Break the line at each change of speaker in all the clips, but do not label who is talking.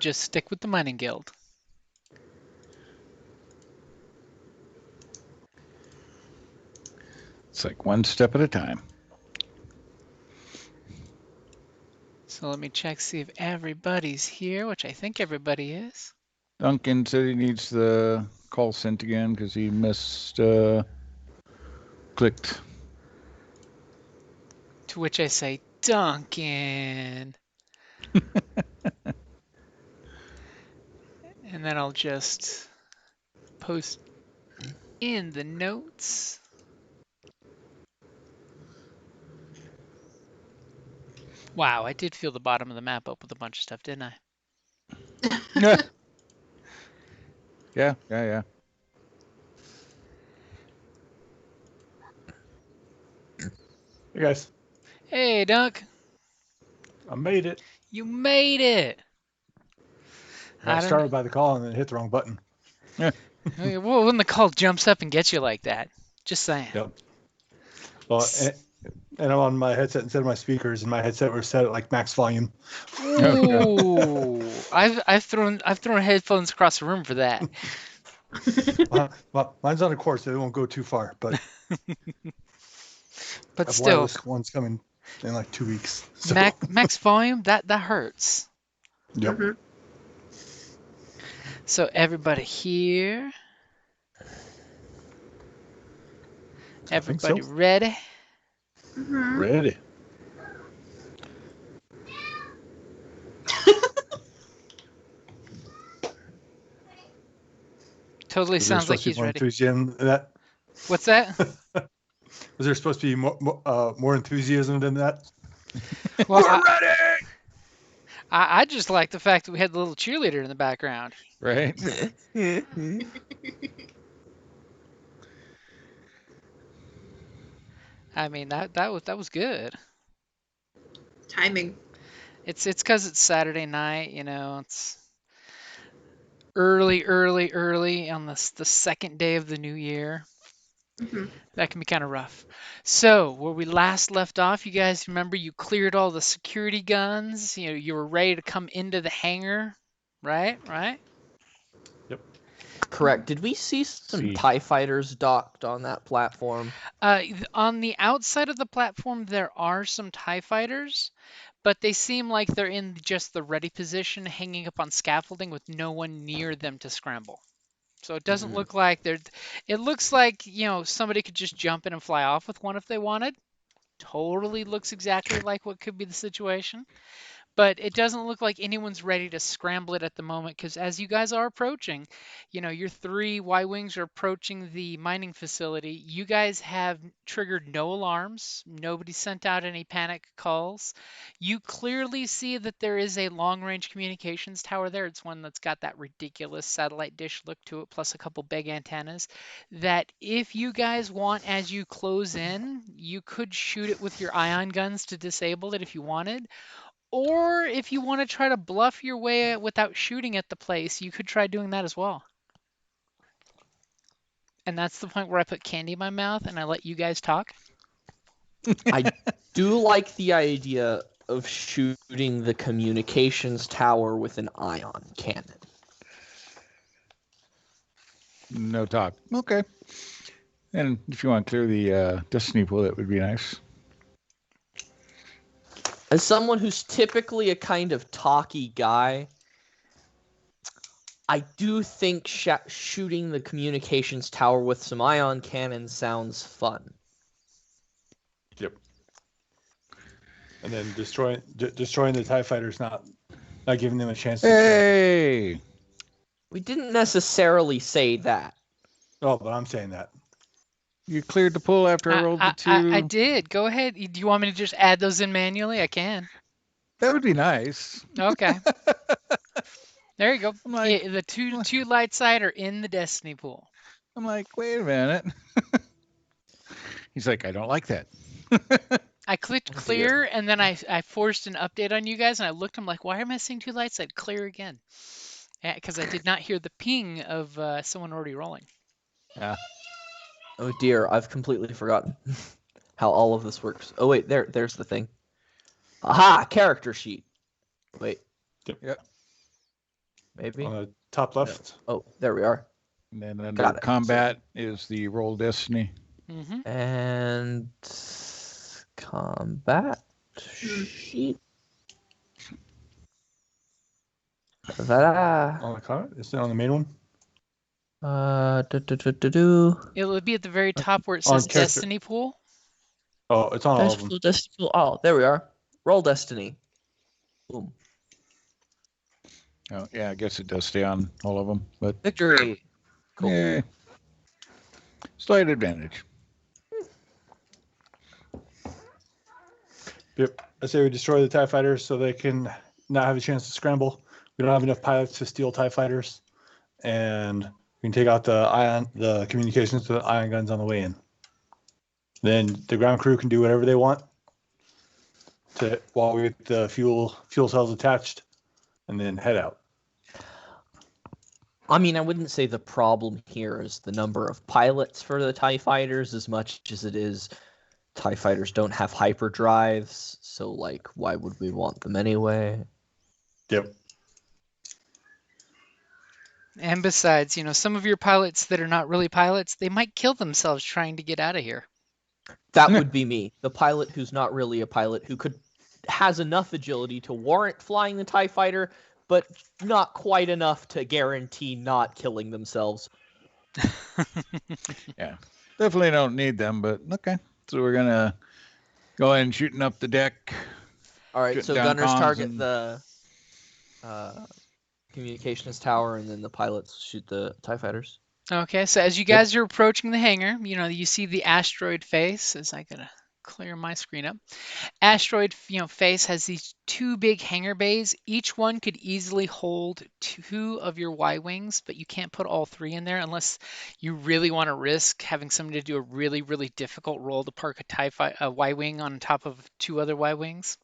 just stick with the mining guild.
It's like one step at a time.
So let me check, see if everybody's here, which I think everybody is.
Duncan said he needs the call sent again because he missed clicked.
To which I say, Duncan. And then I'll just post in the notes. Wow, I did fill the bottom of the map up with a bunch of stuff, didn't I?
Yeah.
Hey guys,
Hey, Dunk.
I made it.
You made it.
I started by the call and then hit the wrong button.
Well, when the call jumps up and gets you like that, just saying.
Yep. Well, and I'm on my headset instead of my speakers, and my headset was set at like max volume.
Ooh, I've thrown headphones across the room for that.
Well, mine's on a cord, so it won't go too far. But
but still,
wireless one's coming in like 2 weeks. So.
max volume that hurts.
Yep.
Mm-hmm.
So everybody here, everybody ready?
Mm-hmm.
Ready.
Totally sounds like he's ready.
Enthusiasm in that?
What's that?
Was there supposed to be more enthusiasm than that?
Well,
We're ready.
I just like the fact that we had the little cheerleader in the background.
Right.
I mean that was good.
Timing.
It's because it's Saturday night, you know. It's early on the second day of the new year.
Mm-hmm.
That can be kind of rough. So where we last left off, you guys remember you cleared all the security guns. You know, you were ready to come into the hangar, right?
Yep.
Correct. Did we see some TIE fighters docked on that platform?
On the outside of the platform, there are some TIE fighters, but they seem like they're in just the ready position, hanging up on scaffolding with no one near them to scramble. So it doesn't look like they're. It looks like, you know, somebody could just jump in and fly off with one if they wanted. Totally looks exactly like what could be the situation. But it doesn't look like anyone's ready to scramble it at the moment, because as you guys are approaching, you know, your three Y-Wings are approaching the mining facility. You guys have triggered no alarms. Nobody sent out any panic calls. You clearly see that there is a long-range communications tower there. It's one that's got that ridiculous satellite dish look to it, plus a couple big antennas, that if you guys want, as you close in, you could shoot it with your ion guns to disable it if you wanted. Or if you want to try to bluff your way without shooting at the place, you could try doing that as well. And that's the point where I put candy in my mouth and I let you guys talk.
I do like the idea of shooting the communications tower with an ion cannon.
No talk. Okay. And if you want to clear the Destiny pool, that would be nice.
As someone who's typically a kind of talky guy, I do think shooting the communications tower with some ion cannons sounds fun.
Yep. And then destroying the TIE fighters, not giving them a chance to.
Hey!
We didn't necessarily say that.
Oh, but I'm saying that.
You cleared the pool after I rolled the two.
I did. Go ahead. Do you want me to just add those in manually? I can.
That would be nice.
Okay. There you go.
I'm like,
the two light side are in the Destiny pool.
I'm like, wait a minute. He's like, I don't like that.
I clicked clear, and then I forced an update on you guys, and I looked. I'm like, why am I seeing two lights? I'd clear again, because I did not hear the ping of someone already rolling.
Yeah.
Oh dear, I've completely forgotten how all of this works. Oh wait, there's the thing. Aha, character sheet. Wait.
Yep.
maybe.
On the top left.
Oh, there we are.
And then under
Got it.
combat is the roll destiny.
Mm-hmm.
And combat sheet. Ta-da.
On the comment? Is it on the main one?
It would be at the very top where it
On
says
character.
Destiny Pool.
Oh, it's on all
Dice
of them.
pool, destiny pool. Oh, there we are. Roll destiny. Boom.
Oh, yeah, I guess it does stay on all of them, but
Victory. Cool.
yeah, slight advantage.
Yep. I say we destroy the TIE fighters so they can not have a chance to scramble. We don't have enough pilots to steal TIE fighters. And we can take out the communications to the ion guns on the way in. Then the ground crew can do whatever they want while we get the fuel cells attached and then head out.
I mean, I wouldn't say the problem here is the number of pilots for the TIE fighters as much as it is TIE fighters don't have hyperdrives, so, like, why would we want them anyway?
Yep.
And besides, some of your pilots that are not really pilots, they might kill themselves trying to get out of here.
That would be me, the pilot who's not really a pilot, who has enough agility to warrant flying the TIE fighter, but not quite enough to guarantee not killing themselves.
Yeah, definitely don't need them, but okay. So we're gonna go ahead and shooting up the deck.
All right,
Shooting
so
down
gunners
comms
target
and-
the communications tower, and then the pilots shoot the TIE fighters.
Okay, so as you guys are approaching the hangar, you see the asteroid face. As I gotta clear my screen up. Asteroid, face has these two big hangar bays. Each one could easily hold 2 of your Y-wings, but you can't put all 3 in there unless you really want to risk having somebody to do a really, really difficult roll to park a Y-wing on top of 2 other Y-wings.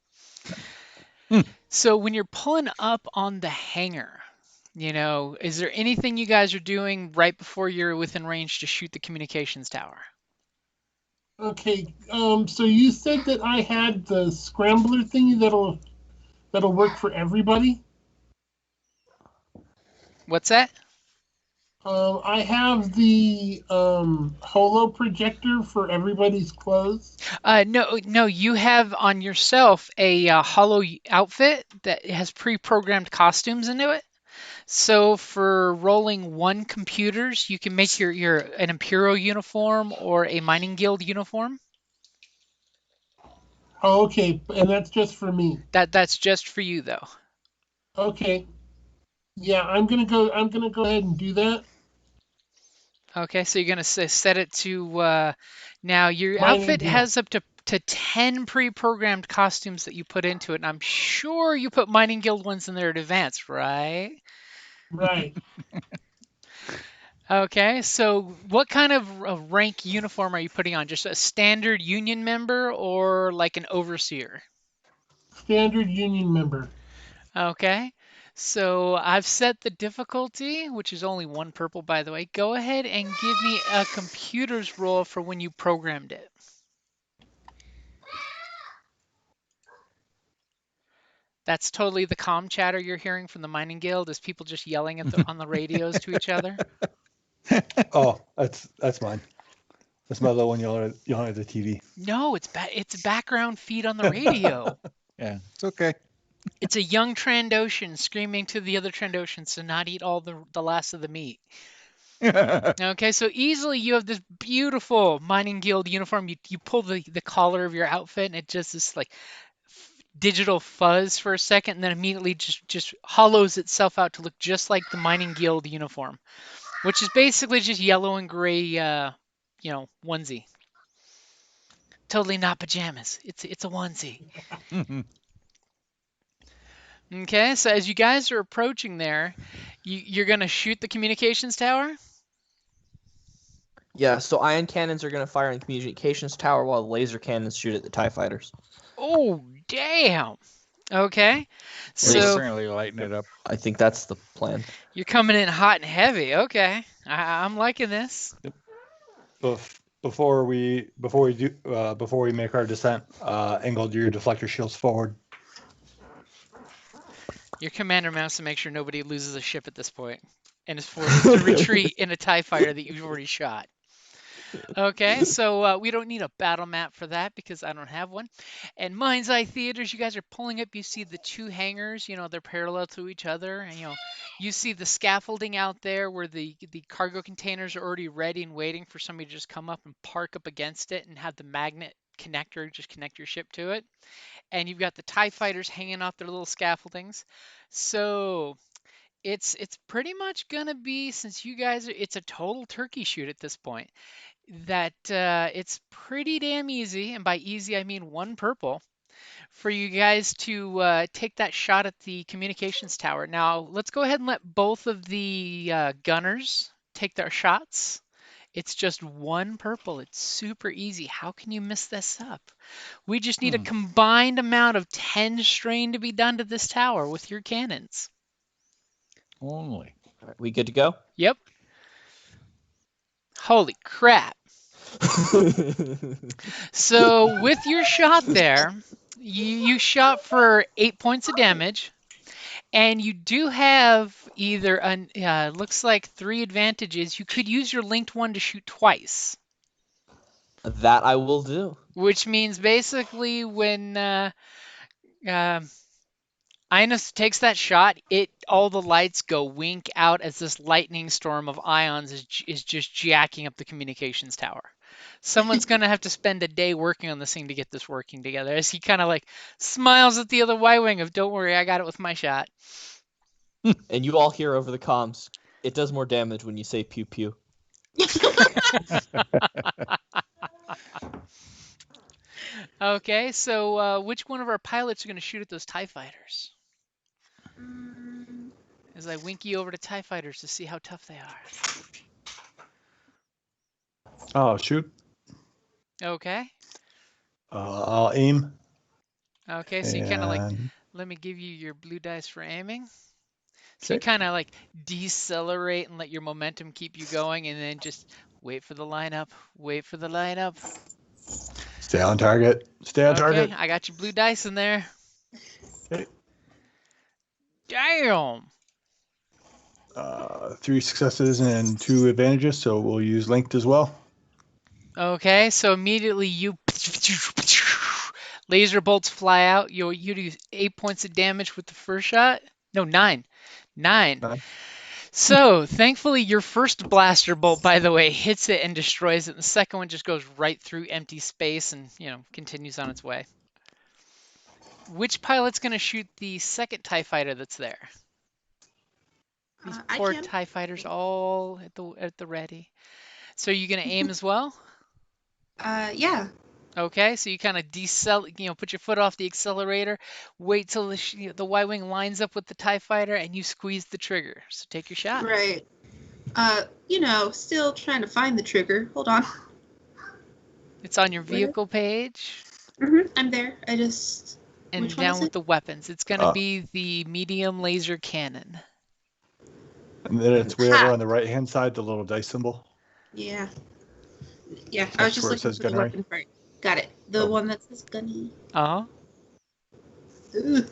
So when you're pulling up on the hangar, is there anything you guys are doing right before you're within range to shoot the communications tower?
Okay, so you said that I had the scrambler thingy that'll work for everybody.
What's that?
I have the holo projector for everybody's clothes.
No, you have on yourself a hollow outfit that has pre-programmed costumes into it. So for rolling 1 computers, you can make your an Imperial uniform or a Mining Guild uniform.
Oh, okay, and that's just for me.
That's just for you though.
Okay. Yeah, I'm gonna go ahead and do that.
Okay, so you're gonna set it to now your
Mining
outfit
Guild.
has up to 10 pre-programmed costumes that you put into it, and I'm sure you put Mining Guild ones in there at advanced, right?
Right.
Okay, so what kind of rank uniform are you putting on? Just a standard Union member or like an overseer?
Standard Union member.
Okay, so I've set the difficulty, which is only 1 purple, by the way. Go ahead and give me a computer's roll for when you programmed it. That's totally the comm chatter you're hearing from the Mining Guild, is people just yelling on the radios to each other.
Oh, that's mine. That's my little one yelling at the TV.
No, it's a background feed on the radio.
Yeah, it's okay.
It's a young Trandoshan screaming to the other Trandoshans to not eat all the last of the meat. Okay, so easily you have this beautiful Mining Guild uniform. You pull the collar of your outfit, and it just this like digital fuzz for a second, and then immediately just hollows itself out to look just like the Mining Guild uniform, which is basically just yellow and gray, onesie. Totally not pajamas. It's a onesie. Okay, so as you guys are approaching there, you're gonna shoot the communications tower.
Yeah, so ion cannons are going to fire on the communications tower while the laser cannons shoot at the TIE fighters.
Oh, damn. Okay,
We're
so
currently lighting it up.
I think that's the plan.
you're coming in hot and heavy. Okay, I'm liking this.
Before we make our descent, angle your deflector shields forward.
Your commander mounts to make sure nobody loses a ship at this point and is forced to retreat in a TIE fighter that you've already shot. Okay, so we don't need a battle map for that because I don't have one. And Mind's Eye Theaters, you guys are pulling up. You see the two hangars, they're parallel to each other. And, you see the scaffolding out there where the cargo containers are already ready and waiting for somebody to just come up and park up against it and have the magnet connector just connect your ship to it. And you've got the TIE fighters hanging off their little scaffoldings. So it's pretty much gonna be, since you guys it's a total turkey shoot at this point, that it's pretty damn easy, and by easy I mean one purple, for you guys to take that shot at the communications tower. Now let's go ahead and let both of the gunners take their shots. It's just one purple. It's super easy. How can you mess this up? We just need a combined amount of 10 strain to be done to this tower with your cannons.
Only.
All right, we good to go?
Yep. Holy crap. So with your shot there, you shot for 8 points of damage, and you do have either looks like 3 advantages. You could use your linked one to shoot twice,
That I will do.
which means basically when Ines takes that shot, all the lights go wink out as this lightning storm of ions is just jacking up the communications tower. Someone's gonna have to spend a day working on this thing to get this working together. As he kind of like smiles at the other Y-wing of, "Don't worry, I got it with my shot."
And you all hear over the comms, it does more damage when you say pew pew.
Okay, so which one of our pilots are gonna shoot at those TIE fighters?
Mm,
As I wink you over to TIE fighters to see how tough they are.
Oh, shoot.
Okay.
I'll aim.
Okay, so you kind of like,
And
let me give you your blue dice for aiming. So you
Okay.
kind of like decelerate and let your momentum keep you going, and then just wait for the lineup. Wait for the lineup.
stay on target. Stay on
Okay,
target.
I got your blue dice in there.
Okay.
Damn.
3 successes and 2 advantages, so we'll use linked as well.
Okay, so immediately you laser bolts fly out. You do 8 points of damage with the first shot. No, 9. 9.
9.
So thankfully, your first blaster bolt, by the way, hits it and destroys it. The second one just goes right through empty space and continues on its way. Which pilot's going to shoot the second TIE fighter that's there? These
I
poor
can.
TIE fighters all at the ready. So you going to aim as well?
Yeah.
Okay, so you kind of put your foot off the accelerator, wait till the Y-wing lines up with the TIE fighter, and you squeeze the trigger. So take your shot.
Right. Still trying to find the trigger. Hold on.
It's on your
Where?
vehicle page,
I'm there.
and
Which one
down
is
with
it?
the weapons. It's going to be the medium laser cannon.
And then it's way over
Ha.
on the right-hand side, the little dice symbol.
Yeah. Yeah. I
That's
was just
where it
looking
says
for the
gunnery.
weapon part. Got it. The
Oh.
one that says gunny.
Uh-huh.
Ugh.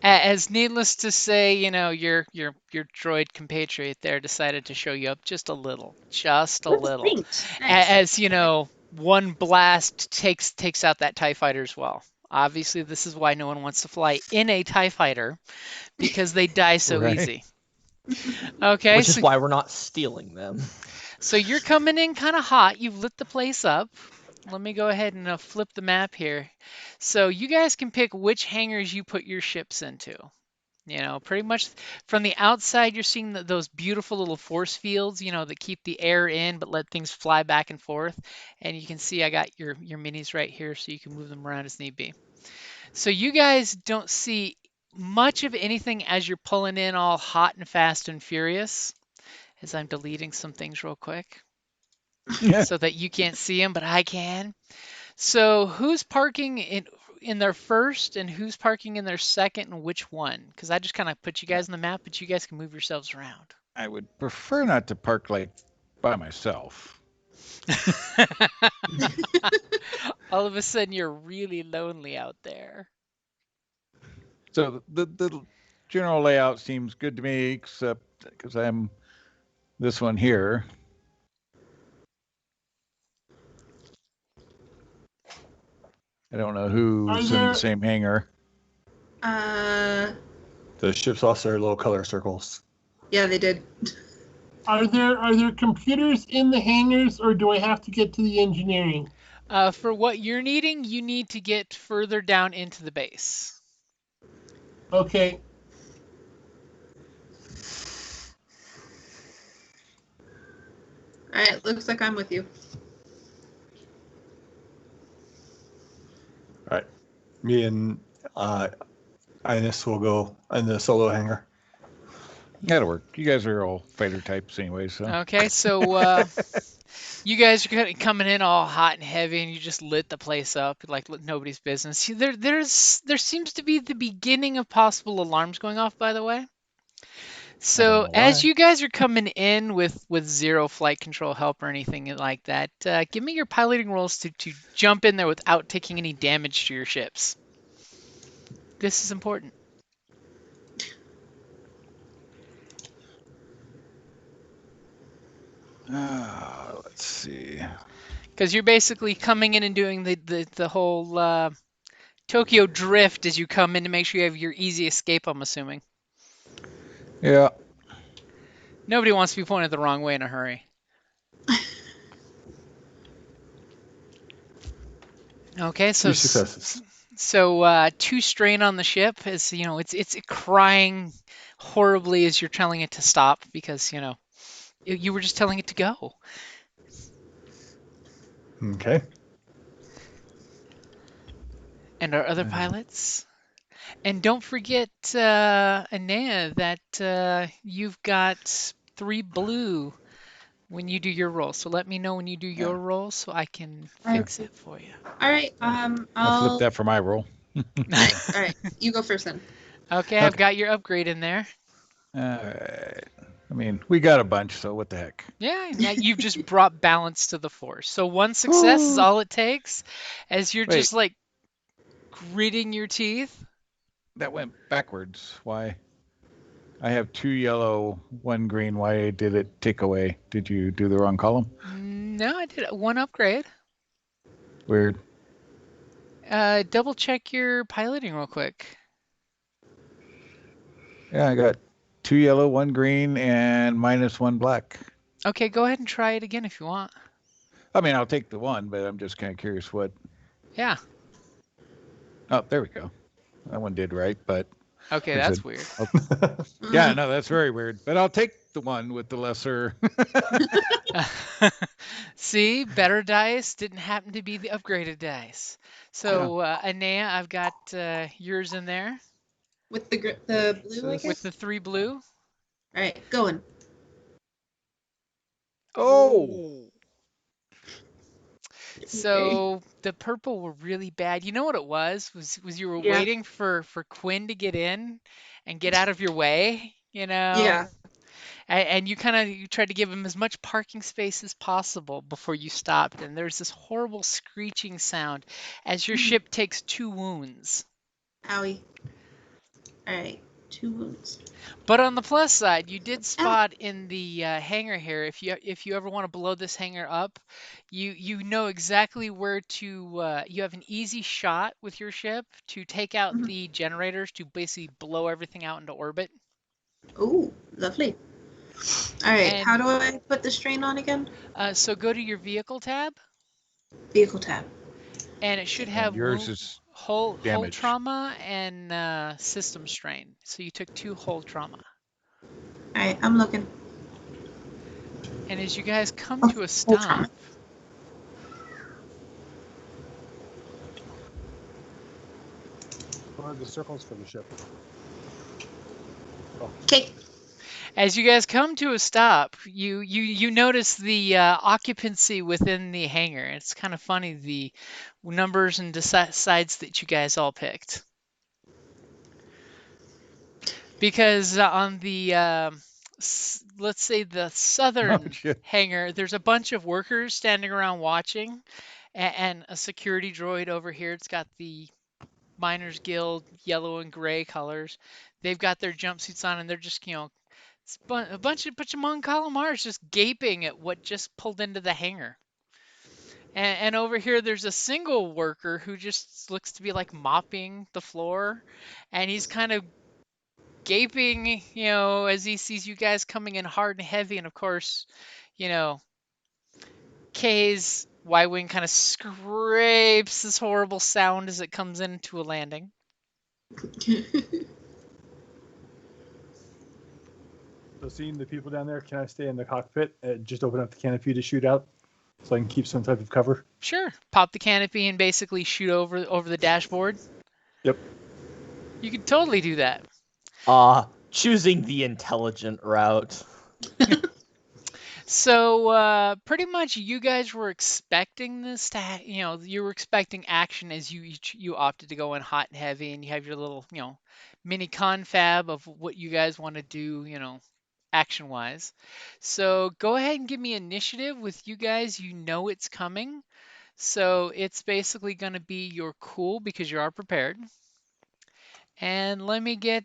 As needless to say, your droid compatriot there decided to show you up just a little,
Linked. Nice.
as one blast takes out that TIE fighter as well. Obviously, this is why no one wants to fly in a TIE fighter, because they die so
Right.
easy. Okay,
Which is why we're not stealing them.
so you're coming in kind of hot. You've lit the place up. Let me go ahead and flip the map here. So you guys can pick which hangars you put your ships into. Pretty much from the outside, you're seeing those beautiful little force fields, that keep the air in but let things fly back and forth. And you can see I got your minis right here, so you can move them around as need be. So you guys don't see much of anything as you're pulling in all hot and fast and furious, as I'm deleting some things real quick
Yeah.
so that you can't see them, but I can. So who's parking in their first and who's parking in their second, and which one? Because I just kind of put you guys on the map, but you guys can move yourselves around.
I would prefer not to park like by myself.
All of a sudden, you're really lonely out there.
So the general layout seems good to me, except because I'm this one here. I don't know who's in the same hangar.
The ships lost their little color circles.
Yeah, they did.
Are there computers in the hangars, or do I have to get to the engineering?
For what you're needing, you need to get further down into the base.
Okay.
All right, looks like I'm with you.
All right. Me and Ines will go in the solo hangar.
That'll work. You guys are all fighter types anyway, so.
Okay, so you guys are kind of coming in all hot and heavy, and you just lit the place up like nobody's business. There seems to be the beginning of possible alarms going off, by the way. So
know
as
why.
you guys are coming in with zero flight control help or anything like that, give me your piloting rolls to jump in there without taking any damage to your ships. This is important.
Let's see.
Because you're basically coming in and doing the whole Tokyo drift as you come in to make sure you have your easy escape, I'm assuming.
Yeah.
Nobody wants to be pointed the wrong way in a hurry. Okay, so
2 successes.
so 2 strain on the ship is, it's crying horribly as you're telling it to stop because, you were just telling it to go.
Okay.
And our other pilots. And don't forget, Anea, that you've got 3 blue when you do your roll. So let me know when you do your roll so I can fix it for you.
All right,
I
I'll.
flipped that for my roll.
All right, you go first then.
Okay, I've got your upgrade in there.
All right. I mean, we got a bunch, so what the heck?
Yeah, now you've just brought balance to the force. So 1 success is all it takes as you're
Wait.
just like gritting your teeth.
That went backwards. Why? I have 2 yellow, 1 green. Why did it take away? Did you do the wrong column?
No, I did 1 upgrade.
Weird.
Double check your piloting real quick.
Yeah, I got 2 yellow, 1 green, and -1 black.
Okay, go ahead and try it again if you want.
I mean, I'll take the 1, but I'm just kind of curious what.
Yeah.
Oh, there we go. That one did right, but.
Okay,
like I
that's
said,
weird.
Yeah, no, that's very weird. But I'll take the 1 with the lesser.
See, better dice didn't happen to be the upgraded dice. So, Anea, I've got yours in there
With the blue, I
With
guess.
with the 3 blue.
All right, going.
Oh!
So the purple were really bad. You know what it was? Was you were
Yeah.
waiting for Quinn to get in and get out of your way,
Yeah.
And you tried to give him as much parking space as possible before you stopped. And there's this horrible screeching sound as your ship takes 2 wounds.
Owie. All right, 2 wounds.
But on the plus side, you did spot in the hangar here. If you ever want to blow this hangar up, you know exactly where to. You have an easy shot with your ship to take out the generators to basically blow everything out into orbit.
Oh, lovely. All right,
And-
how do I put the strain on again?
So go to your vehicle tab,
Vehicle tab.
and it should have
yours is
hull
damage.
trauma and system strain. So you took 2 hull trauma.
All right, I'm looking.
And as you guys come to a
hull trauma.
stop,
What are the circles for the ship?
Okay.
as you guys come to a stop, you notice the occupancy within the hangar. It's kind of funny, the numbers and sides that you guys all picked. Because on the, let's say the southern
shit.
hangar, there's a bunch of workers standing around watching, and a security droid over here. It's got the Miners Guild, yellow and gray colors. They've got their jumpsuits on, and they're just, it's a bunch of Mon Calamars just gaping at what just pulled into the hangar. And over here, there's a single worker who just looks to be like mopping the floor, and he's kind of gaping, as he sees you guys coming in hard and heavy. And of course, you know, Kay's Y-wing kind of scrapes this horrible sound as it comes into a landing.
So seeing the people down there, can I stay in the cockpit and just open up the canopy to shoot out so I can keep some type of cover?
Sure, pop the canopy and basically shoot over the dashboard.
Yep.
You could totally do that.
Choosing the intelligent route.
So pretty much you guys were expecting this to, you were expecting action as you opted to go in hot and heavy, and you have your little, mini confab of what you guys want to do, action wise. So go ahead and give me initiative with you guys. You know it's coming. So it's basically going to be your cool because you are prepared. And let me get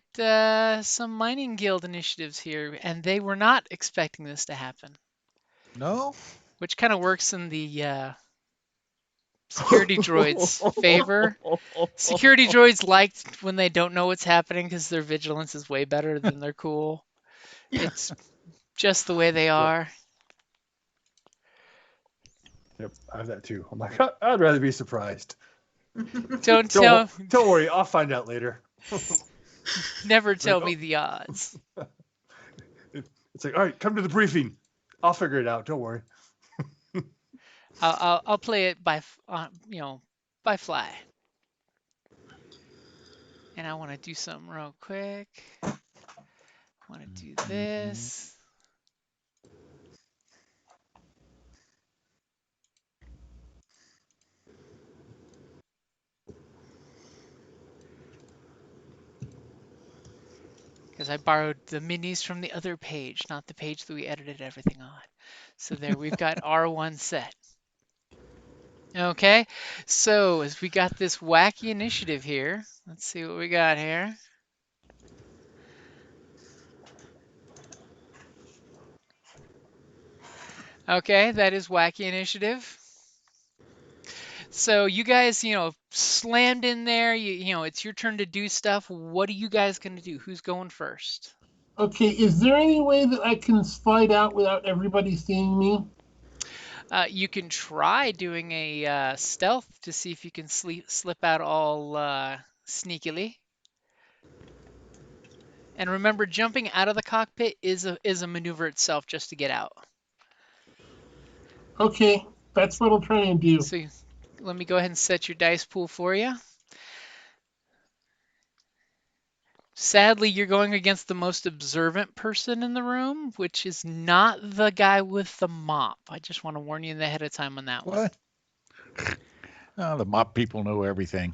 some mining guild initiatives here, and they were not expecting this to happen.
No?
Which kind of works in the security droids' favor. Security droids like when they don't know what's happening because their vigilance is way better than their cool. It's just the way they are.
Yep, I have that too. I'm like, I'd rather be surprised.
Don't tell,
Don't worry, I'll find out later.
never tell me the odds.
It's like, all right, come to the briefing. I'll figure it out. Don't worry.
I'll play it by fly. And I want to do something real quick. I want to do this. Because I borrowed the minis from the other page, not the page that we edited everything on. So there, we've got R1 set. Okay, so as we got this wacky initiative here, let's see what we got here. Okay, that is wacky initiative. So you guys, slammed in there. It's your turn to do stuff. What are you guys going to do? Who's going first?
Okay, is there any way that I can slide out without everybody seeing me?
You can try doing a stealth to see if you can slip out all sneakily. And remember, jumping out of the cockpit is a maneuver itself just to get out.
Okay, that's what I'll try and do.
So let me go ahead and set your dice pool for you. Sadly, you're going against the most observant person in the room, which is not the guy with the mop. I just want to warn you ahead of time on that one.
What? Oh, the mop people know everything.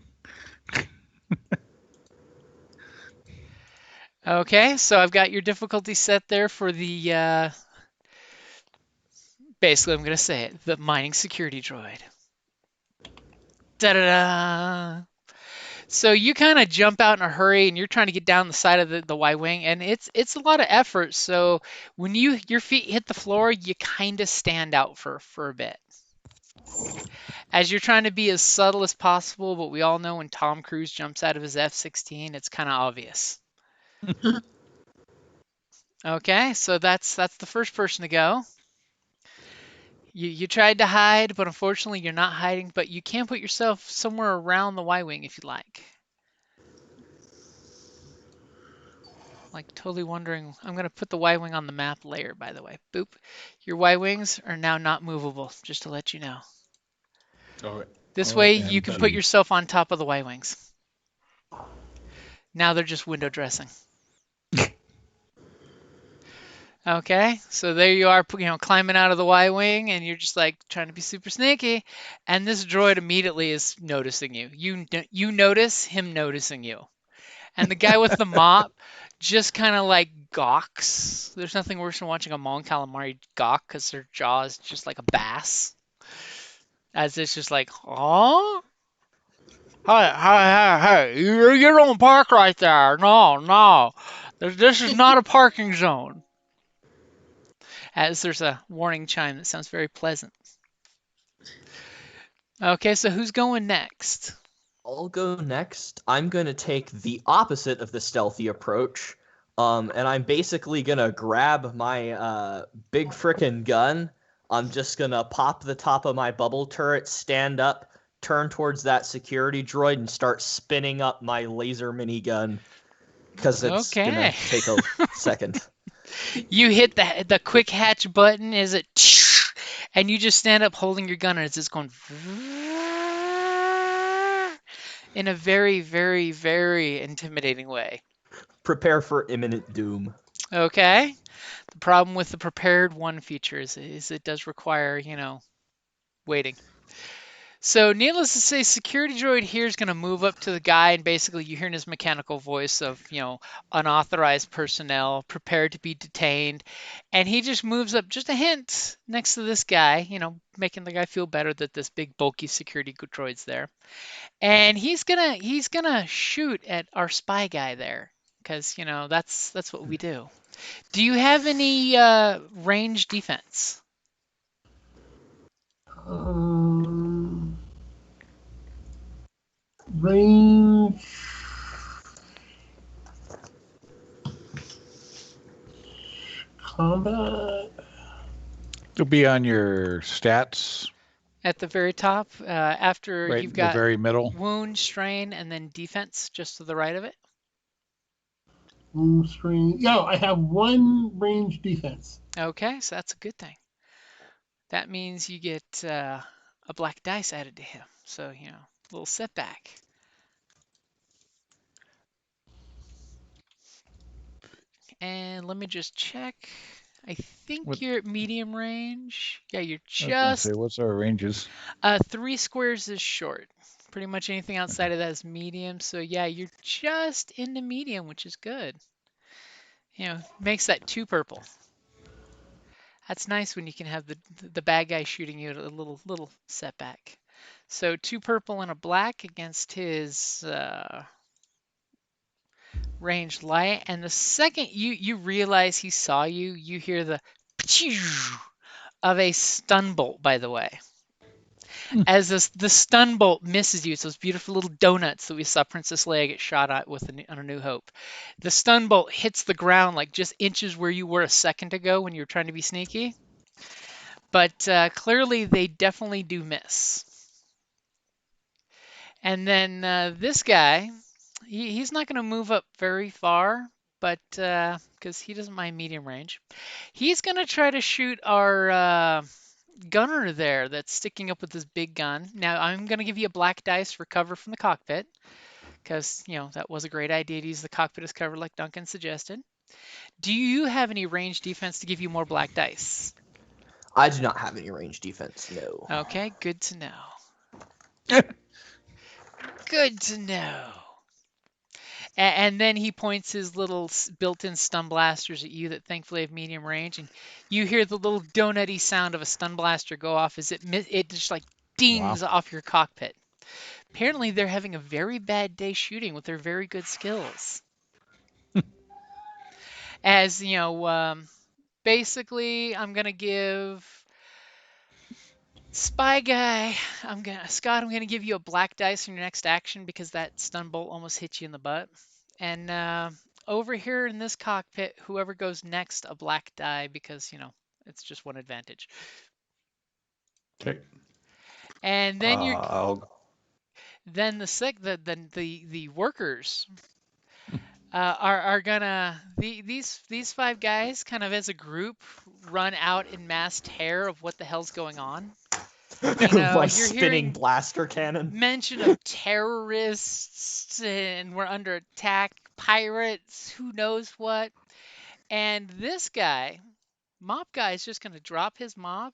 Okay, so I've got your difficulty set there for the, basically I'm going to say it, the mining security droid. Da-da-da! So you kind of jump out in a hurry and you're trying to get down the side of the Y-wing, and it's a lot of effort. So when your feet hit the floor, you kind of stand out for a bit. As you're trying to be as subtle as possible, but we all know when Tom Cruise jumps out of his F-16, it's kind of obvious. Okay, so that's the first person to go. You tried to hide, but unfortunately you're not hiding, but you can put yourself somewhere around the Y-wing if you like. Like totally wondering, I'm going to put the Y-wing on the map layer, by the way. Boop. Your Y-wings are now not movable, just to let you know. This way you can put yourself on top of the Y-wings. Now they're just window dressing. Okay, so there you are, climbing out of the Y-wing, and you're just like trying to be super sneaky, and this droid immediately is noticing you. You notice him noticing you, and the guy with the mop just kind of like gawks. There's nothing worse than watching a Mon Calamari gawk because their jaw is just like a bass, as it's just like, oh. Hey, you don't park right there. No. This is not a parking zone. As there's a warning chime that sounds very pleasant. Okay, so who's going next?
I'll go next. I'm gonna take the opposite of the stealthy approach. And I'm basically gonna grab my big frickin' gun. I'm just gonna pop the top of my bubble turret, stand up, turn towards that security droid, and start spinning up my laser minigun. Because it's gonna
Okay.
take a second.
You hit the quick hatch button, is it? And you just stand up holding your gun, and it's just going in a very, very, very intimidating way.
Prepare for imminent doom.
Okay. The problem with the prepared one feature is it does require, waiting. So, needless to say, security droid here is going to move up to the guy, and basically, you hear in his mechanical voice of, unauthorized personnel prepared to be detained, and he just moves up just a hint next to this guy, making the guy feel better that this big bulky security droid's there, and he's gonna shoot at our spy guy there, because that's what we do. Do you have any range defense?
Um, range. Combat.
It'll be on your stats,
At the very top, after
right
you've
in the
got
very middle.
wound, strain, and then defense just to the right of it.
Room screen. Yeah, I have one range defense.
Okay, so that's a good thing. That means you get a black dice added to him. So, a little setback. And let me just check. I think
What
you're at medium range. Yeah, you're
I was gonna
just
say, what's our ranges?
3 squares is short. Pretty much anything outside of that is medium. So yeah, you're just into medium, which is good. Makes that 2 purple. That's nice when you can have the bad guy shooting you at a little setback. So 2 purple and a black against his ranged light. And the second you realize he saw you, you hear the of a stun bolt, by the way. As the stun bolt misses you, it's those beautiful little donuts that we saw Princess Leia get shot at with on A New Hope. The stun bolt hits the ground like just inches where you were a second ago when you were trying to be sneaky. But clearly they definitely do miss. And then this guy, he's not going to move up very far, but because he doesn't mind medium range, he's going to try to shoot our gunner there that's sticking up with his big gun. Now, I'm going to give you a black dice for cover from the cockpit because, that was a great idea to use the cockpit as cover like Duncan suggested. Do you have any range defense to give you more black dice?
I do not have any range defense, no.
Okay, good to know. Good to know. And then he points his little built-in stun blasters at you that thankfully have medium range, and you hear the little donutty sound of a stun blaster go off as it just like
Wow.
dings off your cockpit. Apparently, they're having a very bad day shooting with their very good skills. As basically, I'm gonna give Spy Guy. Scott. I'm gonna give you a black dice in your next action because that stun bolt almost hit you in the butt. And over here in this cockpit, whoever goes next, a black die because it's just one advantage.
Okay.
And then
I'll
then the workers are gonna these 5 guys kind of as a group run out in mass terror of what the hell's going on.
My
You're
spinning
hearing
blaster cannon.
mention of terrorists and we're under attack, pirates, who knows what. And this guy, mop guy, is just going to drop his mop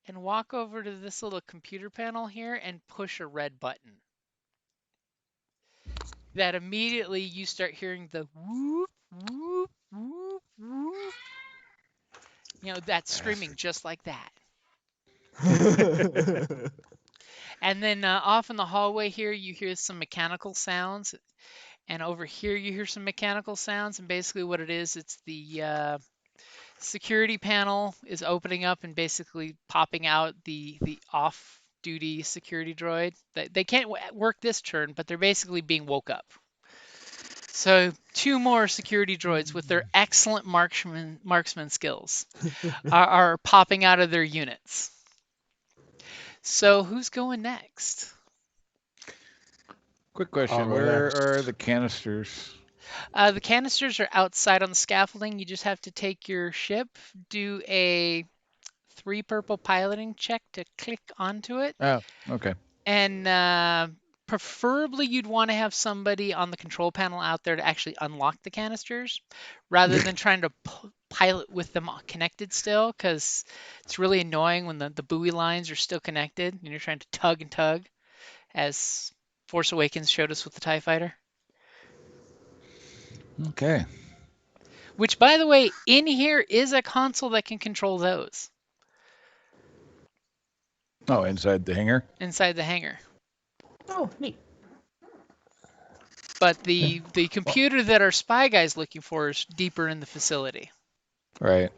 and walk over to this little computer panel here and push a red button. That immediately you start hearing the whoop, whoop, whoop, whoop. That's screaming just like that. And then off in the hallway here, you hear some mechanical sounds. And over here, you hear some mechanical sounds. And basically, what it is, it's the security panel is opening up and basically popping out the off-duty security droid. They can't work this turn, but they're basically being woke up. So 2 more security droids with their excellent marksman skills are popping out of their units. So who's going next?
Quick
I'll
question:
go
where
next.
are the canisters?
The canisters are outside on the scaffolding. You just have to take your ship, do a 3 purple piloting check to click onto it,
Oh, okay.
and preferably you'd want to have somebody on the control panel out there to actually unlock the canisters rather than trying to pilot with them connected still, because it's really annoying when the buoy lines are still connected and you're trying to tug and tug, as Force Awakens showed us with the TIE Fighter.
Okay.
Which, by the way, in here is a console that can control those
Oh, inside the hangar.
inside the hangar.
Oh, neat.
But the computer that our spy guy's looking for is deeper in the facility.
Right.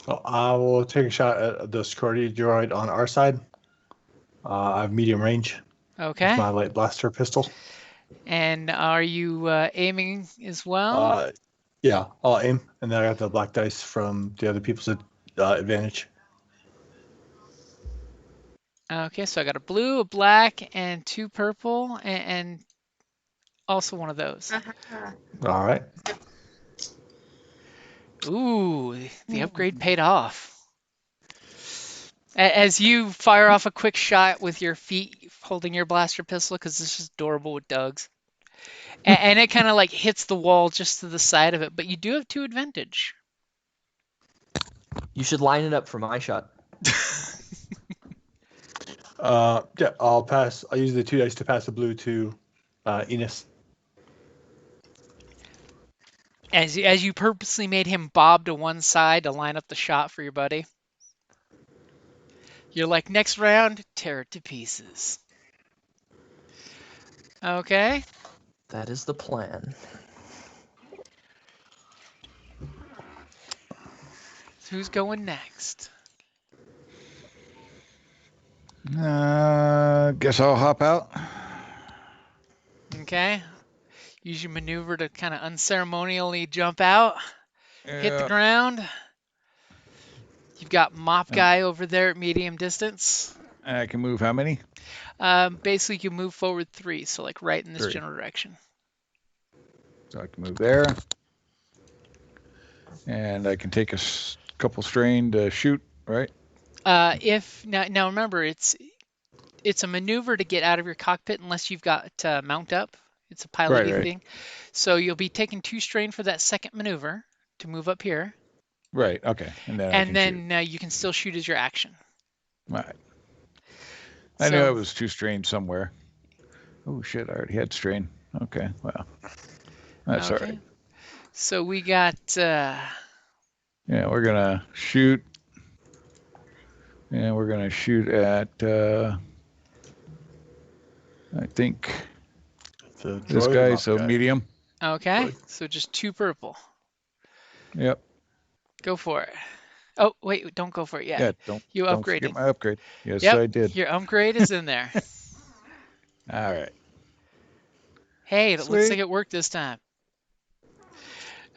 So I will take a shot at the security droid on our side. I have medium range with
Okay.
my light blaster pistol.
And are you aiming as well?
Yeah, I'll aim, and then I got the black dice from the other people's advantage.
Okay, so I got a blue, a black, and 2 purple, and also one of those.
All right.
Ooh, the upgrade paid off. As you fire off a quick shot with your feet holding your blaster pistol, because this is adorable with Doug's, and it kind of like hits the wall just to the side of it, but you do have 2 advantage.
You should line it up for my shot.
Yeah, I'll pass. I'll use the 2 dice to pass the blue to Enos.
As you purposely made him bob to one side to line up the shot for your buddy. You're like, next round, tear it to pieces. Okay.
That is the plan.
So who's going next?
Guess I'll hop out.
Okay. Use your maneuver to kind of unceremonially jump out, hit the
Yeah.
ground. You've got Mop Guy over there at medium distance.
And I can move how many?
Basically, you move forward 3, so like right in this
3.
general direction.
So I can move there. And I can take a couple strain to shoot, right?
If now remember, it's a maneuver to get out of your cockpit unless you've got mount up. It's a piloty
Right.
thing. So you'll be taking 2 strain for that second maneuver to move up here.
Right. Okay. And then I
And
can
then you can still shoot as your action.
shoot. All right. I knew I was 2 strain somewhere. Oh shit! I already had strain. Okay. Well, that's all right.
So we got.
Yeah, we're gonna shoot. And we're gonna shoot at. I think this guy. So medium.
Okay. So just 2 purple.
Yep.
Go for it. Oh wait! Don't go for it yet.
Yeah.
You
don't
upgraded.
forget my upgrade. Yes,
Yep,
I did.
your upgrade is in there.
All right.
Hey, it looks like it worked this time.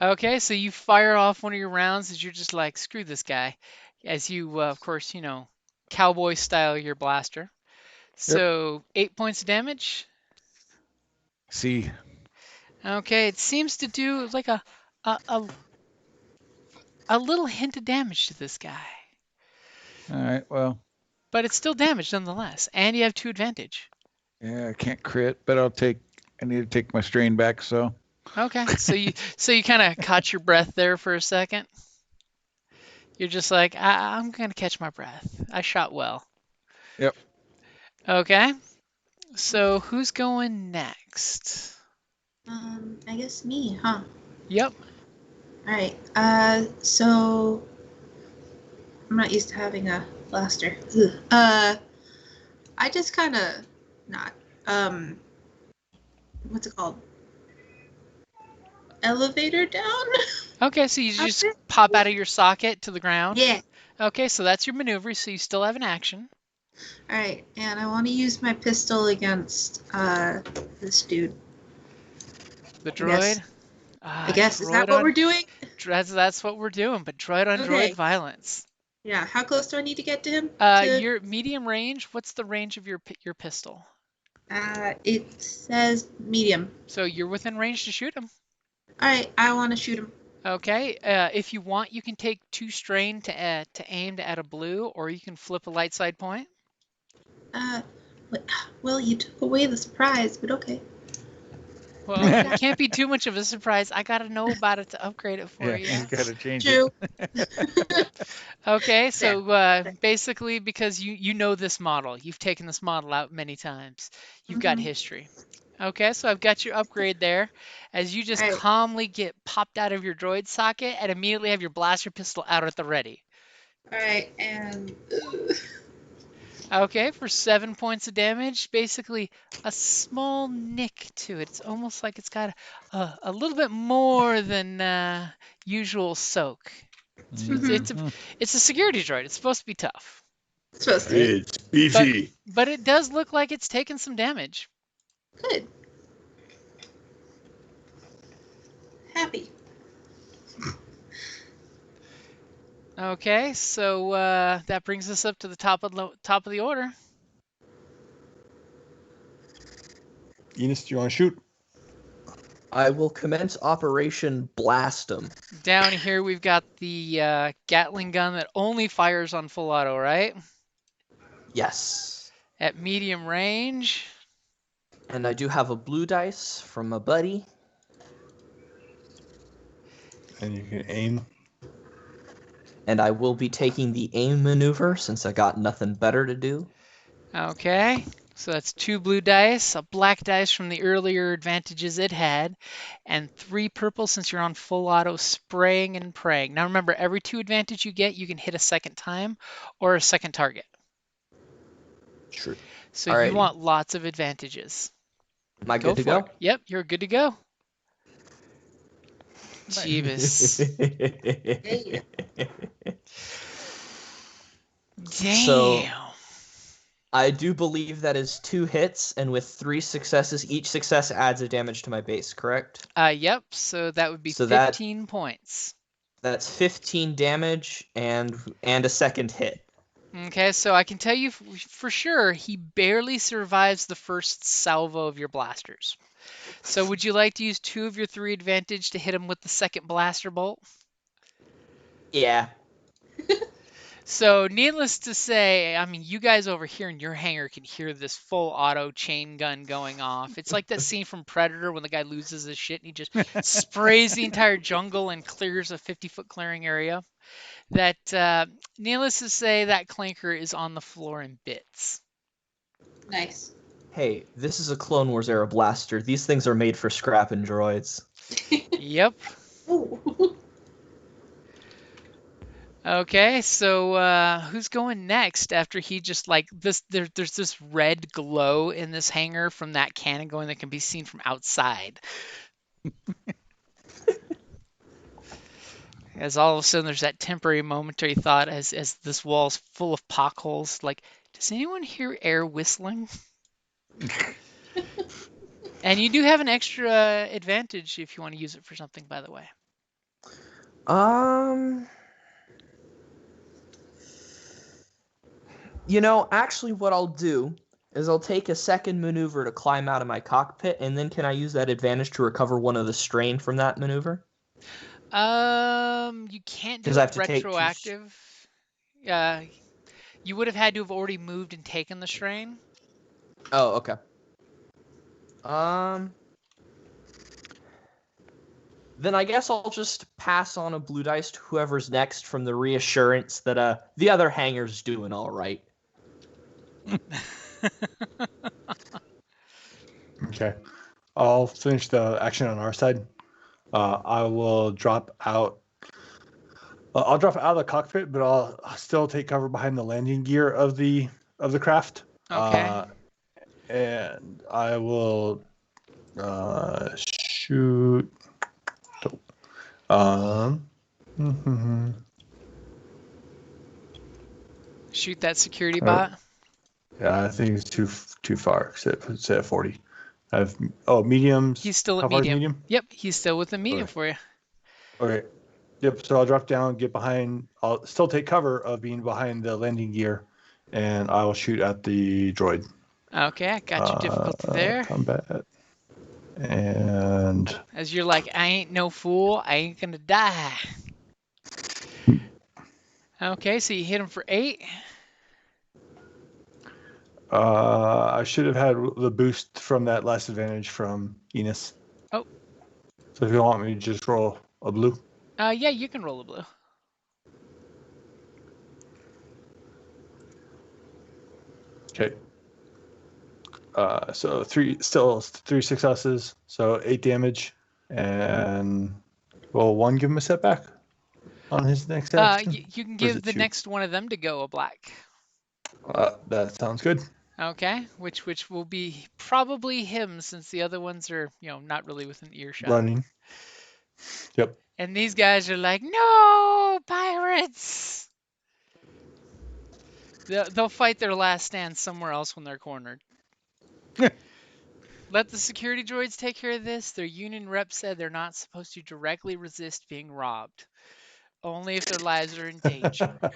Okay, so you fire off one of your rounds as you're just like, screw this guy. As you, of course, cowboy style your blaster. So 8 points of damage.
See.
Okay, it seems to do like a little hint of damage to this guy.
All right. Well.
But it's still damage nonetheless, and you have 2 advantage.
Yeah, I can't crit, but I need to take my strain back, so.
Okay, so you kind of caught your breath there for a second. You're just like, I'm gonna catch my breath. I shot well.
Yep.
Okay, so who's going next?
I guess me, huh?
Yep.
All right. So I'm not used to having a blaster. Ugh. I just kind of not what's it called? Elevator down.
Okay, so you
Up
just
it?
pop out of your socket to the ground.
Yeah.
Okay, so that's your maneuver, so you still have an action.
All right, and I want to use my pistol against this dude.
The
I guess.
droid.
I guess is
Droid
that what
on
we're doing?
that's what we're doing, but droid on droid
Okay.
violence.
Yeah. How close do I need to get to him?
Your medium range. What's the range of your pistol?
It says medium.
So you're within range to shoot him.
All right, I want to shoot him.
Okay. If you want, you can take 2 strain to aim to add a blue, or you can flip a light side point.
Uh, well, you took away the surprise, but okay.
Well, it can't be too much of a surprise. I gotta know about it to upgrade it for you.
You gotta change
True.
it.
Okay, so basically, because you know this model, you've taken this model out many times, you've got
Mhm.
history. Okay, so I've got your upgrade there, as you just
All right.
calmly get popped out of your droid socket and immediately have your blaster pistol out at the ready.
All right, and
Okay, for 7 points of damage, basically a small nick to it. It's almost like it's got a little bit more than usual soak. It's a security droid. It's supposed to be tough,
it's supposed to be
It's beefy.
but it does look like it's taken some damage.
good. Happy.
Okay, so that brings us up to the top of the order.
Enos, do you want to shoot?
I will commence Operation Blast 'em.
Down here we've got the Gatling gun that only fires on full auto, right?
Yes.
At medium range.
And I do have a blue dice from a buddy.
And you can aim.
And I will be taking the aim maneuver since I got nothing better to do.
Okay, so that's 2 blue dice, a black dice from the earlier advantages it had, and 3 purple since you're on full auto spraying and praying. Now remember, every 2 advantage you get, you can hit a second time or a second target.
True.
So you
Alrighty.
want lots of advantages.
Am I good to
for
go?
it. Yep, you're good to go. Jeebus.
Hey.
Damn.
So- I do believe that is 2 hits, and with 3 successes, each success adds a damage to my base, correct?
Yep, so that would be
So that-
15 points.
That's 15 damage and a second hit.
Okay, so I can tell you for sure he barely survives the first salvo of your blasters. So would you like to use 2 of your 3 advantage to hit him with the second blaster bolt?
Yeah.
So needless to say, I mean, you guys over here in your hangar can hear this full auto chain gun going off. It's like that scene from Predator when the guy loses his shit and he just sprays the entire jungle and clears a 50-foot clearing area. That, needless to say, that clanker is on the floor in bits.
Nice.
Hey, this is a Clone Wars era blaster. These things are made for scrapping droids.
Yep.
Ooh.
Okay, so who's going next after he just like this there's this red glow in this hangar from that cannon going that can be seen from outside. As all of a sudden there's that temporary momentary thought as this wall's full of potholes, like, does anyone hear air whistling? And you do have an extra advantage if you want to use it for something, by the way.
You know, actually what I'll do is I'll take a second maneuver to climb out of my cockpit, and then can I use that advantage to recover one of the strain from that maneuver?
You can't do
'Cause I
it
have to take two
retroactive. You would have had to have already moved and taken the strain.
Oh, okay. Then I guess I'll just pass on a blue dice to whoever's next from the reassurance that the other hangar's doing all right.
Okay. I'll finish the action on our side. I will drop out I'll drop out of the cockpit, but I'll still take cover behind the landing gear of the craft.
Okay.
And I will shoot. Mhm.
Shoot that security
Uh,
bot.
Yeah, I think it's too far. It's at 40. Mediums.
He's still at
How far is
medium.
medium?
Yep, he's still within medium
Okay.
for you.
Okay. Yep. So I'll drop down, get behind. I'll still take cover of being behind the landing gear, and I will shoot at the droid.
Okay, I got your difficulty there.
Combat. And
As you're like, I ain't no fool. I ain't gonna die. Okay, so you hit him for 8.
I should have had the boost from that last advantage from Enos.
Oh.
So if you want me to just roll a blue.
Yeah, you can roll a blue.
Okay. So three successes, so 8 damage, and will one give him a setback on his next action?
You can
Or is
give
it
the
2?
next one of them to go a black.
That sounds good.
Okay, which will be probably him since the other ones are, not really within earshot.
Running. Yep.
And these guys are like, no, pirates! They'll fight their last stand somewhere else when they're cornered. Let the security droids take care of this. Their union rep said they're not supposed to directly resist being robbed. Only if their lives are in danger.
Of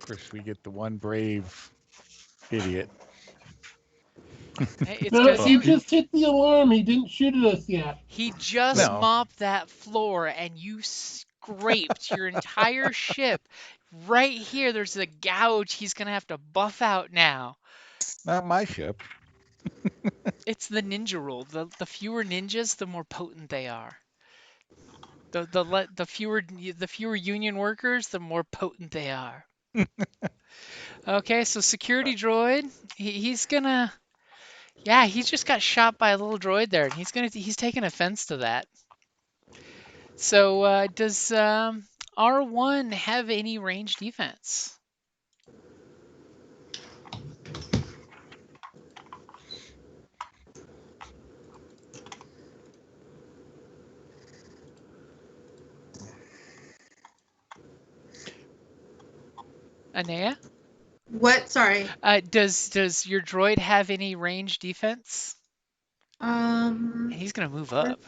course, we get the one brave idiot.
Hey, it's
No,
because
he just hit the alarm. He didn't shoot at us yet.
he just
No.
mopped that floor and you scraped your entire ship. Right here, there's a gouge he's going to have to buff out now.
Not my ship.
It's the ninja rule. The fewer ninjas, the more potent they are. The fewer union workers, the more potent they are. Okay, so security droid, he's gonna, yeah, he just got shot by a little droid there, and he's taking offense to that. So does R1 have any range defense? Anea?
What? Sorry.
Does your droid have any range defense? And he's gonna move up.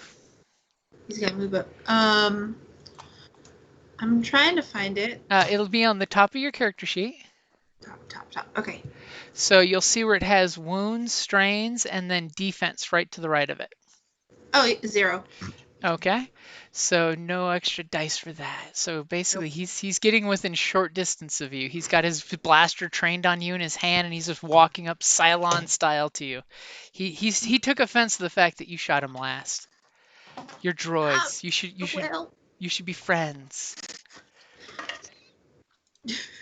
He's gonna move up. I'm trying to find it.
It'll be on the top of your character sheet.
Top. Okay.
So you'll see where it has wounds, strains, and then defense right to the right of it.
Oh, 0.
Okay, so no extra dice for that. So basically, he's getting within short distance of you. He's got his blaster trained on you in his hand, and he's just walking up Cylon style to you. He took offense to the fact that you shot him last. You're droids. You should be friends.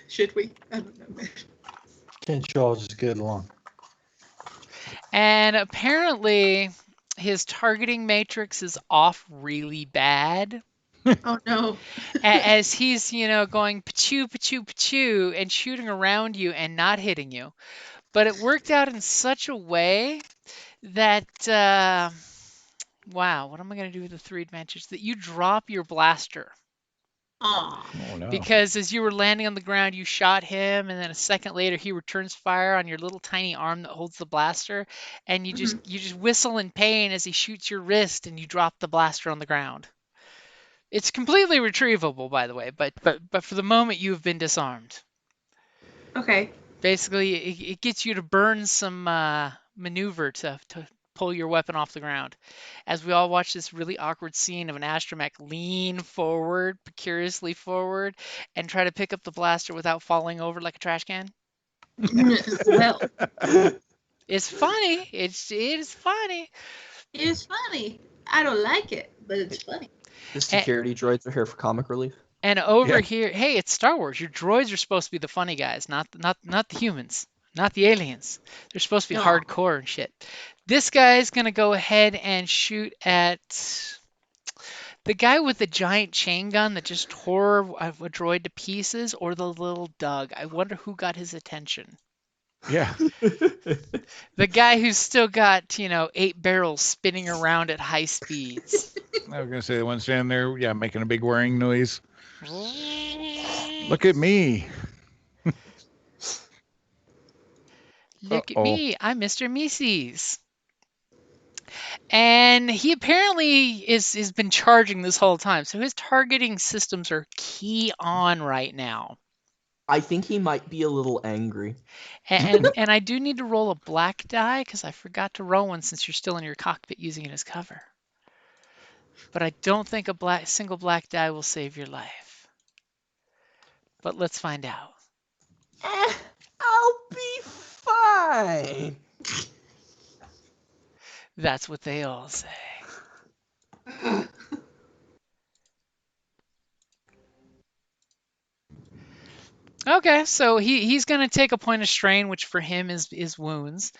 Should we? I don't know.
Can't you all just get along?
And apparently, his targeting matrix is off really bad.
Oh no.
As he's, going pachoo, pachoo, pachoo and shooting around you and not hitting you. But it worked out in such a way that, wow, what am I going to do with the 3 advantage? That you drop your blaster.
Aw.
Oh no.
Because as you were landing on the ground, you shot him, and then a second later, he returns fire on your little tiny arm that holds the blaster, and you just whistle in pain as he shoots your wrist, and you drop the blaster on the ground. It's completely retrievable, by the way, but for the moment, you have been disarmed.
Okay.
Basically, it gets you to burn some maneuver to pull your weapon off the ground. As we all watch this really awkward scene of an astromech lean forward, precariously forward, and try to pick up the blaster without falling over like a trash can.
Well,
It's funny. It is funny.
it's funny. I don't like it, but it's funny.
The security droids are here for comic relief.
And over here, hey, it's Star Wars. Your droids are supposed to be the funny guys, not the humans, not the aliens. They're supposed to be hardcore and shit. This guy is gonna go ahead and shoot at The guy with the giant chain gun that just tore a droid to pieces, or the little Doug? I wonder who got his attention.
Yeah.
The guy who's still got, 8 barrels spinning around at high speeds.
I was gonna say the one standing there, yeah, making a big whirring noise. Look at me.
Look at
Uh-oh.
me, I'm Mr. Mises. And he apparently is been charging this whole time, so his targeting systems are key on right now.
I think he might be a little angry.
And I do need to roll a black die because I forgot to roll one since you're still in your cockpit using it as cover. But I don't think a single black die will save your life. But let's find out.
I'll be fine.
That's what they all say. Okay, so he's going to take a point of strain, which for him is wounds.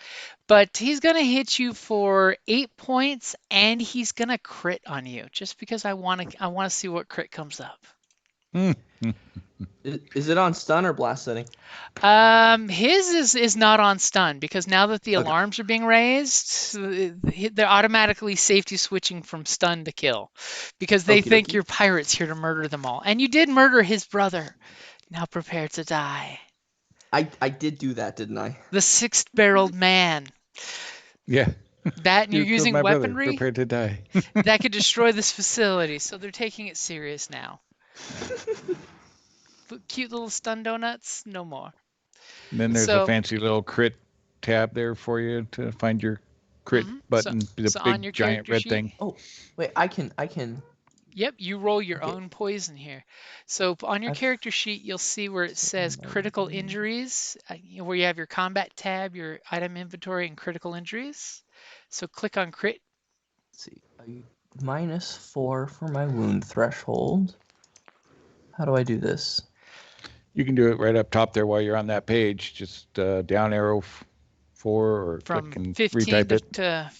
But he's going to hit you for 8 points, and he's going to crit on you, just because I want to see what crit comes up.
Is it on stun or blast setting?
His is not on stun, because now that the alarms are being raised, they're automatically safety switching from stun to kill, because they think you're pirates here to murder them all. And you did murder his brother. Now prepare to die.
I did do that, didn't I?
The 6-barreled man.
Yeah.
That, and you're
You killed
using
my brother.
weaponry
Prepare to die.
that could destroy this facility, so they're taking it serious now. Cute little stun donuts, no more.
And then there's a fancy little crit tab there for you to find your crit button, the big giant red thing.
Oh, wait, I can.
Yep, you roll your own poison here. So on your character sheet, you'll see where it says critical injuries, where you have your combat tab, your item inventory, and critical injuries. So click on crit.
Let's see, -4 for my wound threshold. How do I do this?
You can do it right up top there while you're on that page. Just down arrow 4 or
From
click and
15
retype it.
to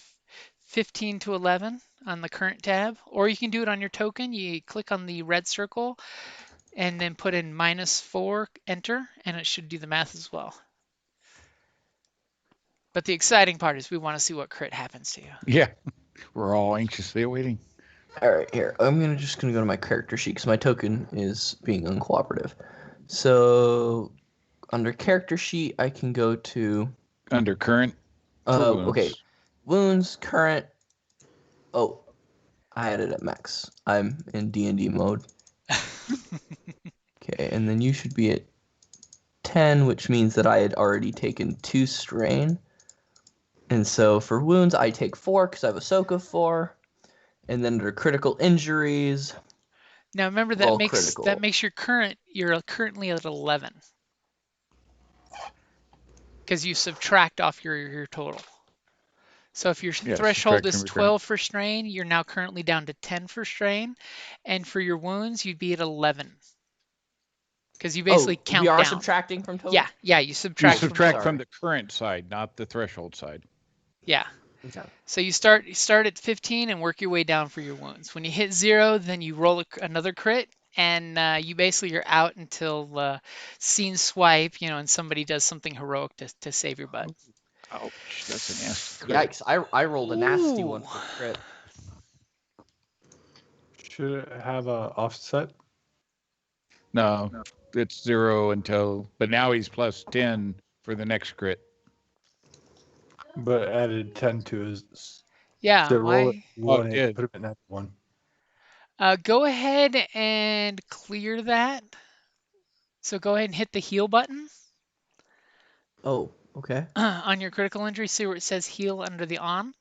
15 to 11 on the current tab, or you can do it on your token. You click on the red circle and then put in -4, enter, and it should do the math as well. But the exciting part is we want to see what crit happens to you.
Yeah, we're all anxiously awaiting.
All right, here. I'm just gonna go to my character sheet because my token is being uncooperative. So under character sheet, I can go to
under current.
Okay, wounds, current. Oh, I had it at max. I'm in D&D mode. Okay, and then you should be at 10, which means that I had already taken 2 strain. And so for wounds, I take 4 because I have a soak of 4. And then under critical injuries.
Now remember that makes you're currently at 11. Because you subtract off your total. So if your threshold is 12 for strain, you're now currently down to 10 for strain. And for your wounds, you'd be at 11. Because you basically count down.
We are subtracting from total?
Yeah, you subtract
from the current side, not the threshold side.
Yeah. Okay. So you start at 15 and work your way down for your wounds. When you hit 0, then you roll another crit, and you basically are out until scene swipe, and somebody does something heroic to save your butt.
Ouch, that's a nasty
crit. Yikes, I rolled a nasty one for crit.
Should it have a offset?
No, it's 0 until, but now he's plus 10 for the next crit.
But added 10 to his.
Yeah,
roll it 1 and put him in that 1.
Go ahead and clear that. So go ahead and hit the heal button.
Oh, okay.
On your critical injury, see where it says heal under the on.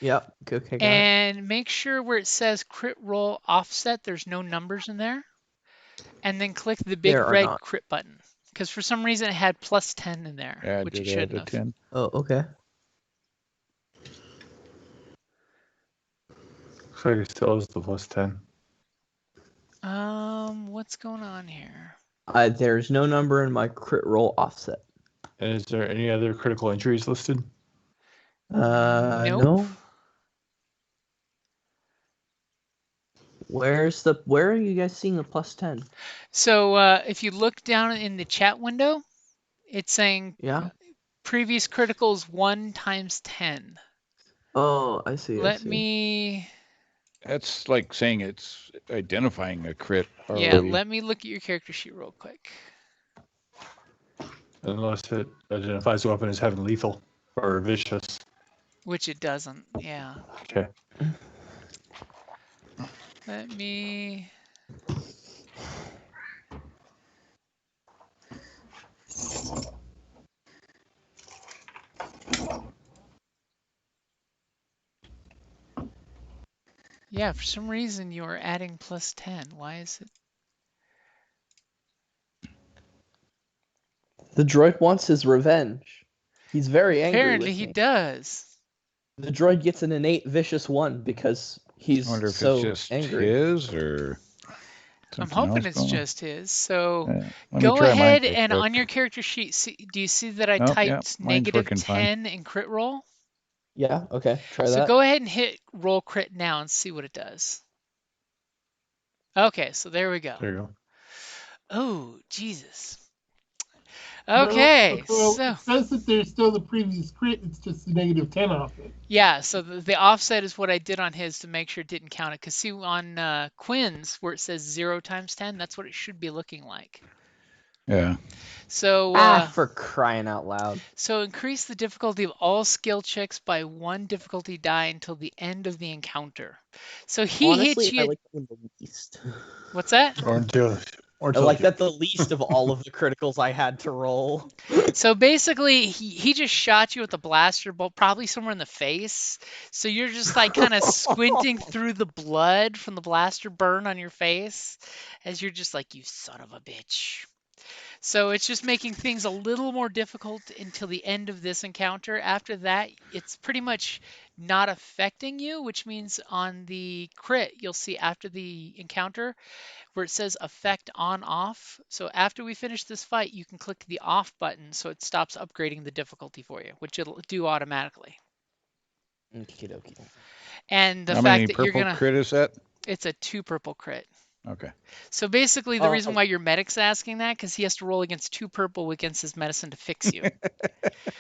Yep. Okay. Got
and make sure where it says crit roll offset, there's no numbers in there. And then click the big red crit button. Because for some reason it had plus 10 in there, which it shouldn't have.
10.
Oh, okay.
Looks like it still is the plus 10.
What's going on here?
There's no number in my crit roll offset.
And is there any other critical injuries listed?
Nope.
No. Where are you guys seeing the +10?
So if you look down in the chat window, it's saying
Yeah.
previous criticals 1 times 10.
Oh, I see.
Let me,
That's like saying it's identifying a crit
yeah,
already.
let me look at your character sheet real quick.
Unless it identifies the weapon as having lethal or vicious.
Which it doesn't, yeah.
Okay.
Let me, yeah, for some reason you are adding +10. Why is it?
The droid wants his revenge. He's very angry
Apparently
with
he
me.
does.
The droid gets an innate vicious 1 because he's
I wonder if it's
so
just
angry.
his or
I'm
something
hoping
else
it's
going on.
just his. So
Let me
go
try mine
ahead
real
and
quick.
on your character sheet, do you see that I
Oh, yeah,
typed
mine's working fine.
-10 in crit roll?
Yeah, okay, try
So
that.
go ahead and hit roll crit now and see what it does. Okay, so there we go.
There you go.
Oh, Jesus.
No,
Okay,
well,
so
it says that there's still the previous crit. It's just the -10 off it.
yeah, so the offset is what I did on his to make sure it didn't count it. Because see on Quinn's where it says 0 times 10, that's what it should be looking like.
Yeah.
So
For crying out loud.
so increase the difficulty of all skill checks by 1 difficulty die until the end of the encounter. So he hits
Honestly, I
you.
like that one the least.
What's that?
Or until
I like that the least of all of the criticals I had to roll.
So basically, he just shot you with a blaster bolt, probably somewhere in the face. So you're just like kind of squinting through the blood from the blaster burn on your face as you're just like, you son of a bitch. So it's just making things a little more difficult until the end of this encounter. After that, it's pretty much not affecting you, which means on the crit, you'll see after the encounter where it says effect on off. So after we finish this fight, you can click the off button so it stops upgrading the difficulty for you, which it'll do automatically.
Okie dokie.
And the
How
fact
many
that you're
purple
gonna,
crit is that?
it's a 2 purple crit.
Okay.
So basically, the reason why your medic's asking that, because he has to roll against 2 purple against his medicine to fix you.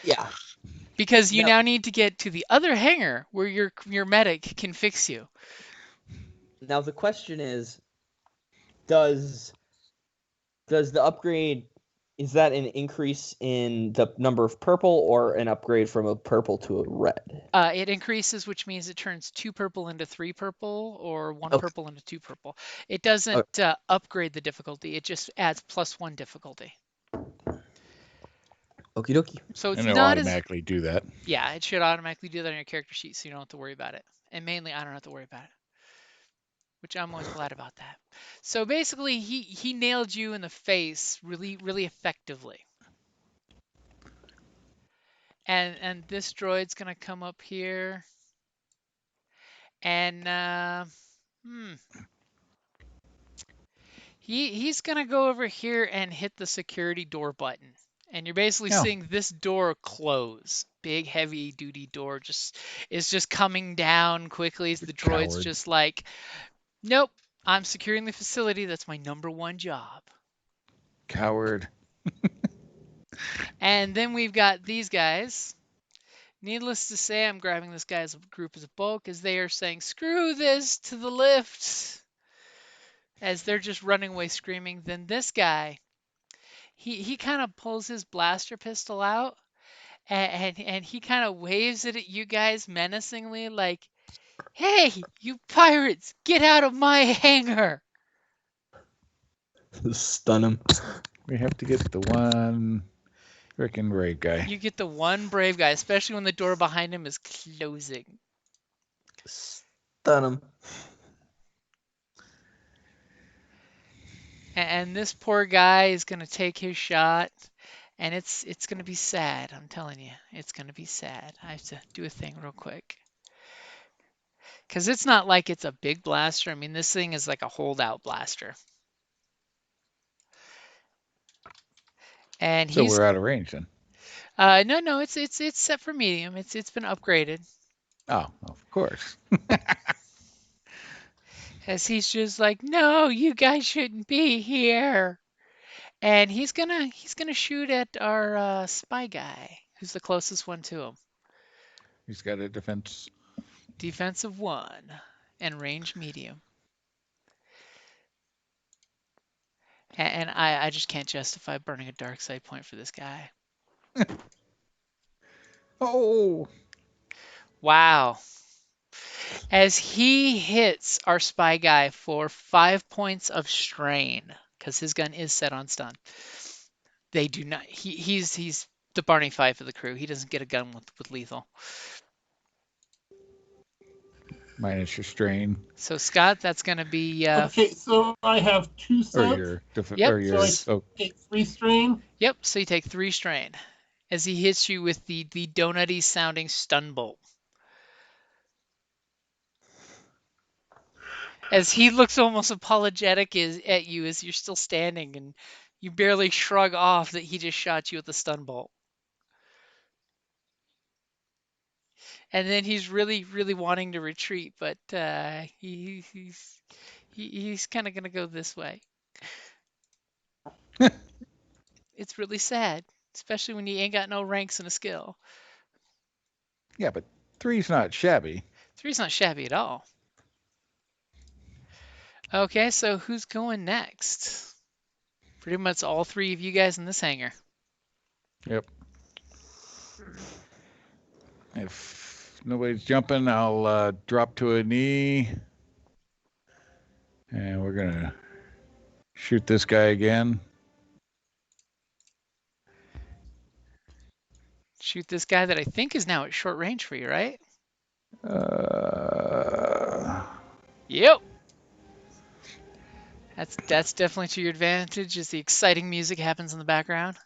Yeah.
Because you
Now-
now need to get to the other hangar where your medic can fix you.
Now the question is, does the upgrade, is that an increase in the number of purple or an upgrade from a purple to a red?
It increases, which means it turns 2 purple into 3 purple or 1
Okay.
purple into 2 purple. It doesn't upgrade the difficulty. It just adds +1 difficulty.
Okie dokie.
So it's
And it'll
not as,
automatically do that.
yeah, it should automatically do that on your character sheet, so you don't have to worry about it. And mainly, I don't have to worry about it, which I'm always glad about that. So basically, he nailed you in the face really, really effectively. And this droid's gonna come up here, and he's gonna go over here and hit the security door button. And you're basically
Oh.
seeing this door close. Big, heavy duty door is just coming down quickly as the droid's
Coward.
just like, nope, I'm securing the facility. That's my #1 job.
Coward.
And then we've got these guys. Needless to say, I'm grabbing this guy's group as a bulk as they are saying, screw this to the lift. As they're just running away screaming. Then this guy, he kind of pulls his blaster pistol out and he kind of waves it at you guys menacingly like, hey, you pirates, get out of my hangar.
Stun him.
We have to get the one freaking brave guy.
You get the one brave guy, especially when the door behind him is closing.
Stun him.
And this poor guy is going to take his shot. And it's going to be sad. I'm telling you, it's going to be sad. I have to do a thing real quick. Because it's not like it's a big blaster. I mean, this thing is like a holdout blaster. And
So
he's
we're out of range then.
no, it's set for medium. It's been upgraded.
Oh, of course.
as he's just like, "No, you guys shouldn't be here." And he's gonna shoot at our spy guy, who's the closest one to him.
He's got a defense.
Defensive 1 and range medium. And I just can't justify burning a dark side point for this guy.
Oh,
Wow. As he hits our spy guy for 5 points of strain, because his gun is set on stun. They do not. He's the Barney Fife of the crew. He doesn't get a gun with lethal.
minus your strain
So Scott, that's gonna be
Okay, so I have 2
or
sets.
your
Yep.
or your.
So
Oh,
Take 3 strain.
Yep, so you take 3 strain as he hits you with the donutty sounding stun bolt. As he looks almost apologetic at you as you're still standing and you barely shrug off that he just shot you with the stun bolt. And then he's really, really wanting to retreat, but he's kind of gonna go this way. It's really sad, especially when you ain't got no ranks and a skill.
yeah, but 3's not shabby.
3's not shabby at all. Okay, so who's going next? Pretty much all 3 of you guys in this hangar.
Yep. If nobody's jumping, I'll drop to a knee. And we're going to shoot this guy again.
Shoot this guy that I think is now at short range for you, right? Yep. That's definitely to your advantage as the exciting music happens in the background.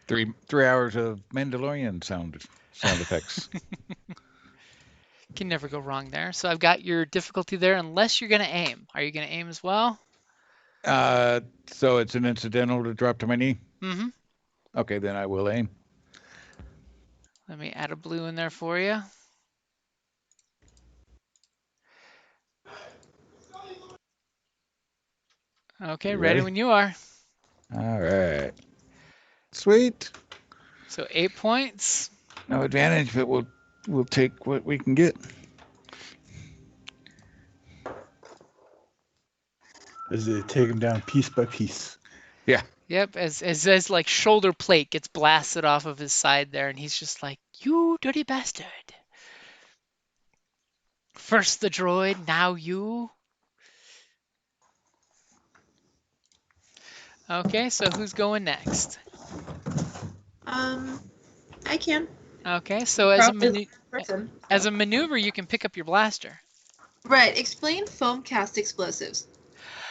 3 hours of Mandalorian sound effects.
Can never go wrong there. So I've got your difficulty there unless you're going to aim. Are you going to aim as well?
So it's an incidental to drop to my knee?
Mm-hmm.
Okay, then I will aim.
Let me add a blue in there for you. Okay, ready when you are.
All right. Sweet.
So 8 points.
No advantage, but we'll take what we can get.
As they take him down piece by piece.
Yeah.
Yep, as like shoulder plate gets blasted off of his side there, and he's just like, "You dirty bastard! First the droid, now you." Okay, so who's going next?
I can.
Okay, so as
Probably person.
a maneuver, you can pick up your blaster.
Right. Explain foam cast explosives.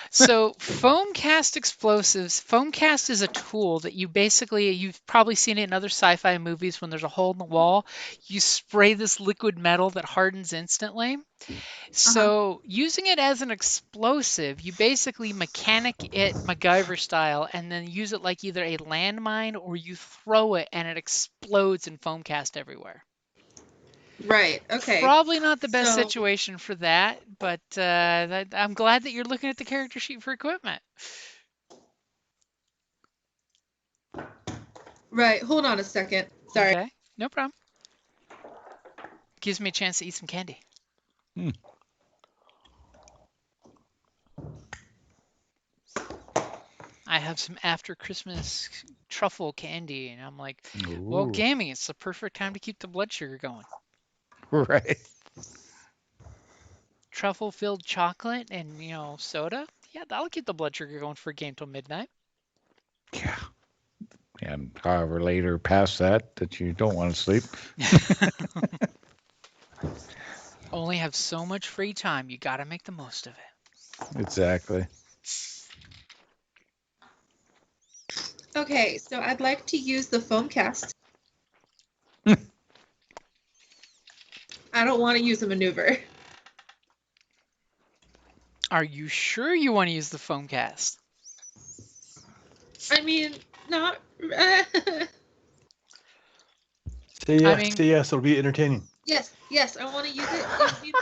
So foamcast explosives, foamcast is a tool that you've probably seen it in other sci-fi movies when there's a hole in the wall, you spray this liquid metal that hardens instantly. So using it as an explosive, you basically mechanic it MacGyver style and then use it like either a landmine or you throw it and it explodes in foamcast everywhere.
Right. Okay.
Probably not the best
So-
situation for that, but I'm glad that you're looking at the character sheet for equipment.
Right. Hold on a second. Sorry.
Okay, no problem. Gives me a chance to eat some candy. I have some after Christmas truffle candy, and I'm like, well,
Ooh.
gaming, it's the perfect time to keep the blood sugar going.
Right.
Truffle-filled chocolate and, soda. Yeah, that'll keep the blood sugar going for a game till midnight.
Yeah. And however later past that you don't want to sleep.
Only have so much free time. You got to make the most of it.
Exactly.
Okay. So I'd like to use the foam cast. I don't want to use a maneuver.
Are you sure you want to use the foam cast?
I mean, not.
Say yes,
I mean-
say yes, it'll be entertaining.
Yes. I want to use it.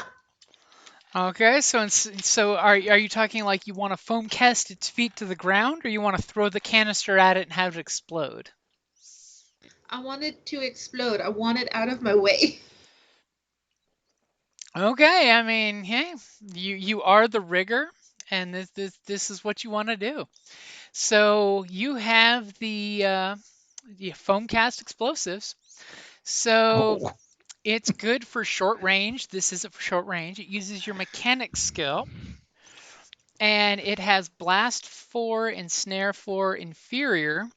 Okay, so are you talking like you want to foam cast its feet to the ground, or you want to throw the canister at it and have it explode?
I want it to explode. I want it out of my way.
Okay, I mean, hey, you are the rigger, and this is what you want to do. So you have the foam cast explosives. So
Oh,
it's good for short range. This isn't for short range. It uses your mechanics skill, and it has blast 4 and snare 4 inferior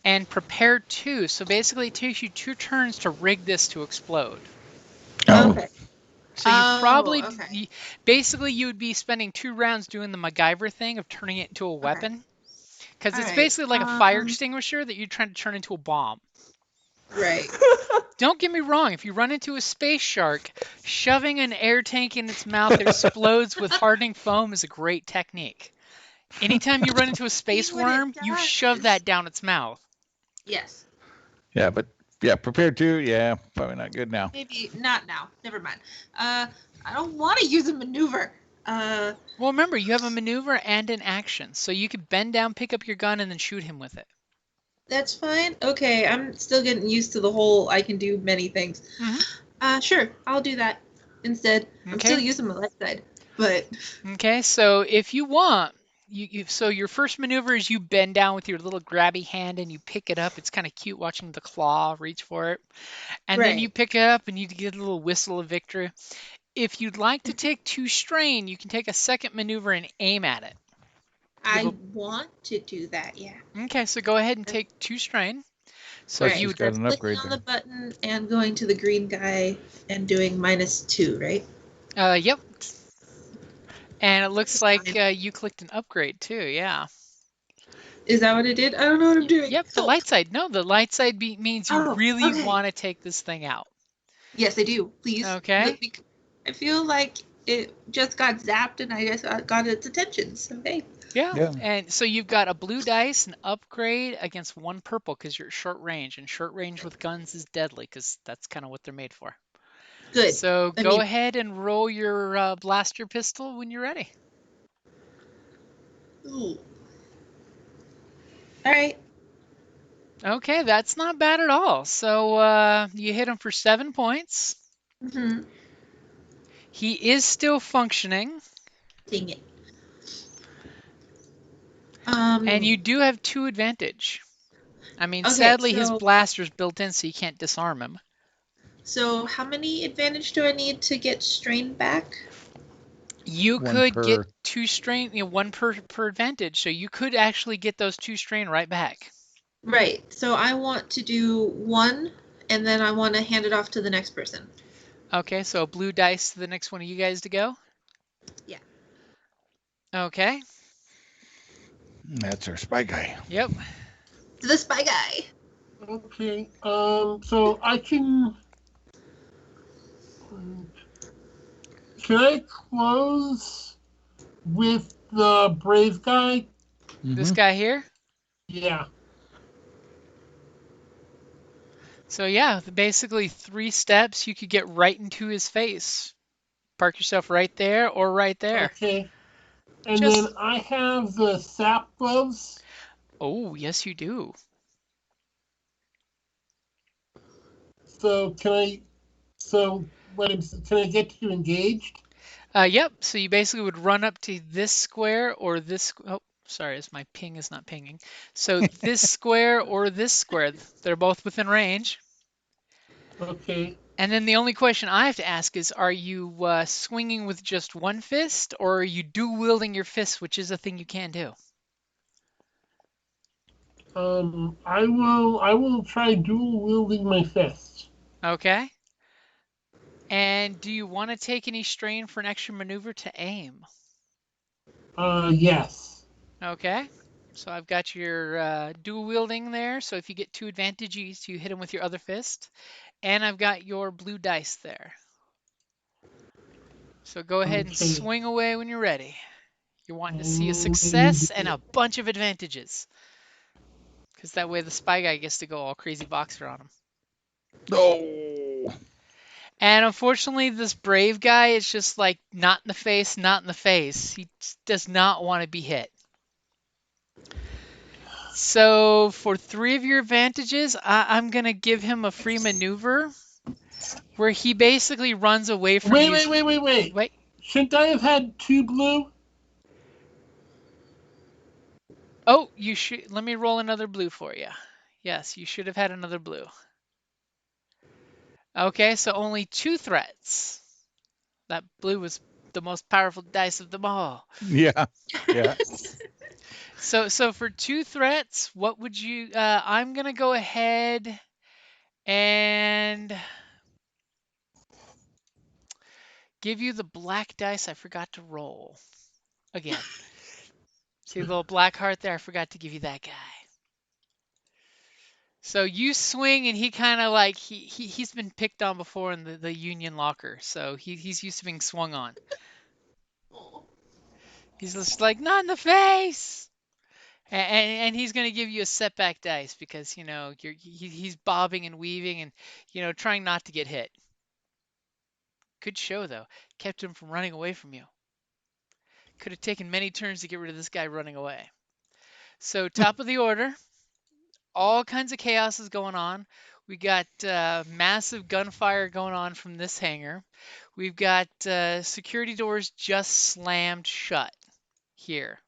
and prepare 2. So basically, it takes you 2 turns to rig this to explode.
oh,
Okay.
So you
Oh,
probably,
okay.
basically, you would be spending 2 rounds doing the MacGyver thing of turning it into a
Okay.
weapon, because
All
it's
right.
basically like a fire extinguisher that you're trying to turn into a bomb.
Right.
Don't get me wrong, if you run into a space shark, shoving an air tank in its mouth that explodes with hardening foam is a great technique. Anytime you run into a
See
space
what it
worm, you shove
does.
that down its mouth.
Yes.
yeah, but yeah, prepared to. Yeah, probably not good now.
Maybe not now. Never mind. I don't want to use a maneuver.
Well, remember, you have a maneuver and an action, so you could bend down, pick up your gun, and then shoot him with it.
That's fine. Okay, I'm still getting used to the whole I can do many things. Sure, I'll do that instead. I'm still
Okay.
using my left side, but
Okay, so if you want, so your first maneuver is you bend down with your little grabby hand and you pick it up. It's kind of cute watching the claw reach for it. And then you
right.
pick it up and you get a little whistle of victory. If you'd like to take 2 strain, you can take a second maneuver and aim at it. Give
I
a
want to do that. Yeah.
Okay, so go ahead and take 2 strain. So
Plus,
you
she's
Right.
would
got
That's
an
clicking
upgrade
on
there.
the button and going to the green guy and doing -2, right?
yep. And it looks
That's
like
fine.
you clicked an upgrade too. Yeah.
Is that what it did? I don't know what I'm doing.
Yep, the
Help.
light side. No, the light side means you
Oh,
really
okay.
want to take this thing out.
Yes, I do. Please.
Okay.
I feel like it just got zapped and I just got its attention. So, hey.
Yeah.
Yeah.
And so you've got a blue dice, an upgrade against 1 purple because you're at short range, and short range with guns is deadly because that's kind of what they're made for.
Good.
So
I
go
mean,
ahead and roll your blaster pistol when you're ready.
ooh. All right.
Okay, that's not bad at all. So you hit him for 7 points.
Mm-hmm.
He is still functioning,
Dang it.
and you do have 2 advantage. I mean,
Okay,
sadly, his blaster's built in, so you can't disarm him.
so how many advantage do I need to get strain back?
You
One
could get
per.
2 strain, 1 per advantage, so you could actually get those 2 strain right back.
Right. So I want to do 1 and then I want to hand it off to the next person.
Okay, so blue dice to the next one of you guys to go.
Yeah.
Okay.
That's our spy guy.
Yep.
To the spy guy.
Okay. So I can. Can I close with the brave guy?
This
Mhm.
guy here.
Yeah.
So yeah, basically 3 steps, you could get right into his face. Park yourself right there or right there.
Okay. And then
Just
I have the sap gloves.
Oh, yes you do.
So can I? So can I get you engaged?
Yep. So you basically would run up to this square or this. Oh, sorry, my ping is not pinging. So this square or this square, they're both within range.
Okay.
And then the only question I have to ask is, are you swinging with just one fist, or are you dual wielding your fists, which is a thing you can do?
I will try dual wielding my fists.
Okay. And do you want to take any strain for an extra maneuver to aim?
Yes.
Okay. So I've got your dual wielding there. So if you get 2 advantages, you hit him with your other fist. And I've got your blue dice there. So go ahead and
Okay.
swing away when you're ready. You're wanting to see a
Mm,
success and a bunch of advantages. Because that way the spy guy gets to go all crazy boxer on him.
Oh.
And unfortunately, this brave guy is just like not in the face, not in the face. He just does not want to be hit. So for 3 of your advantages, I'm going to give him a free maneuver where he basically runs away from you.
Wait.
Wait.
Shouldn't I have had 2 blue?
Oh, you should. Let me roll another blue for you. Yes, you should have had another blue. Okay, so only 2 threats. That blue was the most powerful dice of them all.
Yeah. Yeah.
So for 2 threats, what would you? I'm gonna go ahead and give you the black dice I forgot to roll again. See the little black heart there? I forgot to give you that guy. So you swing, and he kind of like he's been picked on before in the Union locker, so he's used to being swung on. He's just like, not in the face. And he's going to give you a setback dice because he's bobbing and weaving and trying not to get hit. Good show though, kept him from running away from you. Could have taken many turns to get rid of this guy running away. So top of the order, all kinds of chaos is going on. We got massive gunfire going on from this hangar. We've got security doors just slammed shut here.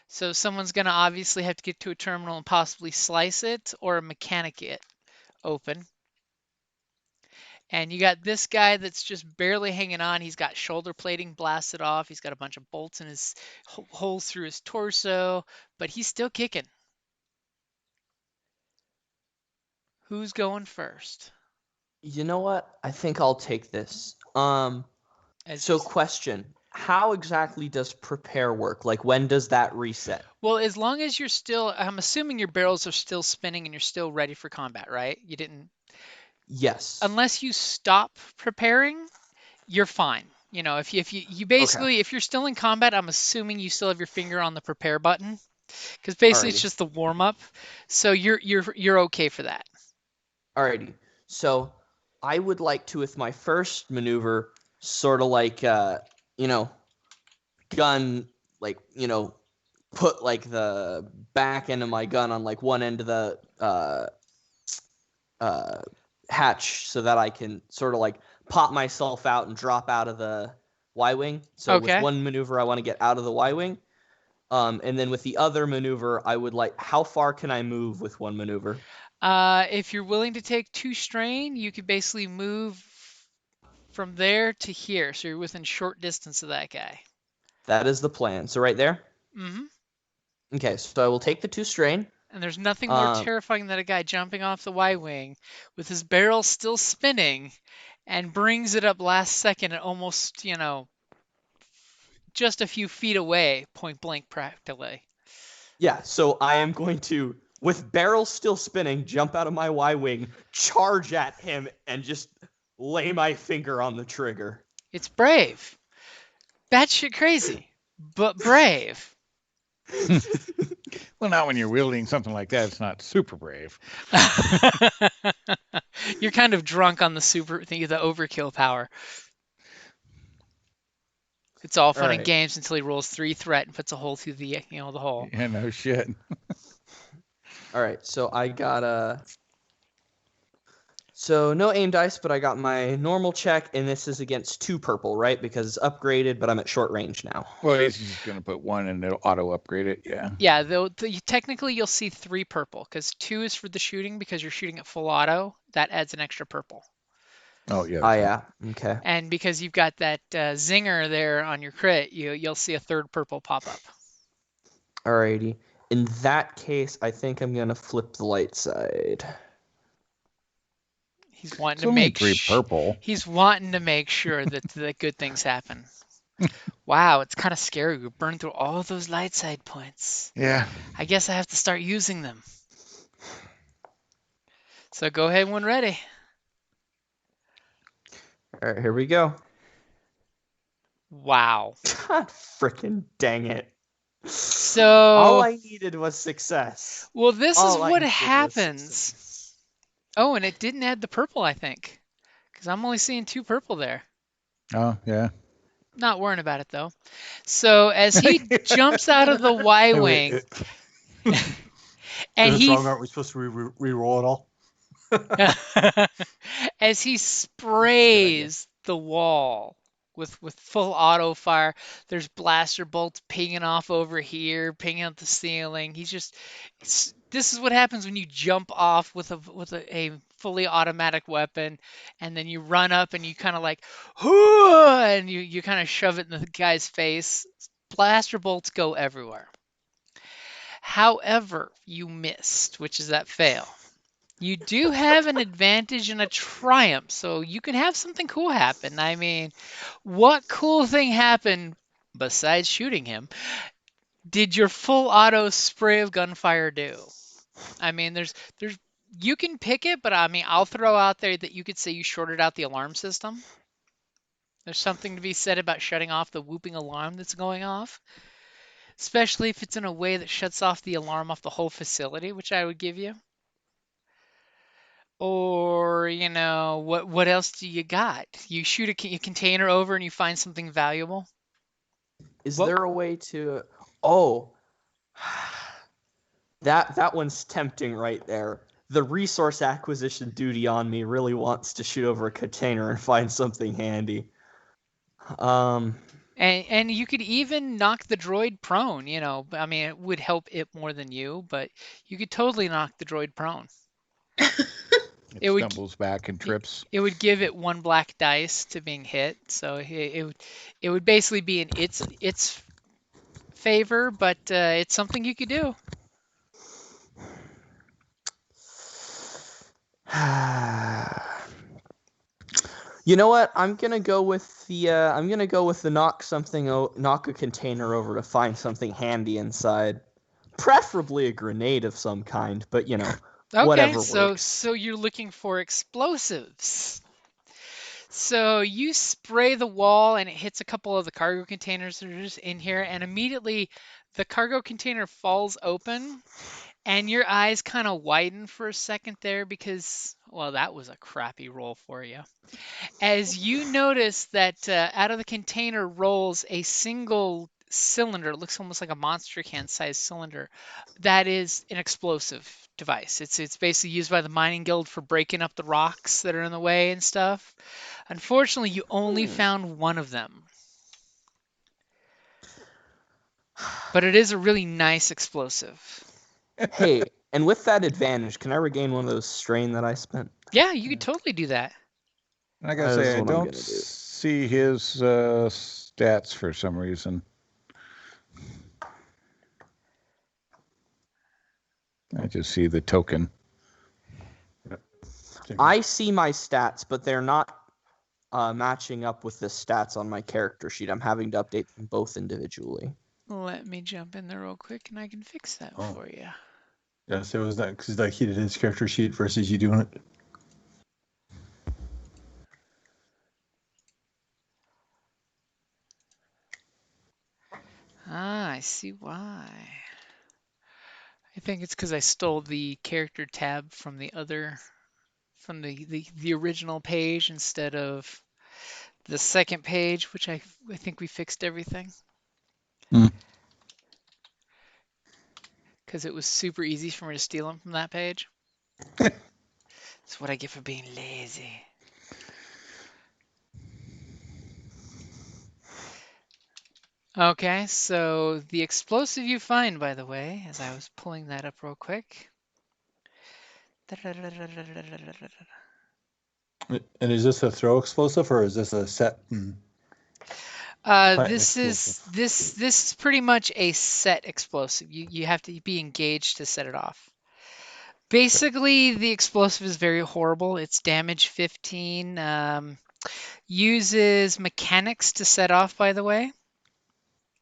So someone's going to obviously have to get to a terminal and possibly slice it or mechanic it open. And you got this guy that's just barely hanging on. He's got shoulder plating blasted off. He's got a bunch of bolts in his holes through his torso, but he's still kicking. Who's going first?
You know what? I think I'll take this.
So
question. How exactly does prepare work? Like, when does that reset?
Well, as long as you're still, I'm assuming your barrels are still spinning and you're still ready for combat, right? You didn't.
Yes.
Unless you stop preparing, you're fine. If you basically, if you're still in combat, I'm assuming you still have your finger on the prepare button, because basically it's just the warm up. So you're okay for that.
Alrighty. So I would like to, with my first maneuver, sort of like gun, like put like the back end of my gun on like one end of the hatch so that I can sort of like pop myself out and drop out of the Y-wing. So with one maneuver, I want to get out of the Y-wing. And then with the other maneuver, I would like, how far can I move with one maneuver?
If you're willing to take 2 strain, you could basically move from there to here. So you're within short distance of that guy.
That is the plan. So right there?
Mm-hmm.
Okay, so I will take the 2 strain.
And there's nothing more terrifying than a guy jumping off the Y-wing with his barrel still spinning and brings it up last second at almost, just a few feet away, point blank practically.
Yeah, so I am going to, with barrel still spinning, jump out of my Y-wing, charge at him, and just lay my finger on the trigger.
It's brave. Batshit crazy, but brave.
Well, not when you're wielding something like that. It's not super brave.
You're kind of drunk on the overkill power. It's all fun and games until he rolls 3 threat and puts a hole through the the hole.
Yeah, no shit.
All right, so I got so no aim dice, but I got my normal check, and this is against 2 purple, right? Because it's upgraded, but I'm at short range now.
Well, he's just going to put 1 and it'll auto upgrade it, yeah.
Yeah, though technically you'll see 3 purple, because 2 is for the shooting, because you're shooting at full auto. That adds an extra purple.
Oh, yeah.
Oh, yeah. Okay.
And because you've got that zinger there on your crit, you'll see a 3rd purple pop up.
Alrighty. In that case, I think I'm going to flip the light side.
He's wanting to make
3 purple.
He's wanting to make sure that good things happen. Wow, it's kind of scary. We burned through all those light side points.
Yeah.
I guess I have to start using them. So go ahead when ready.
All right, here we go.
Wow.
God freaking dang it.
So
all I needed was success.
Well, this is what happens. Oh, and it didn't add the purple, I think. because I'm only seeing 2 purple there.
Oh, yeah.
Not worrying about it though. So as he jumps out of the Y
Hey, wait.
wing,
If
and
it's
he
wrong, aren't we supposed to re-roll it all?
as he sprays the wall with full auto fire. There's blaster bolts pinging off over here, pinging up the ceiling. This is what happens when you jump off with a fully automatic weapon, and then you run up and you kind of like, "Hoo!" and you kind of shove it in the guy's face. Blaster bolts go everywhere. However, you missed, which is that fail. You do have an advantage and a triumph, so you can have something cool happen. I mean, what cool thing happened besides shooting him did your full auto spray of gunfire do? I mean, there's you can pick it, but I mean, I'll throw out there that you could say you shorted out the alarm system. There's something to be said about shutting off the whooping alarm that's going off, especially if it's in a way that shuts off the alarm off the whole facility, which I would give you. Or, what else do you got? You shoot a container over and you find something valuable?
Is
Well,
there a way to? Oh, that one's tempting right there. The resource acquisition duty on me really wants to shoot over a container and find something handy.
and you could even knock the droid prone, I mean, it would help it more than you, but you could totally knock the droid prone.
It
It would
stumbles back and trips.
it would give it 1 black dice to being hit, so it would basically be in its favor, but it's something you could do.
You know what? I'm gonna go with the knock a container over to find something handy inside, preferably a grenade of some kind. But
Okay,
whatever
so
works.
so you're looking for explosives. So you spray the wall and it hits a couple of the cargo containers that are just in here, and immediately the cargo container falls open, and your eyes kind of widen for a second there because, well, that was a crappy roll for you. As you notice that out of the container rolls a single cylinder, it looks almost like a monster can sized cylinder, that is an explosive device. It's basically used by the mining guild for breaking up the rocks that are in the way and stuff. Unfortunately, you only found one of them, but it is a really nice explosive.
Hey, and with that advantage, can I regain one of those strain that I spent?
Yeah, you could totally do that.
I gotta
That is
say, I
what I'm
don't
gonna do.
see his stats for some reason. I just see the token.
I see my stats, but they're not matching up with the stats on my character sheet. I'm having to update them both individually.
Let me jump in there real quick and I can fix that for you.
Yes, it was that because like he did his character sheet versus you doing it.
Ah, I see why. I think it's because I stole the character tab from the original page instead of the second page, which I think we fixed everything.
Hmm.
Because it was super easy for me to steal them from that page. That's what I get for being lazy. Okay, so the explosive you find, by the way, as I was pulling that up real quick.
And is this a throw explosive or is this a set? Plant
This is
explosive.
this is pretty much a set explosive. You have to be engaged to set it off. Basically, the explosive is very horrible. It's damage 15. Uses mechanics to set off, by the way.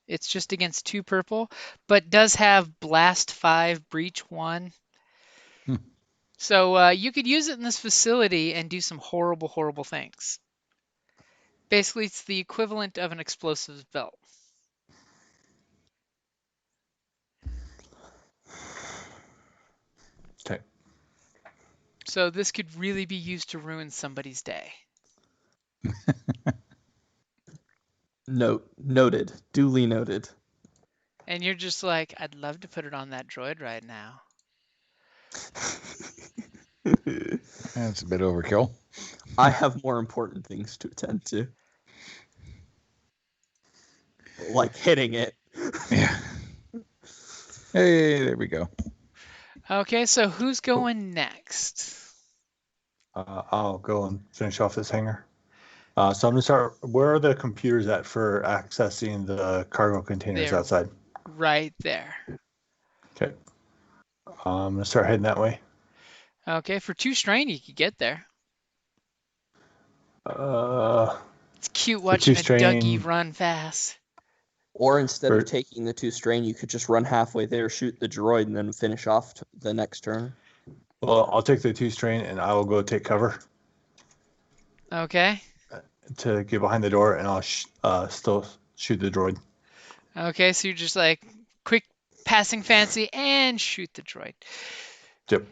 It's just against 2 purple, but does have blast 5, breach 1.
Hmm.
So you could use it in this facility and do some horrible, horrible things. Basically, it's the equivalent of an explosives belt.
Okay.
So this could really be used to ruin somebody's day.
Noted. Duly noted.
And you're just like, I'd love to put it on that droid right now.
That's a bit overkill.
I have more important things to attend to. Like hitting it.
Yeah. Hey, there we go.
Okay, so who's going next?
I'll go and finish off this hangar. So I'm gonna start. Where are the computers at for accessing the cargo containers
They're
outside?
right there.
Okay. I'm gonna start heading that way.
Okay, for 2 strain, you could get there. It's cute
For
watching
2
a Dougie
strain.
run fast.
Or instead
For-
of taking the 2 strain, you could just run halfway there, shoot the droid, and then finish off the next turn.
Well, I'll take the 2 strain and I will go take cover
Okay.
to get behind the door, and I'll still shoot the droid.
Okay, so you're just like quick passing fancy and shoot the droid.
Yep.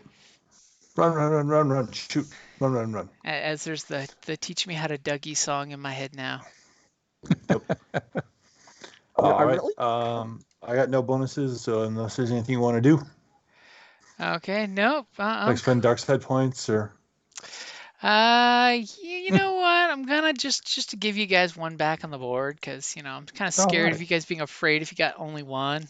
Run, run, run, run, run, shoot, run, run, run.
As there's the Teach Me How to Dougie song in my head now.
All right.
really-
I got no bonuses, so unless there's anything you want to do,
Okay, nope.
like spend dark side points or.
You know what? I'm gonna just to give you guys one back on the board because I'm kind of scared of
right.
you guys being afraid if you got only one.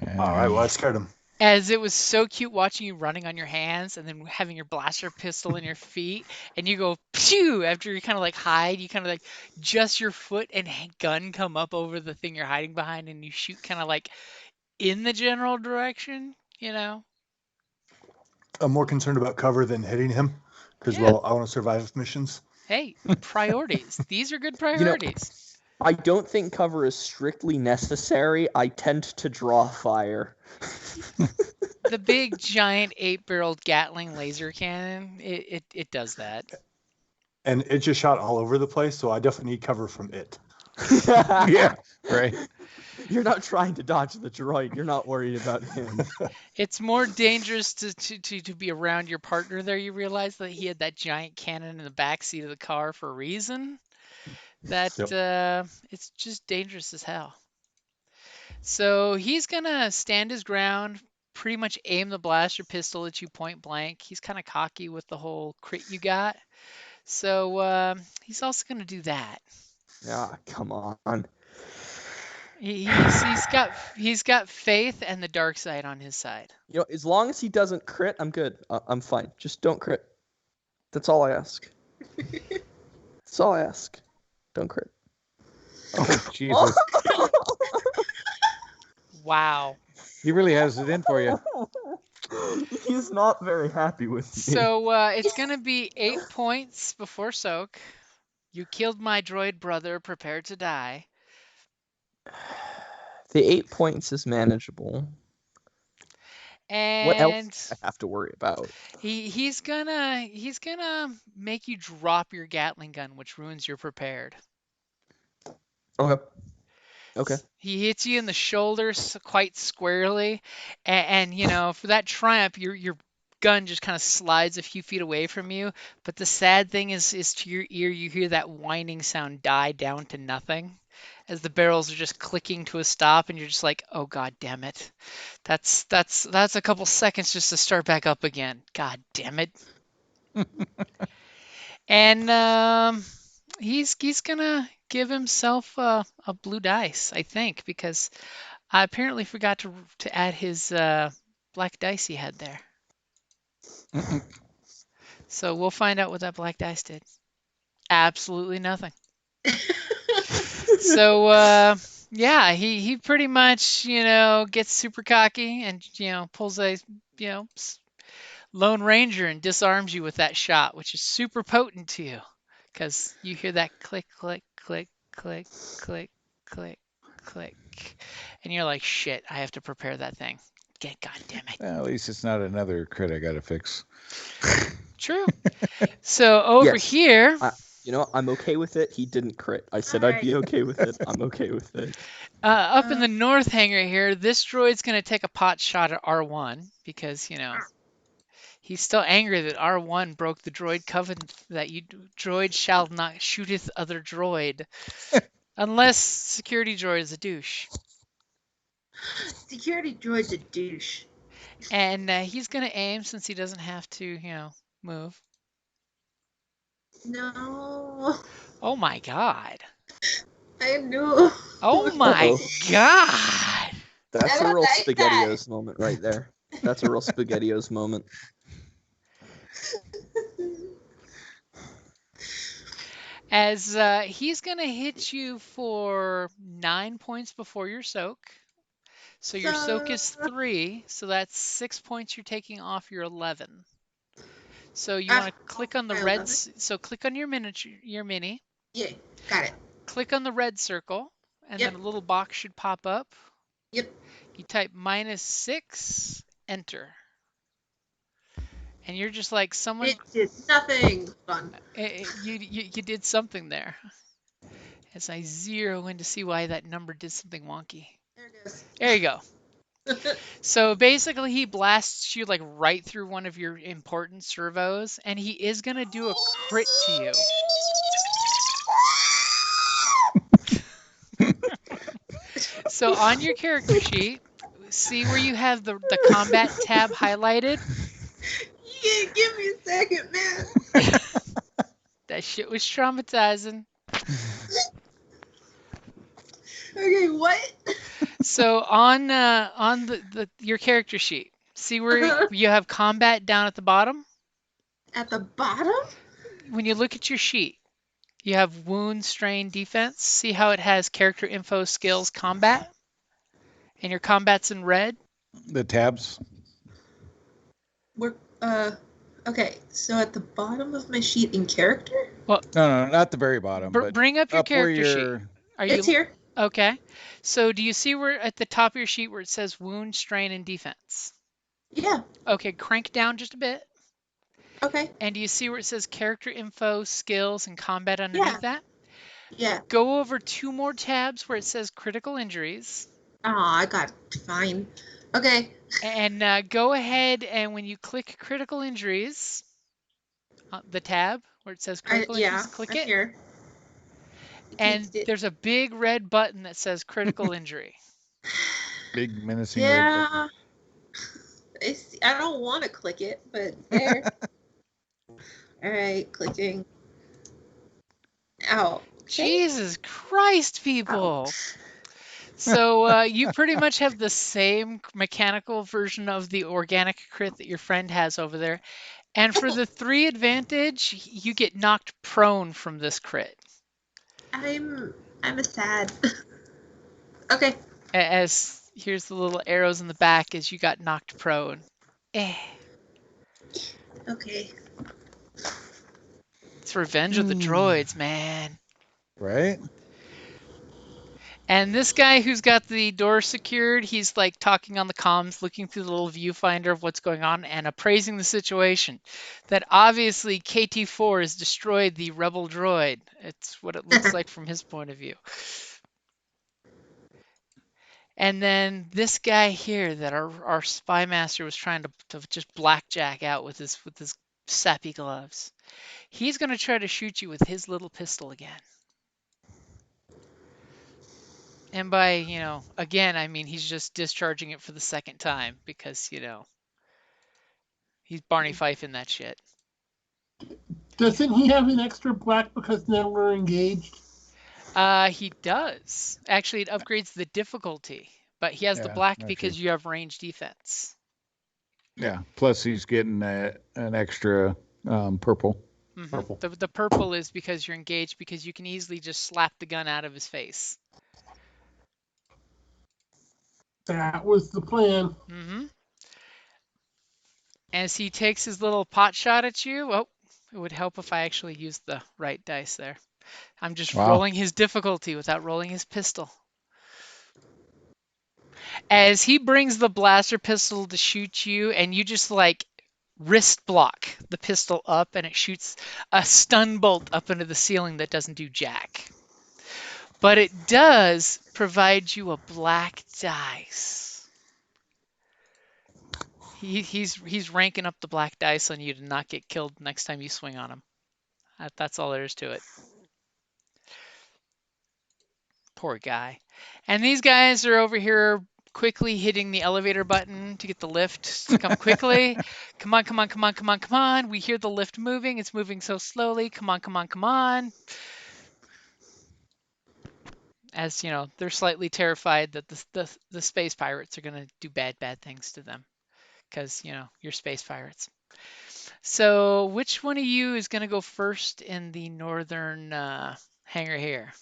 All right. Well, I scared him.
As it was so cute watching you running on your hands and then having your blaster pistol in your feet, and you go pew after you kind of like hide. You kind of like just your foot and gun come up over the thing you're hiding behind, and you shoot kind of like in the general direction.
I'm more concerned about cover than hitting him because,
Yeah.
well, I want to survive missions.
Hey, priorities. These are good priorities.
I don't think cover is strictly necessary. I tend to draw fire.
The big giant 8-barreled Gatling laser cannon, it does that.
And it just shot all over the place, so I definitely need cover from it.
Yeah, right.
You're not trying to dodge the droid. You're not worried about him.
It's more dangerous to be around your partner there. You realize that he had that giant cannon in the back seat of the car for a reason. That it's just dangerous as hell. So he's gonna stand his ground, pretty much aim the blaster pistol at you point blank. He's kind of cocky with the whole crit you got. So he's also gonna do that.
Yeah, come on.
He's got faith and the dark side on his side.
As long as he doesn't crit, I'm good. I'm fine. Just don't crit. That's all I ask. That's all I ask. Don't crit.
Oh, Jesus.
Wow.
He really has it in for you.
He's not very happy with me.
So it's gonna be 8 points before soak. You killed my droid brother. Prepare to die.
The 8 points is manageable.
And
What else do I have to worry about?
he's gonna make you drop your Gatling gun, which ruins your prepared.
Okay.
He hits you in the shoulders quite squarely, and for that triumph, your gun just kind of slides a few feet away from you. But the sad thing is to your ear, you hear that whining sound die down to nothing, as the barrels are just clicking to a stop, and you're just like, oh god damn it, that's a couple seconds just to start back up again. God damn it. And he's gonna give himself a blue dice, I think, because I apparently forgot to add his black dice he had there. So we'll find out what that black dice did. Absolutely nothing. So yeah, he pretty much gets super cocky and pulls a Lone Ranger and disarms you with that shot, which is super potent to you, because you hear that click, click, click, click, click, click, click, and you're like, shit, I have to prepare that thing. God damn it.
Well, at least it's not another crit I gotta fix.
True. So over
Yes.
here,
I'm okay with it. He didn't crit. I said I'd be okay with it. I'm okay with it.
up in the north hangar here, this droid's going to take a pot shot at R1 because, He's still angry that R1 broke the droid covenant that you droid shall not shooteth other droid. Unless security droid is a douche.
Security droid's a douche.
And he's going to aim since he doesn't have to, move.
No.
Oh my god.
I know.
Oh my
Uh-oh.
god.
That's
I
a
don't
real
like that.
SpaghettiOs moment right there. That's a real SpaghettiOs moment.
As he's going to hit you for 9 points before your soak. So your soak is 3, so that's 6 points you're taking off your 11. So you want to click on the red,
11?
so click on your mini,
Yeah, got it.
click on the red circle, and
Yep.
then a little box should pop up.
Yep.
You type -6, enter. And you're just like someone,
It did nothing. Fun.
you did something there. As I zero in to see why that number did something wonky.
There it goes.
There you go. So basically he blasts you like right through one of your important servos, and he is going to do a crit to you. So on your character sheet, see where you have the combat tab highlighted?
Yeah, give me a second, man.
That shit was traumatizing.
Okay, what?
So on your character sheet, see where you have combat down at the bottom?
At the bottom?
When you look at your sheet, you have wound, strain, defense. See how it has character info, skills, combat? And your combat's in red?
The tabs.
We're okay, so at the bottom of my sheet in character?
No, not the very bottom. But
Bring up your
up where
character sheet.
you're.
It's here.
Okay. So do you see where at the top of your sheet where it says wound, strain, and defense?
Yeah.
Okay, crank down just a bit.
Okay.
And do you see where it says character info, skills, and combat underneath that?
Yeah.
Go over 2 more tabs where it says critical injuries.
Oh, I got fine. Okay.
And go ahead and when you click critical injuries, the tab where it says critical injuries, click
I'm
it.
here.
And there's a big red button that says critical injury.
Big menacing red button.
I don't want to click it, but there. All right, clicking. Ow.
Jesus Christ, people. So you pretty much have the same mechanical version of the organic crit that your friend has over there. And for the 3 advantage, you get knocked prone from this crit.
I'm a sad. Okay.
As here's the little arrows in the back as you got knocked prone.
Okay.
It's Revenge of the Droids, man.
Right?
And this guy who's got the door secured, he's like talking on the comms, looking through the little viewfinder of what's going on and appraising the situation. That obviously KT-4 has destroyed the rebel droid. It's what it looks like from his point of view. And then this guy here that our spy master was trying to just blackjack out with his sappy gloves. He's going to try to shoot you with his little pistol again. And by, again, I mean he's just discharging it for the second time because, he's Barney Fife in that shit.
Doesn't he have an extra black because now we're engaged?
He does. Actually, it upgrades the difficulty, but he has the black because you have range defense.
Yeah. Plus he's getting an extra purple.
Mm-hmm.
Purple.
The purple is because you're engaged because you can easily just slap the gun out of his face.
That was the plan.
Mm-hmm. As he takes his little pot shot at you, it would help if I actually used the right dice there. I'm just rolling his difficulty without rolling his pistol. As he brings the blaster pistol to shoot you, and you just like wrist block the pistol up, and it shoots a stun bolt up into the ceiling that doesn't do jack. But it does provide you a black dice. he's ranking up the black dice on you to not get killed next time you swing on him. That's all there is to it. Poor guy. And these guys are over here quickly hitting the elevator button to get the lift to come quickly. Come on, come on, come on, come on, come on. We hear the lift moving. It's moving so slowly. Come on, come on, come on. As you know, they're slightly terrified that the space pirates are going to do bad things to them because, you know, you're space pirates. So which one of you is going to go first in the northern hangar here?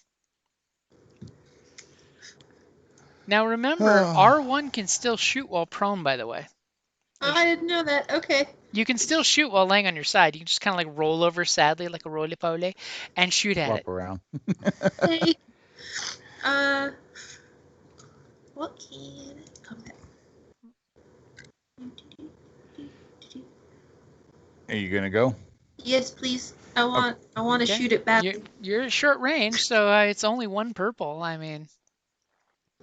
Now remember, R1 can still shoot while prone, by the way.
Oh, I didn't know that. Okay.
You can still shoot while laying on your side. You can just kind of like roll over sadly like a roly-poly and shoot at it.
Flop around.
Hey. What can come back?
Are you gonna go?
Yes, please. I want to
Okay.
shoot it badly.
You're at short range, so it's only one purple. I mean,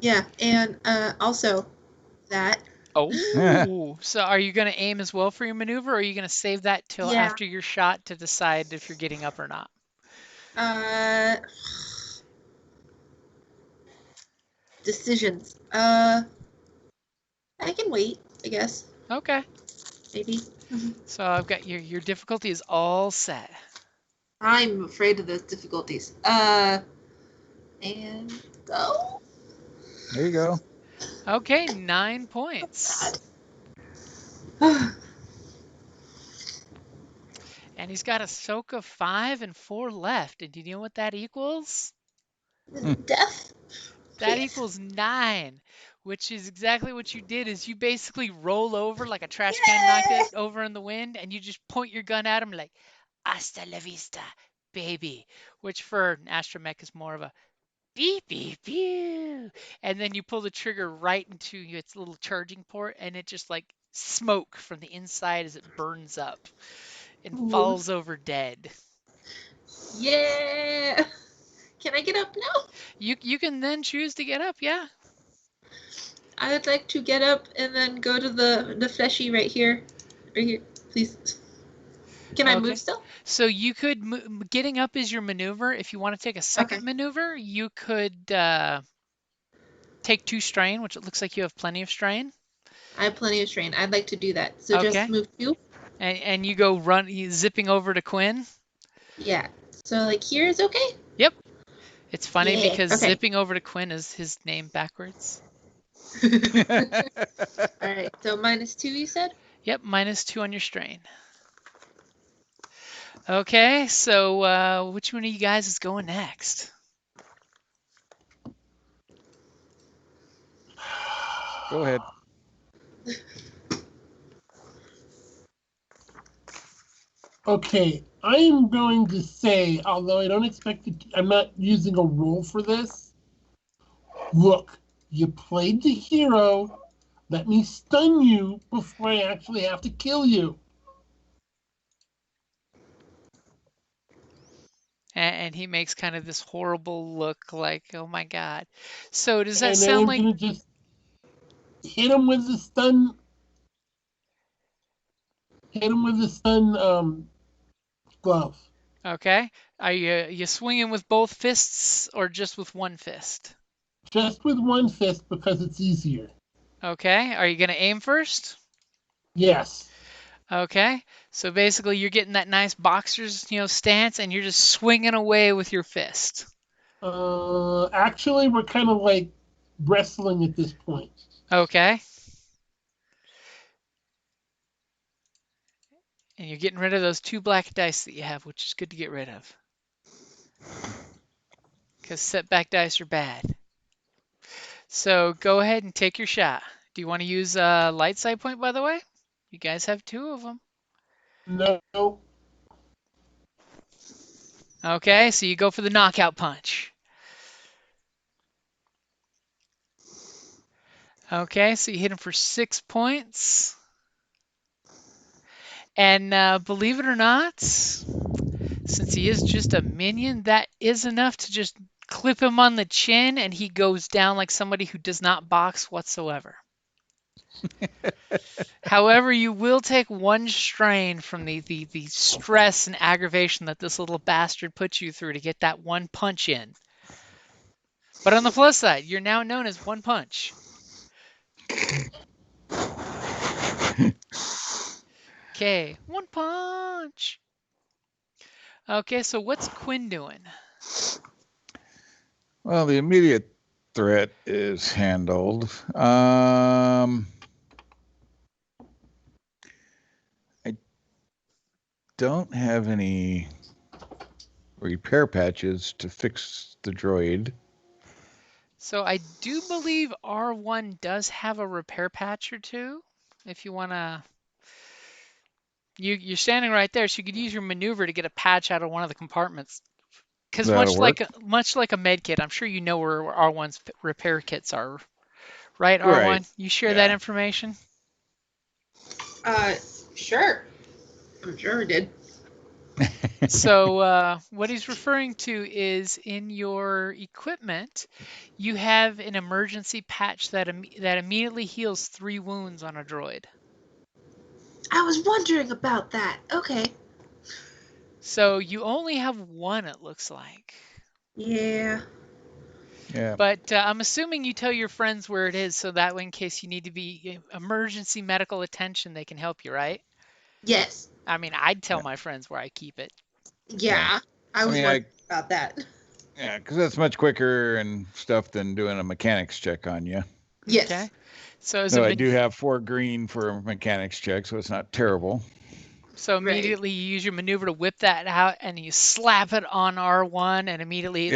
Yeah, and also that.
oh, so are you going to aim as well for your maneuver, or are you going to save that till
Yeah.
after your shot to decide if you're getting up or not?
Decisions. I can wait, I guess.
Okay.
Maybe.
So I've got your difficulty is all set.
I'm afraid of those difficulties. And go.
There you go.
Okay, 9 points. And he's got a soak of 5 and 4 left. And do you know what that equals?
Death.
That
Yes.
equals 9, which is exactly what you did. Is you basically roll over like a trash can, knocked it over in the wind, and you just point your gun at him like, "Hasta la vista, baby," which for an astromech is more of a beep beep beep, and then you pull the trigger right into its little charging port, and it just like smoke from the inside as it burns up and falls over dead.
Yeah. Can I get up now?
You can then choose to get up, yeah.
I would like to get up and then go to the fleshy right here. Right here, please. Can I
Okay.
move still?
So you could getting up is your maneuver. If you want to take a second
Okay.
maneuver, you could take 2 strain, which it looks like you have plenty of strain.
I have plenty of strain. I'd like to do that. So
Okay.
just move 2.
And you go zipping over to Quinn.
Yeah. So like here is okay?
Yep. It's funny
Yeah,
because
okay.
zipping over to Quinn is his name backwards.
All right. So -2 you said?
Yep, -2 on your strain. Okay, so which one of you guys is going next?
Go ahead.
Okay, I am going to say, although I don't expect it, I'm not using a roll for this. Look, you played the hero. Let me stun you before I actually have to kill you.
And he makes kind of this horrible look like, oh my God. So does that
And then
sound
I'm
like...
gonna just hit him with the stun. Hit him with the stun glove.
Okay. Are you swinging with both fists or just with one fist?
Just with one fist because it's easier.
Okay. Are you going to aim first?
Yes.
Okay. So basically you're getting that nice boxer's, stance and you're just swinging away with your fist.
Actually, we're kind of like wrestling at this point.
Okay. And you're getting rid of those 2 black dice that you have, which is good to get rid of. Because setback dice are bad. So go ahead and take your shot. Do you want to use a light side point, by the way? You guys have 2 of them.
No.
Okay, so you go for the knockout punch. Okay, so you hit him for 6 points. And believe it or not, since he is just a minion, that is enough to just clip him on the chin and he goes down like somebody who does not box whatsoever. However, you will take one strain from the stress and aggravation that this little bastard puts you through to get that one punch in. But on the plus side, you're now known as One Punch. Okay, One Punch. Okay, so what's Quinn doing?
Well, the immediate threat is handled. I don't have any repair patches to fix the droid.
So I do believe R1 does have a repair patch or two. If you want to, you're standing right there, so you could use your maneuver to get a patch out of one of the compartments. Because
That'll work.
much like a med kit, I'm sure you know where R1's repair kits are, right?
Right.
R1, you share that
Yeah.
information.
Sure. I'm sure I did.
So what he's referring to is in your equipment, you have an emergency patch that immediately heals 3 wounds on a droid.
I was wondering about that. Okay.
So you only have one, it looks like.
Yeah.
Yeah.
But I'm assuming you tell your friends where it is, so that way, in case you need to be emergency medical attention, they can help you, right?
Yes.
I mean, I'd tell my friends where I keep it.
Yeah. I was wondering about that.
Yeah, because that's much quicker and stuff than doing a mechanics check on you.
Yes.
Okay. So
So I do have 4 green for a mechanics check, so it's not terrible.
So immediately you use your maneuver to whip that out and you slap it on R1 and immediately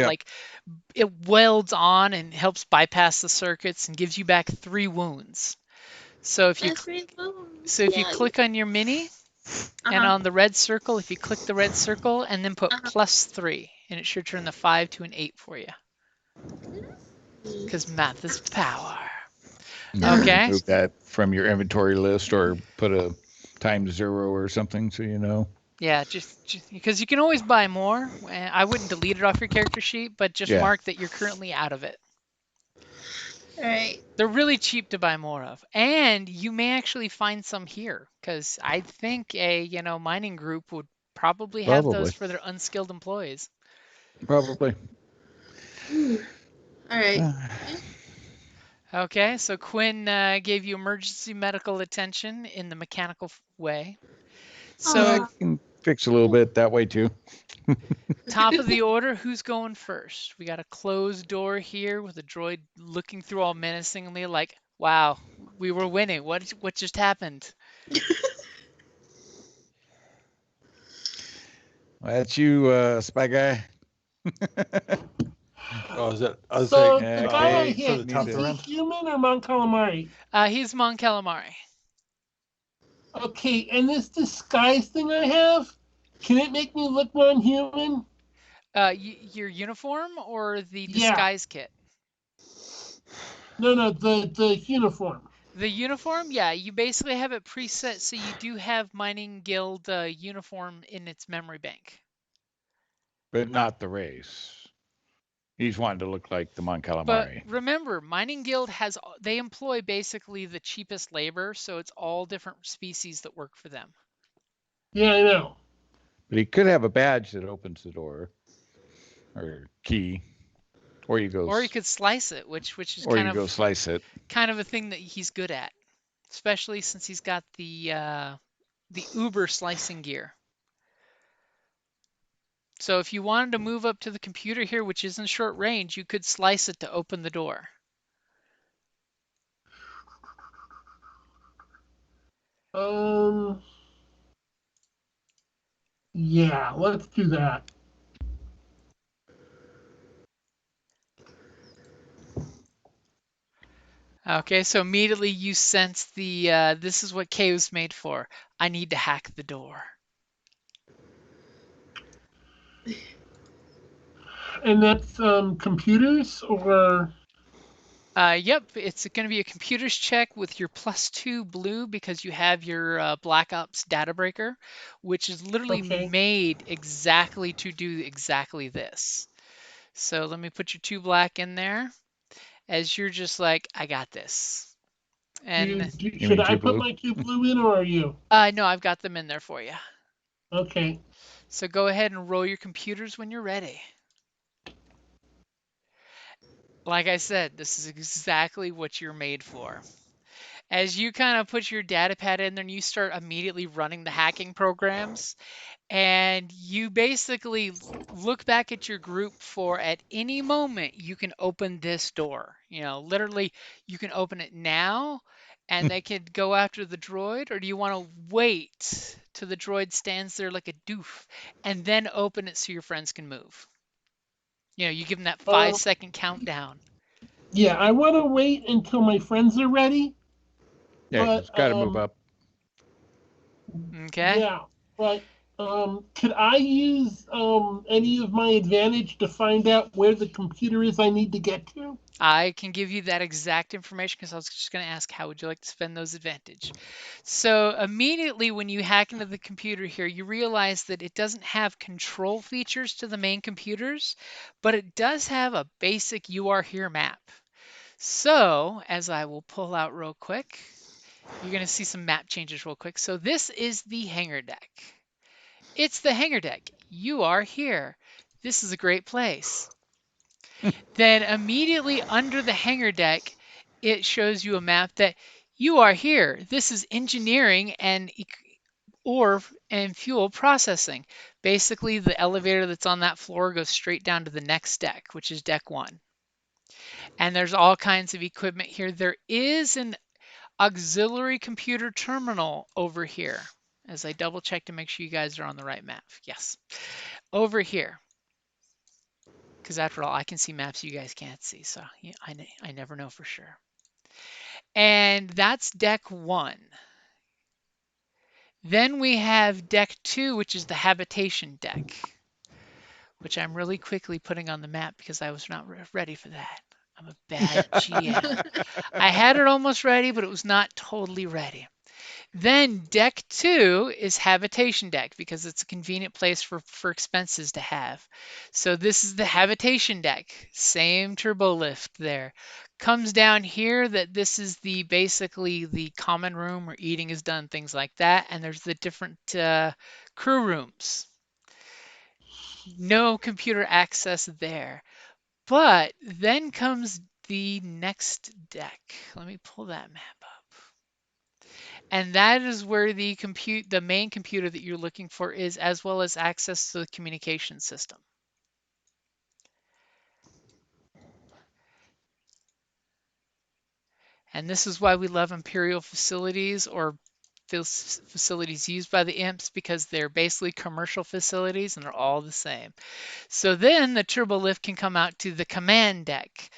it welds on and helps bypass the circuits and gives you back 3 wounds. So if you click on your mini and on the red circle, if you click the red circle and then put +3 and it should turn the 5 to an 8 for you. Because math is power. Okay.
Move that from your inventory list or put a ×0 or something so you know.
Yeah, just because you can always buy more. I wouldn't delete it off your character sheet, but just mark that you're currently out of it.
All right.
They're really cheap to buy more of, and you may actually find some here because I think a mining group would probably have those for their unskilled employees.
Probably.
All right.
Okay, so Quinn gave you emergency medical attention in the mechanical way. So
I can fix a little bit that way too.
Top of the order, who's going first? We got a closed door here with a droid looking through all menacingly like, wow, we were winning. What just happened?
That's you, spy guy.
Oh, is it? I was
So
saying,
the guy I
for
hit,
the top
is
of the
he
round.
human or Mon Calamari?
He's Mon Calamari.
Okay, and this disguise thing I have, can it make me look non-human?
Your uniform or the disguise kit?
No, the uniform.
The uniform, yeah, you basically have it preset, so you do have Mining Guild uniform in its memory bank.
But not the race. He's wanting to look like the Mon Calamari.
But remember, Mining Guild they employ basically the cheapest labor, so it's all different species that work for them.
Yeah, I know.
But he could have a badge that opens the door, or key, or he
could slice it, which is
slice it.
Kind of a thing that he's good at, especially since he's got the Uber slicing gear. So if you wanted to move up to the computer here, which is in short range, you could slice it to open the door.
Yeah, let's do that.
Okay, so immediately you sense this is what K was made for. I need to hack the door.
And that's computers or?
Yep, it's going to be a computers check with your +2 blue because you have your Black Ops data breaker, which is literally made exactly to do exactly this. So let me put your 2 black in there as you're just like, I got this. And
Should I
two
put
blue?
my 2 blue in, or are you?
no, I've got them in there for you.
Okay.
So go ahead and roll your computers when you're ready. Like I said, this is exactly what you're made for. As you kind of put your data pad in there and you start immediately running the hacking programs, and you basically look back at your group for at any moment you can open this door. Literally, you can open it now and they could go after the droid, or do you want to wait till the droid stands there like a doof and then open it so your friends can move? You give them that 5-second countdown.
Yeah, I want to wait until my friends are ready.
Yeah,
But
it's got to move up.
Okay.
yeah, but could I use any of my advantage to find out where the computer is I need to get to?
I can give you that exact information because I was just going to ask how would you like to spend those advantage. So immediately when you hack into the computer here, you realize that it doesn't have control features to the main computers, but it does have a basic "you are here" map. So as I will pull out real quick, you're going to see some map changes real quick. So this is the hangar deck. It's the hangar deck. You are here. This is a great place. Then immediately under the hangar deck, it shows you a map that you are here. This is engineering and fuel processing. Basically, the elevator that's on that floor goes straight down to the next deck, which is deck 1. And there's all kinds of equipment here. There is an auxiliary computer terminal over here. As I double check to make sure you guys are on the right map. Yes. Over here. Because after all, I can see maps you guys can't see. So yeah, I never know for sure. And that's deck 1. Then we have deck 2, which is the habitation deck, which I'm really quickly putting on the map because I was not ready for that. I'm a bad GM. I had it almost ready, but it was not totally ready. Then deck 2 is habitation deck because it's a convenient place for expenses to have. So this is the habitation deck. Same turbo lift there. Comes down here that this is basically the common room where eating is done, things like that. And there's the different crew rooms. No computer access there. But then comes the next deck. Let me pull that map up. And that is where the main computer that you're looking for is, as well as access to the communication system. And this is why we love Imperial facilities or facilities used by the imps, because they're basically commercial facilities and they're all the same. So then the turbo lift can come out to the command deck.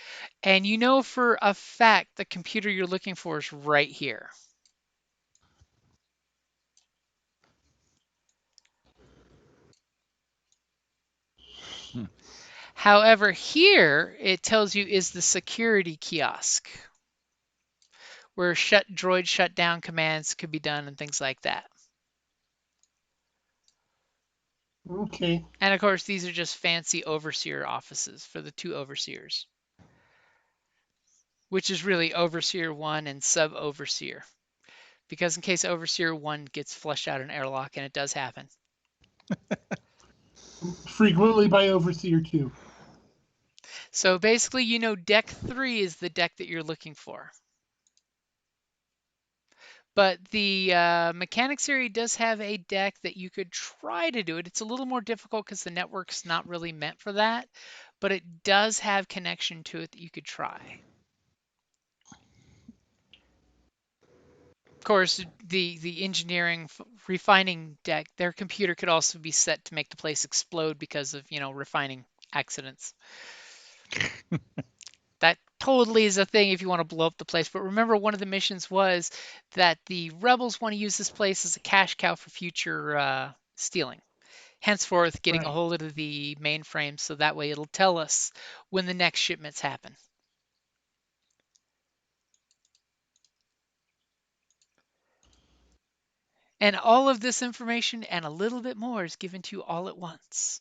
And you know for a fact the computer you're looking for is right here. However, here it tells you is the security kiosk where droid shutdown commands could be done and things like that.
Okay.
And of course, these are just fancy overseer offices for the 2 overseers, which is really overseer 1 and sub overseer, because in case overseer 1 gets flushed out an airlock, and it does happen.
Frequently by overseer 2.
So basically, deck 3 is the deck that you're looking for. But the mechanics area does have a deck that you could try to do it. It's a little more difficult because the network's not really meant for that, but it does have connection to it that you could try. Of course, the engineering refining deck, their computer could also be set to make the place explode because of, refining accidents. That totally is a thing if you want to blow up the place. But remember, one of the missions was that the rebels want to use this place as a cash cow for future stealing. Henceforth, getting a
Right.
hold of the mainframe so that way it'll tell us when the next shipments happen. And all of this information and a little bit more is given to you all at once.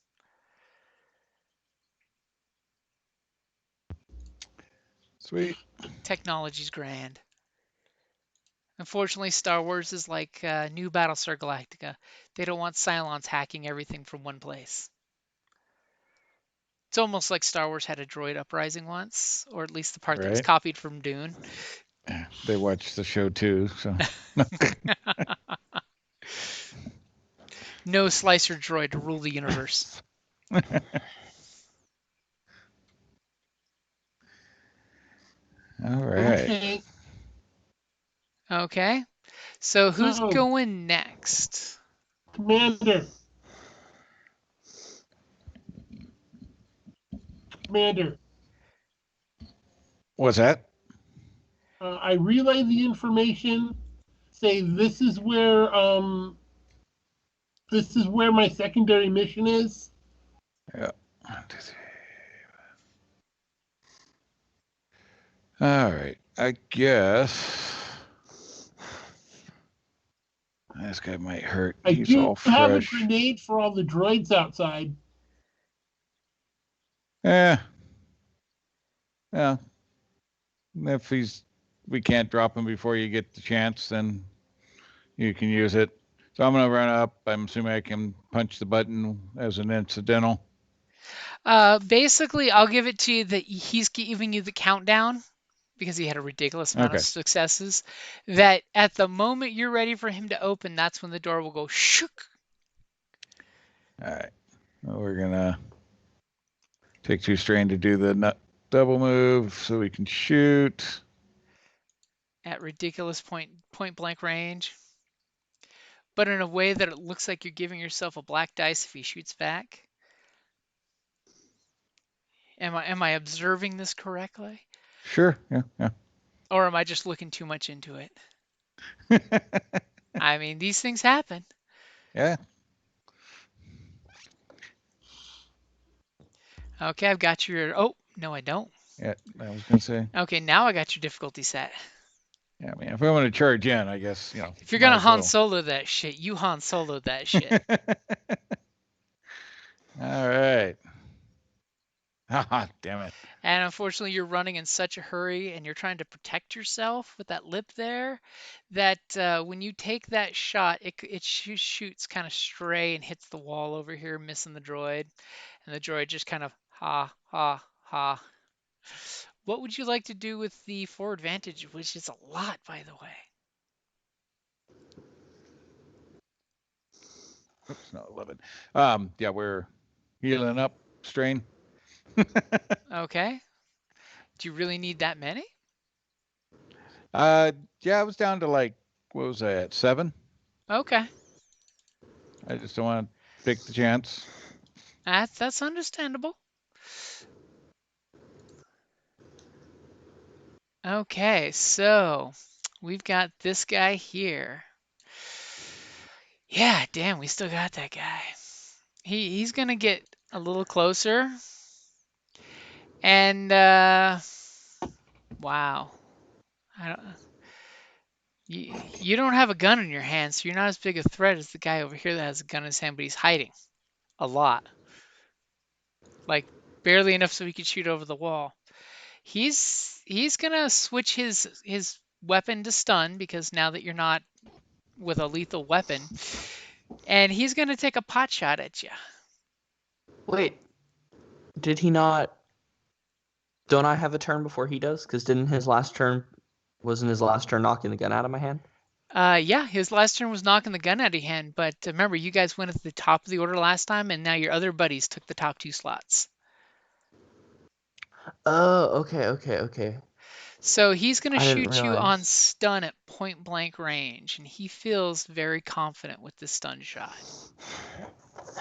Sweet.
Technology's grand. Unfortunately, Star Wars is like new Battlestar Galactica. They don't want Cylons hacking everything from one place. It's almost like Star Wars had a droid uprising once, or at least the part that was
Right.
copied from Dune.
They watch the show too, so.
No slicer droid to rule the universe.
All right.
Okay.
Okay. So who's
So,
going next?
Commander. Commander.
What's that?
I relay the information. Say this is where my secondary mission is.
Yeah. 1, 2, 3. All right. I guess this guy might hurt.
I
He's
do
all
have a
fresh.
grenade for all the droids outside.
Yeah. If we can't drop him before you get the chance, then you can use it. So I'm gonna run up. I'm assuming I can punch the button as an incidental.
Basically, I'll give it to you that he's giving you the countdown because he had a ridiculous amount of
Okay.
successes. That at the moment you're ready for him to open, that's when the door will go shook.
All right. Well, we're gonna take 2 strain to do the double move so we can shoot.
At ridiculous point blank range, but in a way that it looks like you're giving yourself a black dice if he shoots back. Am I observing this correctly?
Sure. Yeah.
Or am I just looking too much into it? I mean, these things happen.
Yeah.
Okay, I've got your. Oh, no, I don't.
Yeah. I was gonna say.
Okay, now I got your difficulty set.
Yeah. I mean, if I want to charge in, I guess
If you're
might
gonna
as
Han
well.
Solo that shit, you Han Solo that shit.
All right. Ah, damn it.
And unfortunately, you're running in such a hurry and you're trying to protect yourself with that lip there that when you take that shot, it shoots kind of stray and hits the wall over here, missing the droid. And the droid just kind of ha, ha, ha. What would you like to do with the forward vantage, which is a lot, by the way?
Oops, no, 11. Yeah, we're healing up strain.
Okay. Do you really need that many?
Yeah, I was down to like, what was I at, 7?
Okay.
I just don't want to take the chance.
That's understandable. Okay, so we've got this guy here. Yeah, damn, we still got that guy. He's gonna get a little closer. And wow. I don't you don't have a gun in your hand, so you're not as big a threat as the guy over here that has a gun in his hand, but he's hiding a lot. Like barely enough so he could shoot over the wall. He's gonna switch his weapon to stun because now that you're not with a lethal weapon, and he's gonna take a pot shot at you.
Wait, did he not? Don't I have a turn before he does? Because wasn't his last turn knocking the gun out of my hand?
Yeah, his last turn was knocking the gun out of your hand, but remember, you guys went at the top of the order last time, and now your other buddies took the top 2 slots.
Oh, okay.
So he's going to
I didn't
shoot you on
realize.
stun at point blank range, and he feels very confident with this stun shot.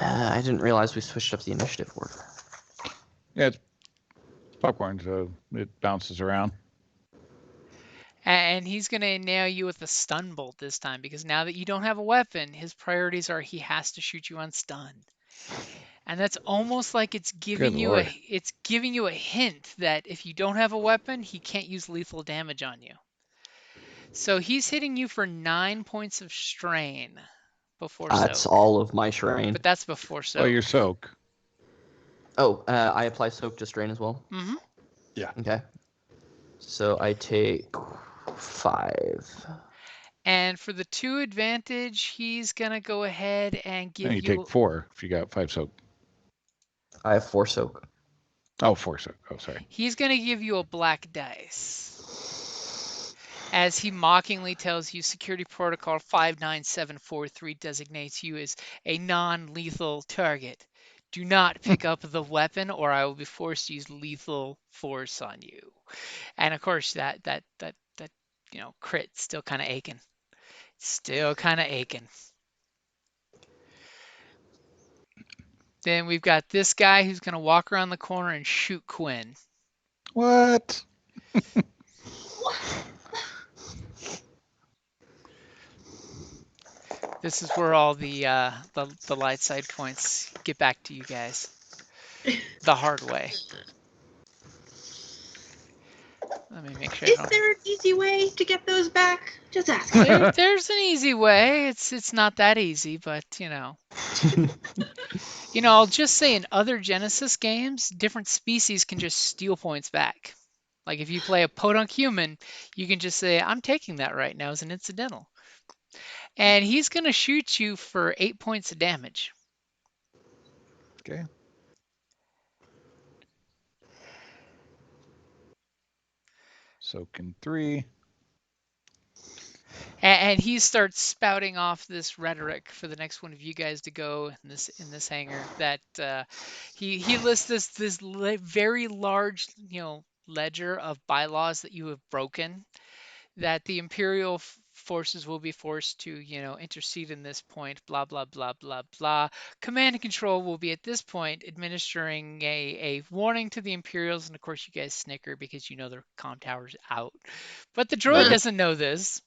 I didn't realize we switched up the initiative order.
Yeah, it's popcorn, so it bounces around.
And he's going to nail you with a stun bolt this time, because now that you don't have a weapon, his priorities are he has to shoot you on stun. And that's almost like it's giving you a hint that if you don't have a weapon, he can't use lethal damage on you. So he's hitting you for 9 points of strain before
That's
soak.
all of my strain.
But that's before soak.
Oh, your soak.
Oh, I apply soak to strain as well?
Mm-hmm.
Yeah.
Okay. So I take 5.
And for the 2 advantage, he's gonna go ahead and
Then
give
you take
you.
4 if you got 5 soak.
I have 4 soak.
Oh, 4 soak. Oh, sorry.
He's gonna give you a black dice. As he mockingly tells you Security Protocol 59743 designates you as a non-lethal target. Do not pick up the weapon or I will be forced to use lethal force on you. And of course that crit still kind of aching. Still kind of aching. Then we've got this guy who's going to walk around the corner and shoot Quinn.
What?
This is where all the light side points get back to you guys the hard way. Let me make sure I
Is
don't.
there an easy way to get those back? Just ask.
There's an easy way. It's not that easy, but I'll just say in other Genesis games, different species can just steal points back. Like if you play a podunk human, you can just say, I'm taking that right now as an incidental. And he's going to shoot you for 8 points of damage.
Okay. Soaking 3.
And he starts spouting off this rhetoric for the next one of you guys to go in this hangar that he lists this very large ledger of bylaws that you have broken, that the Imperial forces will be forced to intercede in this point, blah blah blah blah blah. Command and control will be at this point administering a warning to the Imperials, and of course you guys snicker because you know their comm tower's out, but the droid
Right.
doesn't know this.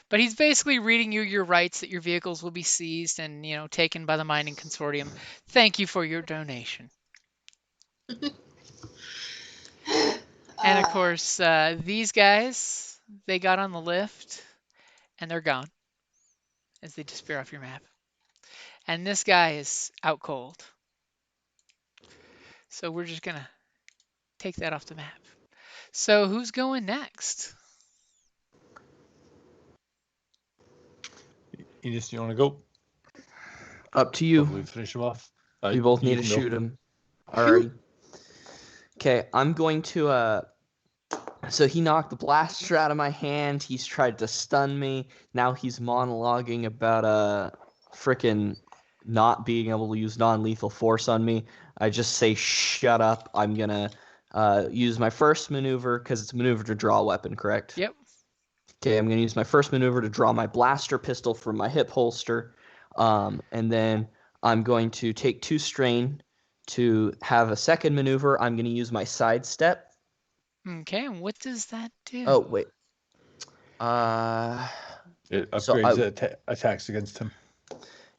But he's basically reading you your rights that your vehicles will be seized and taken by the mining consortium. Thank you for your donation. And of course, these guys, they got on the lift and they're gone as they disappear off your map. And this guy is out cold. So we're just gonna take that off the map. So who's going next?
Enos, you want to go?
Up to you.
Hopefully finish him off.
We both
you
need to
can go.
shoot him. Alrighty. Okay, I'm going to so he knocked the blaster out of my hand. He's tried to stun me. Now he's monologuing about frickin' not being able to use non-lethal force on me. I just say shut up. I'm gonna use my first maneuver because it's a maneuver to draw a weapon, correct?
Yep.
Okay, I'm gonna use my first maneuver to draw my blaster pistol from my hip holster, and then I'm going to take 2 strain. To have a second maneuver, I'm going to use my sidestep.
Okay, and what does that do?
Oh, wait.
It upgrades attacks against him.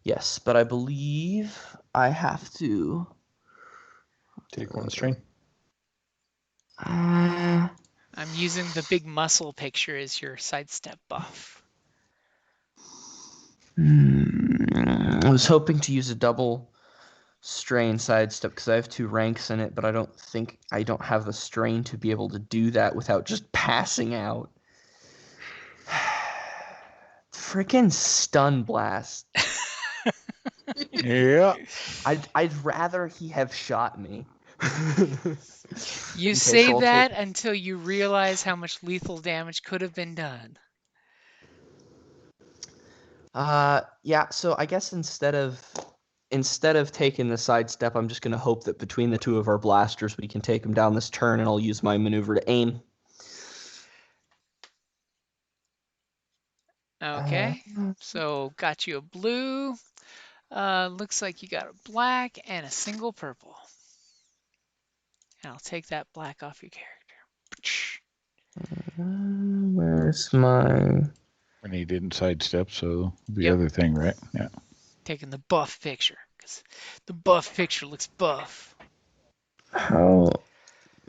Yes, but I believe I have to
take 1 strain.
I'm using the big muscle picture as your sidestep buff.
I was hoping to use a double strain sidestep because I have 2 ranks in it, but I don't have the strain to be able to do that without just passing out. Freaking stun blast.
Yeah.
I'd rather he have shot me.
You
Okay,
say
so
that until you realize how much lethal damage could have been done.
Yeah, so I guess instead of taking the sidestep, I'm just going to hope that between the 2 of our blasters, we can take them down this turn, and I'll use my maneuver to aim.
Okay, so got you a blue. Looks like you got a black and a single purple. And I'll take that black off your character.
Where's my...
And he didn't sidestep, so the
Yep.
other thing, right? Yeah.
Taking the buff picture, because the buff picture looks buff.
How?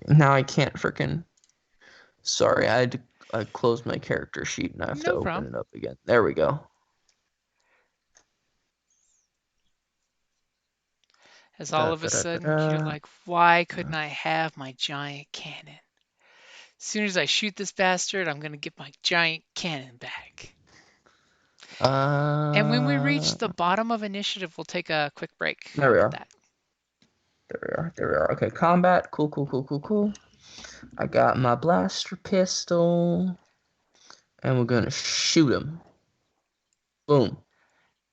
Now I can't frickin'... Sorry, I closed my character sheet and I have to open it up again. There we go.
As all of a sudden, you're like, why couldn't I have my giant cannon? As soon as I shoot this bastard, I'm gonna get my giant cannon back. And when we reach the bottom of initiative, we'll take a quick break.
There we
How
are.
about that?
There we are. Okay, combat. Cool. I got my blaster pistol. And we're gonna shoot him. Boom.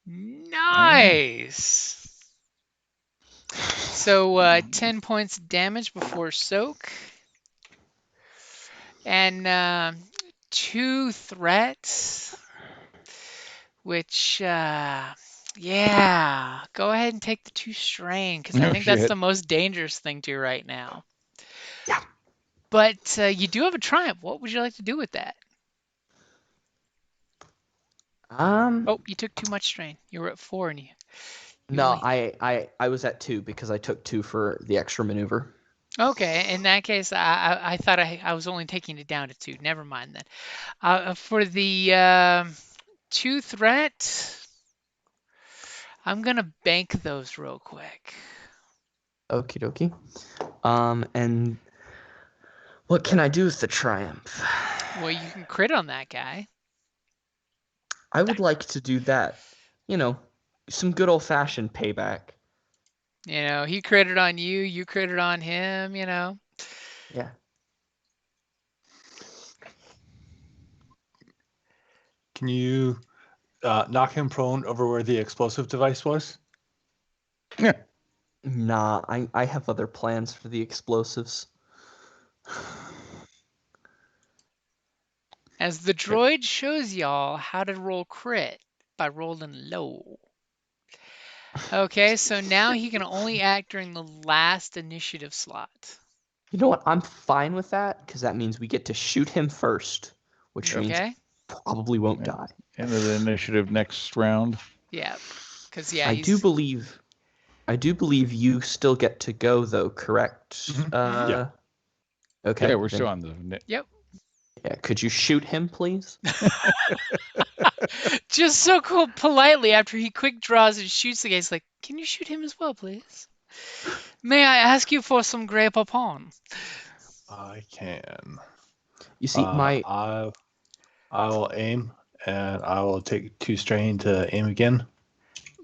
Nice. So 10 points damage before soak. And 2 threats. Which, yeah, go ahead and take the 2 strain, because I
Oh,
think that's
shit.
the most dangerous thing to right now.
Yeah.
But you do have a triumph. What would you like to do with that? Oh, you took too much strain. You were at 4 and you
No,
only...
I was at 2 because I took 2 for the extra maneuver.
Okay, in that case, I thought I was only taking it down to 2. Never mind then. For the 2 threat, I'm gonna bank those real quick.
Okie dokie. And what can I do with the triumph?
Well, you can crit on that guy.
I would like to do that. You know, some good old-fashioned payback.
You know, he critted on you, you critted on him, you know.
Yeah.
Can you knock him prone over where the explosive device was?
Nah, I have other plans for the explosives.
As the droid shows y'all how to roll crit by rolling low. Okay, so now he can only act during the last initiative slot.
You know what? I'm fine with that because that means we get to shoot him first, which means
Okay?
probably won't die.
End of the initiative next round.
Yeah. Because, yeah,
I do believe you still get to go though, correct?
Yeah.
Okay.
Yeah, we're
then-
still on the.
Yep.
Yeah, could you shoot him, please?
Just so cool, politely, after he quick draws and shoots the guy, he's like, can you shoot him as well, please? May I ask you for some Grey Poupon?
I can.
You see, my
I will aim, and I will take 2 strain to aim again.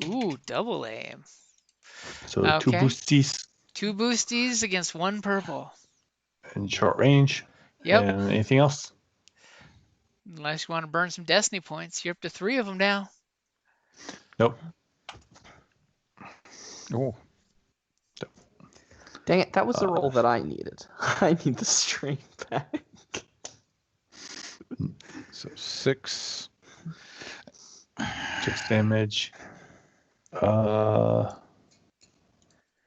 Ooh, double aim.
So 2
Okay.
boosties
2 boosties against 1 purple.
in short range.
Yep.
And anything else?
Unless you want to burn some destiny points. You're up to 3 of them now.
Nope.
Oh,
dang it, that was the roll that I needed. I need the strain back.
so 6.
6 damage.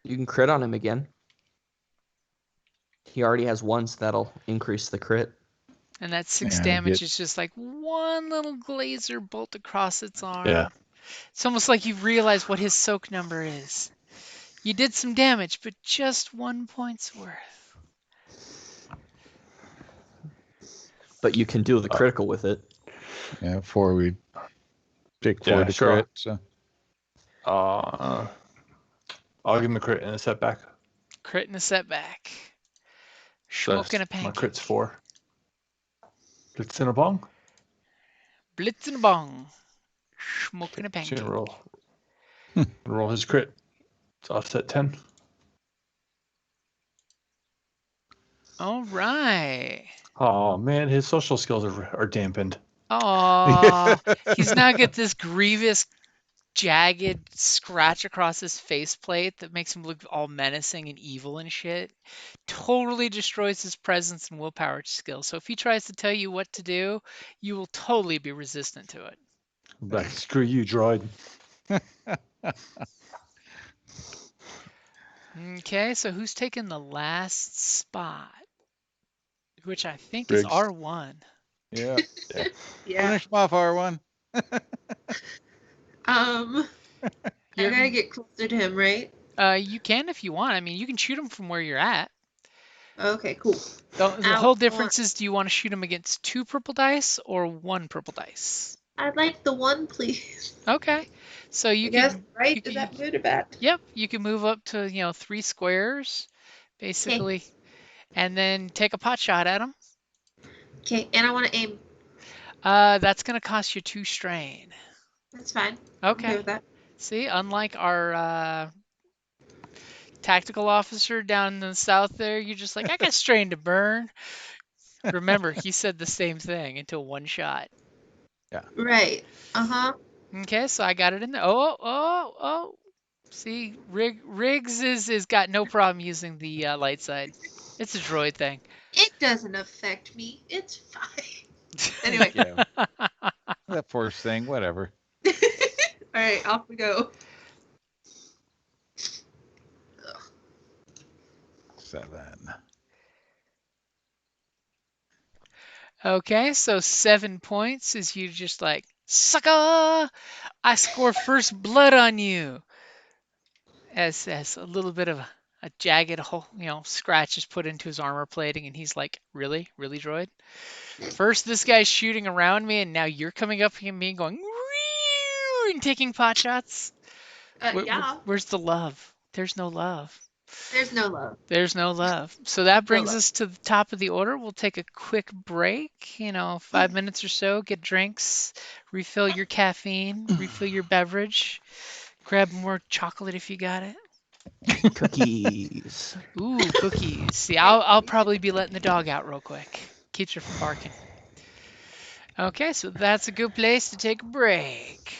You can crit on him again. He already has 1, so that'll increase the crit.
And that 6
Yeah,
damage
get-
is just like one little glazer bolt across its arm.
Yeah.
It's almost like you realize what his soak number is. You did some damage, but just 1 point's worth.
But you can do the critical with it.
Yeah, 4 we take 4
Yeah,
to
sure.
crit. So
I'll give him a crit and a setback.
Crit and a setback.
So
Smoking a
my
pancake.
crit's 4. Blitz and a bong.
Blitz and a bong. Smoking a
He's
pancake.
gonna roll his crit. It's offset 10.
All right.
Oh man, his social skills are dampened.
Aw. He's now got this grievous, jagged scratch across his faceplate that makes him look all menacing and evil and shit. Totally destroys his presence and willpower skill. So if he tries to tell you what to do, you will totally be resistant to it.
Like, screw you, droid.
Okay, so who's taking the last spot? Which I think
Briggs.
is R1.
yeah,
Yeah.
finish him off R1.
I gotta get closer to him, right?
You can if you want. I mean, you can shoot him from where you're at.
Okay, cool.
The whole difference is, do you want to shoot him against 2 purple dice or 1 purple dice?
I'd like the 1, please.
Okay, so
I
you
guess,
can.
right?
you
Is
can-
that good or bad?
Yep, you can move up to 3 squares, basically, and then take a pot shot at him.
Okay, and I want to aim.
That's gonna cost you 2 strain.
That's fine. I'm okay
Okay.
with that.
See, unlike our tactical officer down in the south there, you're just like, I got strain to burn. Remember, he said the same thing until one shot.
Yeah.
Right. Uh-huh.
Okay, so I got it in there. Oh. See, Riggs is got no problem using the light side. It's a droid thing.
It doesn't affect me. It's fine. Anyway.
Yeah. That force thing, whatever.
All right, off we go.
7.
Okay, so 7 points is you just like, sucker! I score first blood on you. As a little bit of a jagged hole, scratch is put into his armor plating, and he's like, really, really, droid? First, this guy's shooting around me, and now you're coming up to me and going, "Whew," and taking pot shots.
Yeah.
Where's the love? There's no love.
There's no love.
There's no love. So that
No
brings
love.
us to the top of the order. We'll take a quick break, 5 minutes or so, get drinks, refill your caffeine, refill your beverage, grab more chocolate if you got it.
Cookies.
Ooh, cookies. See, I'll probably be letting the dog out real quick. Keeps her from barking. Okay, so that's a good place to take a break.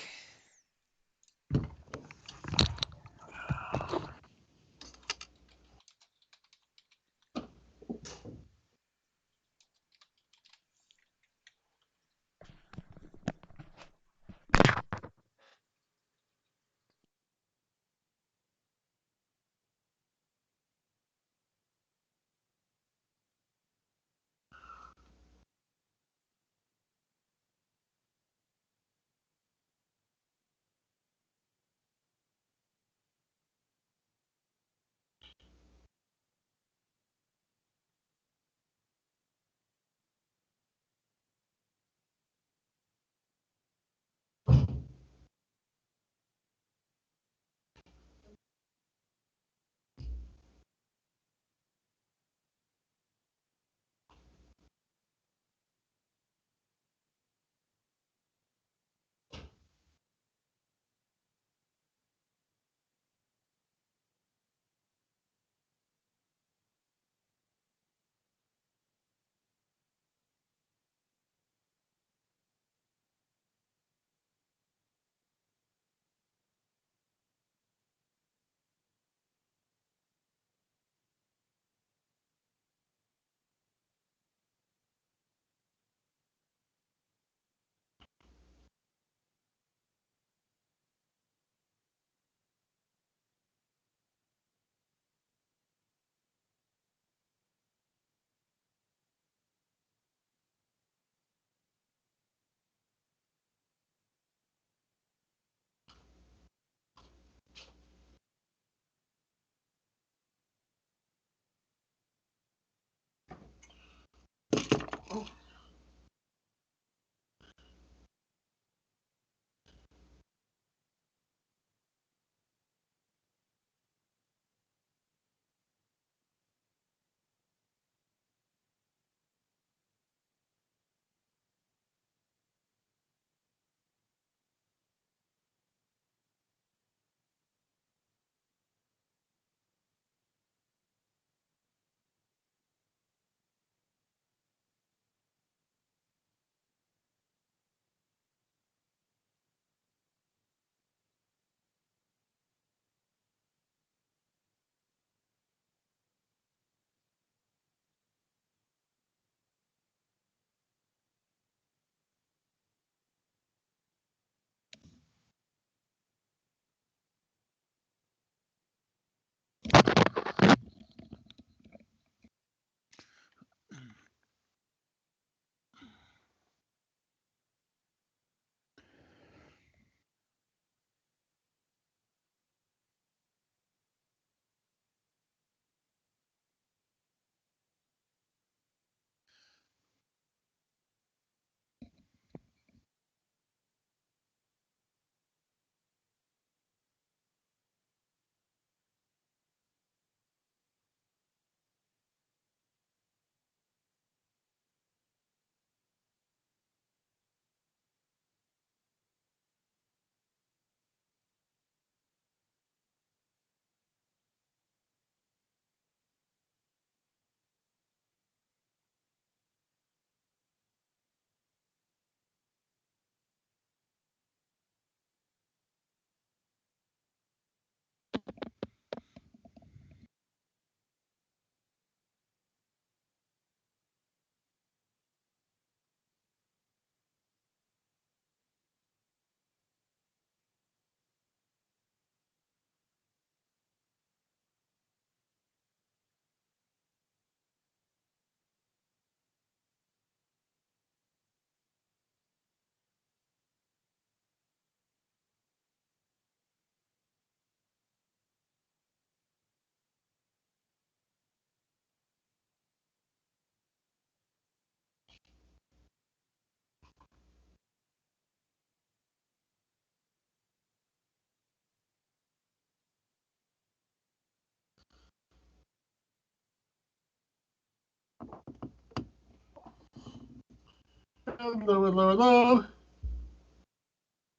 Low.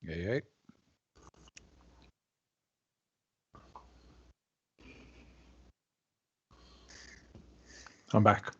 Yay.
I'm back.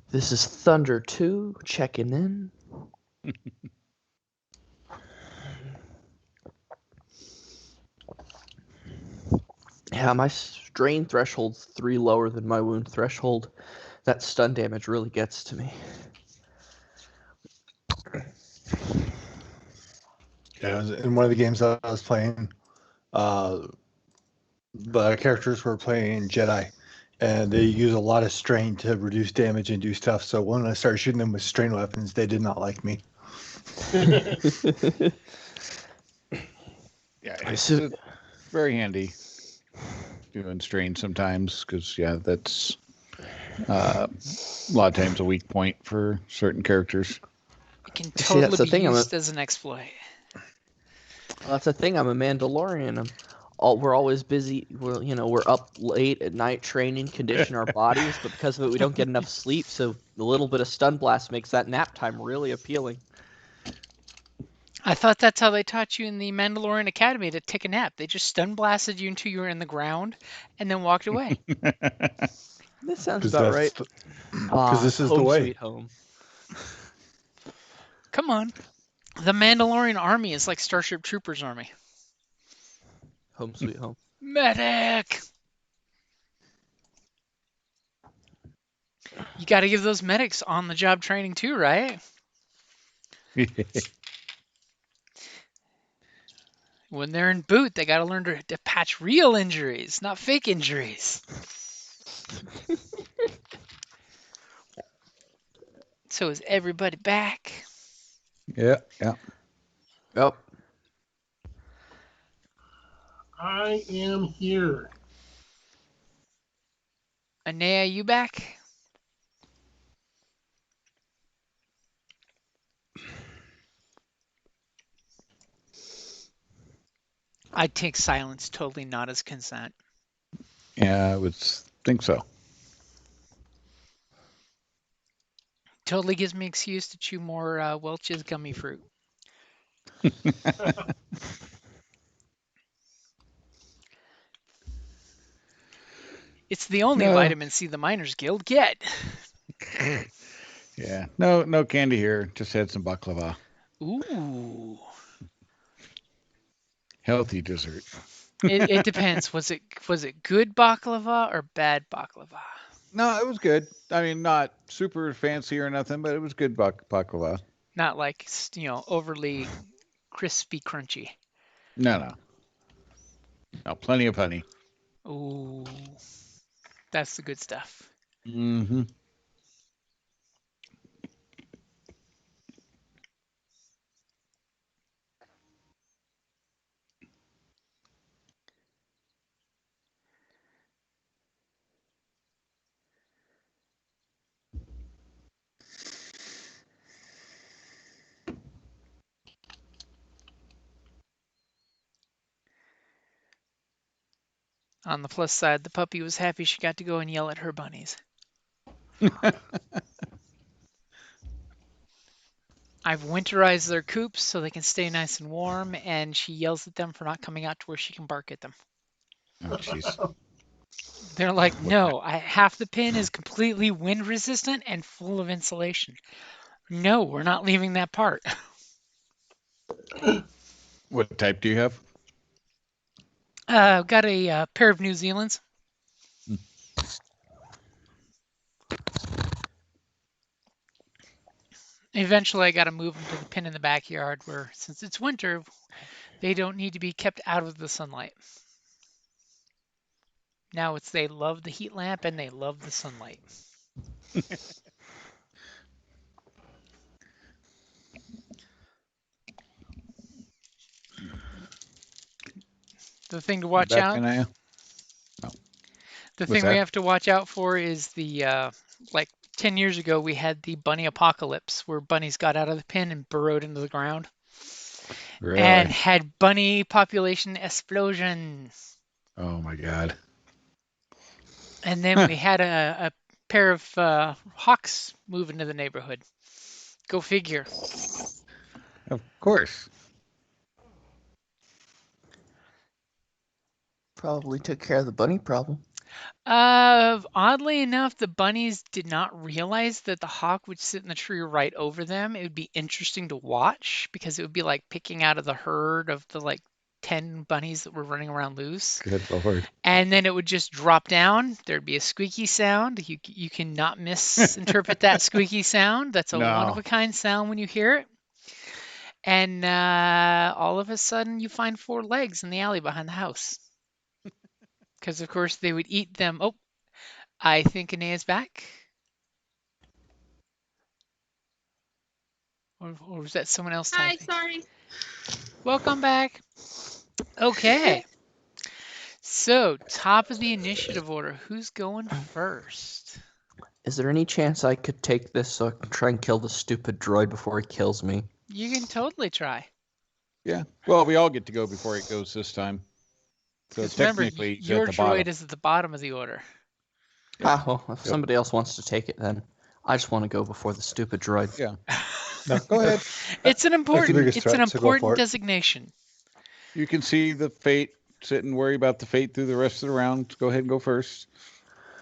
This is Thunder 2 checking in. Yeah, my strain threshold's 3 lower than my wound threshold. That stun damage really gets to me.
Yeah, in one of the games I was playing, the characters were playing Jedi, and they use a lot of strain to reduce damage and do stuff. So when I started shooting them with strain weapons, they did not like me.
Yeah, it's very handy doing strain sometimes because, yeah, that's a lot of times a weak point for certain characters.
It can
See, that's
totally
the
be
thing,
used as an exploit.
Well, that's the thing. I'm a Mandalorian. We're always busy. We're up late at night training, condition our bodies, but because of it, we don't get enough sleep. So the little bit of stun blast makes that nap time really appealing.
I thought that's how they taught you in the Mandalorian Academy to take a nap. They just stun blasted you until you were in the ground and then walked away.
That sounds about right.
Because this is the
home
way.
sweet home.
Come on. The Mandalorian army is like Starship Troopers army.
Home sweet home.
Medic! You got to give those medics on the job training too, right? When they're in boot, they got to learn to patch real injuries, not fake injuries. So is everybody back?
Yeah.
Yep.
I am here.
Anea, you back? I'd take silence totally not as consent.
Yeah, I would think so.
Totally gives me excuse to chew more Welch's gummy fruit. It's the only
No.
vitamin C the Miners Guild get.
Yeah, no candy here. Just had some baklava.
Ooh.
Healthy dessert.
It depends. Was it good baklava or bad baklava?
No, it was good. I mean, not super fancy or nothing, but it was good baklava.
Not like, overly crispy, crunchy.
No, plenty of honey.
Ooh. That's the good stuff.
Mm-hmm.
On the plus side, the puppy was happy she got to go and yell at her bunnies. I've winterized their coops so they can stay nice and warm, and she yells at them for not coming out to where she can bark at them.
Oh, jeez.
They're like, no, half the pin is completely wind resistant and full of insulation. No, we're not leaving that part.
What type do you have?
Got a pair of New Zealands. Eventually, I got to move them to the pen in the backyard where, since it's winter, they don't need to be kept out of the sunlight. Now it's they love the heat lamp and they love the sunlight. The thing to watch
Back
out,
in I. Oh,
the
what's
thing we
that?
have to watch out for is the like 10 years ago we had the bunny apocalypse where bunnies got out of the pen and burrowed into the ground and
Really?
had bunny population explosion.
Oh my God.
And then we had a pair of hawks move into the neighborhood. Go figure.
Of course.
Probably took care of the bunny problem.
Oddly enough, the bunnies did not realize that the hawk would sit in the tree right over them. It would be interesting to watch because it would be like picking out of the herd of the like 10 bunnies that were running around loose.
Good Lord.
And then it would just drop down. There'd be a squeaky sound. You cannot misinterpret that squeaky sound. That's a one of
No.
a kind sound when you hear it. And all of a sudden, you find 4 legs in the alley behind the house. Because, of course, they would eat them. Oh, I think Anaya's back. Or was that someone else
Hi,
typing?
sorry.
Welcome back. Okay. So, top of the initiative order. Who's going first?
Is there any chance I could take this so I can try and kill the stupid droid before he kills me?
You can totally try.
Yeah. Well, we all get to go before it goes this time. So
Because remember,
technically, he's
your
at the
droid
bottom.
is at the bottom of the order.
Ah, well, if somebody else wants to take it, then I just want to go before the stupid droid.
Yeah.
No,
Go ahead.
It's an important,
biggest
it's an
threat, so go for
important
it.
designation.
You can see the fate. Sit and worry about the fate through the rest of the round. Go ahead and go first.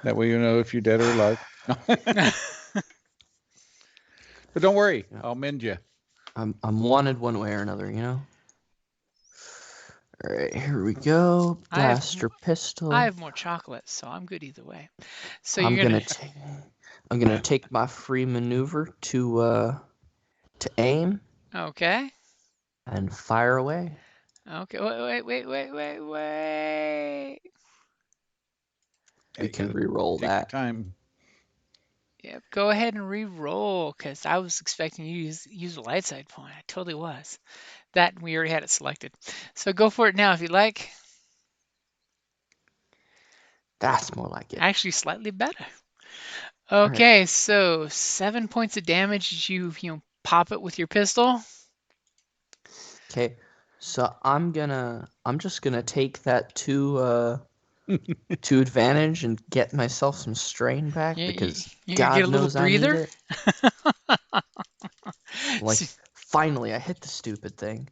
That way you know if you're dead or alive. But don't worry, I'll mend you.
I'm wanted one way or another, you know? Alright, here we go.
I have-
Blaster pistol.
I have more chocolate, so I'm good either way. So
I'm
you're
gonna take my free maneuver to aim
okay.
and fire away.
Okay. Wait.
We can re-roll
Take your
that.
time.
Yep. Go ahead and re-roll, because I was expecting you to use a light side point. I totally was. That we already had it selected. So go for it now if you like.
That's more like it.
Actually, slightly better. Okay, so 7 points of damage as you pop it with your pistol.
Okay, so I'm just gonna take that to advantage and get myself some strain back because
You gonna get
God
a little
knows I need
breather?
it. Like finally, I hit the stupid thing.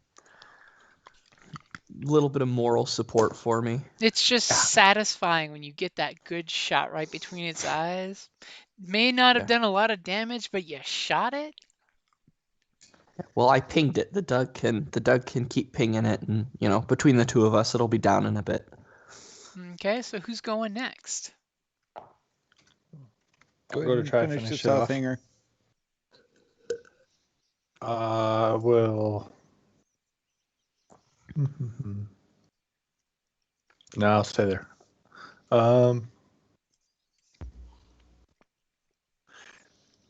Little bit of moral support for me.
It's just satisfying when you get that good shot right between its eyes. May not have done a lot of damage, but you shot it.
Well, I pinged it. The Doug can keep pinging it, and between the two of us, it'll be down in a bit.
Okay, so who's going next?
I'll go to try to
finish
finish
this
it off.
hanger.
Will. No, I'll stay there.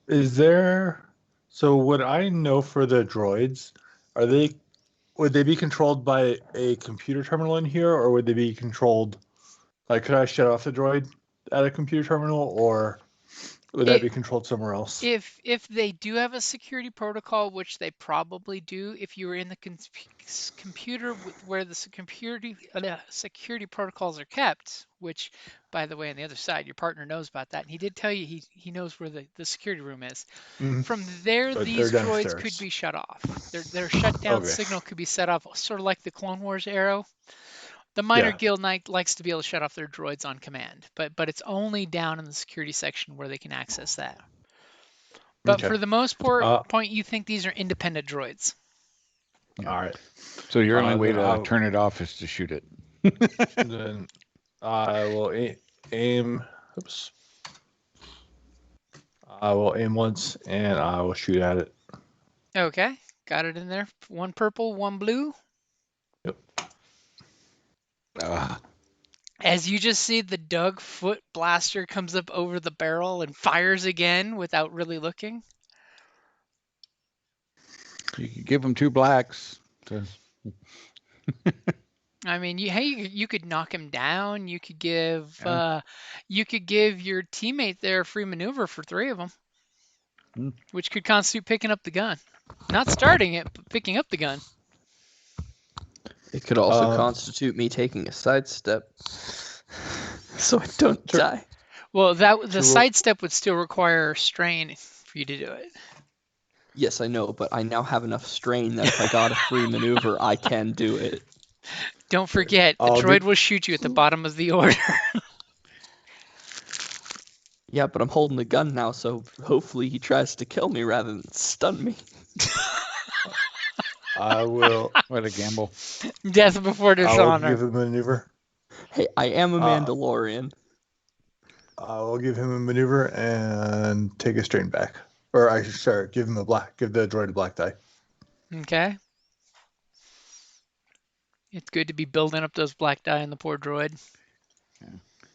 Is there? So, what I know for the droids, would they be controlled by a computer terminal in here, or would they be controlled? Like, could I shut off the droid at a computer terminal, or would that be controlled somewhere else?
If they do have a security protocol, which they probably do, if you were in the computer where the security protocols are kept, which, by the way, on the other side, your partner knows about that, and he did tell you he knows where the security room is.
Mhm.
From there,
But
these
they're
droids
downstairs.
could be shut off. Their shutdown
Okay.
signal could be set off, sort of like the Clone Wars arrow. The Minor
Yeah.
Guild Knight likes to be able to shut off their droids on command, but it's only down in the security section where they can access that. But
Okay.
for the most point, you think these are independent droids.
All right.
So your only way
then
to
I'll-
turn it off is to shoot it.
Then I will aim. Oops. I will aim once and I will shoot at it.
Okay, got it in there. One purple, one blue.
Yep.
As you just see, the Doug foot blaster comes up over the barrel and fires again without really looking.
You could give them 2 blacks.
I mean, you could knock him down. You could give
Yeah.
your teammate there free maneuver for 3 of them, which could constitute picking up the gun, not starting it, but picking up the gun.
It could also constitute me taking a sidestep, so I don't die.
Well, the sidestep would still require strain for you to do it.
Yes, I know, but I now have enough strain that if I got a free maneuver, I can do it.
Don't forget, the droid will shoot you at the bottom of the order.
Yeah, but I'm holding the gun now, so hopefully he tries to kill me rather than stun me.
I will.
What a gamble.
Death before
I will
dishonor.
give him a maneuver.
Hey, I am a Mandalorian.
I will give him a maneuver and take a strain back. Or I should give him a black. Give the droid a black die.
Okay. It's good to be building up those black die in the poor droid.
Yeah.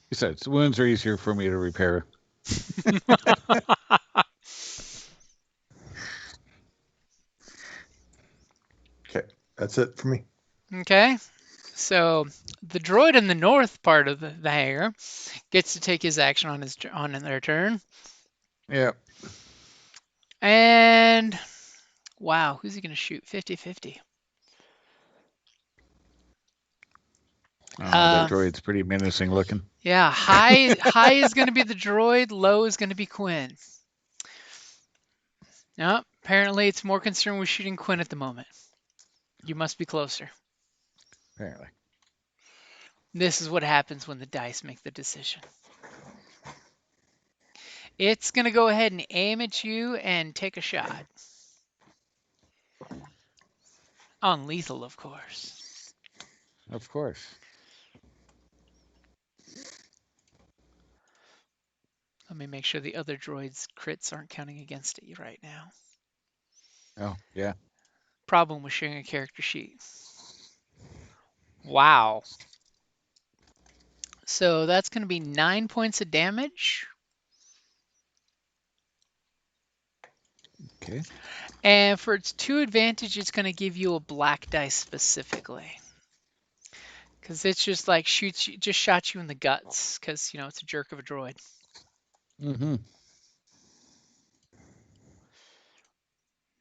Besides, wounds are easier for me to repair.
Okay, that's it for me.
Okay. So the droid in the north part of the hangar gets to take his action on their turn.
Yeah.
And wow, who's he going to shoot? 50-50.
That droid's pretty menacing looking.
Yeah, high is going to be the droid, low is going to be Quinn. No, apparently it's more concerned with shooting Quinn at the moment. You must be closer.
Apparently.
This is what happens when the dice make the decision. It's going to go ahead and aim at you and take a shot. On lethal, of course.
Of course.
Let me make sure the other droid's crits aren't counting against it right now.
Oh, yeah.
Problem with sharing a character sheet. Wow. So that's going to be 9 points of damage.
Okay.
And for its 2 advantage, it's going to give you a black dice specifically. Because it's just like shot you in the guts. Because, it's a jerk of a droid.
Mm-hmm.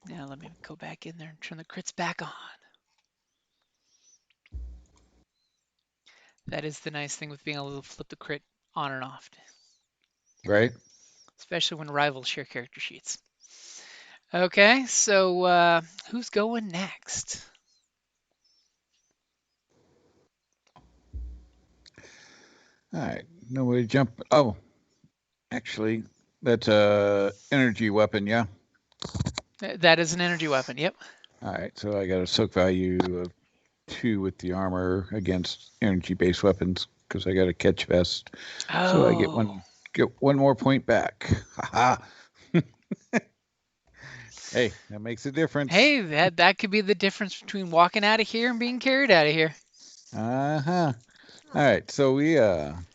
Now let me go back in there and turn the crits back on. That is the nice thing with being able to flip the crit on and off.
Right.
Especially when rivals share character sheets. Okay, so who's going next?
All right. No way to jump. Oh, actually, that's a energy weapon, yeah?
That is an energy weapon, yep.
All right, so I got a soak value of 2 with the armor against energy-based weapons because I got a catch vest.
Oh.
So I get one more point back. Ha Hey, that makes a difference.
Hey, that could be the difference between walking out of here and being carried out of here.
Uh-huh. All right, so we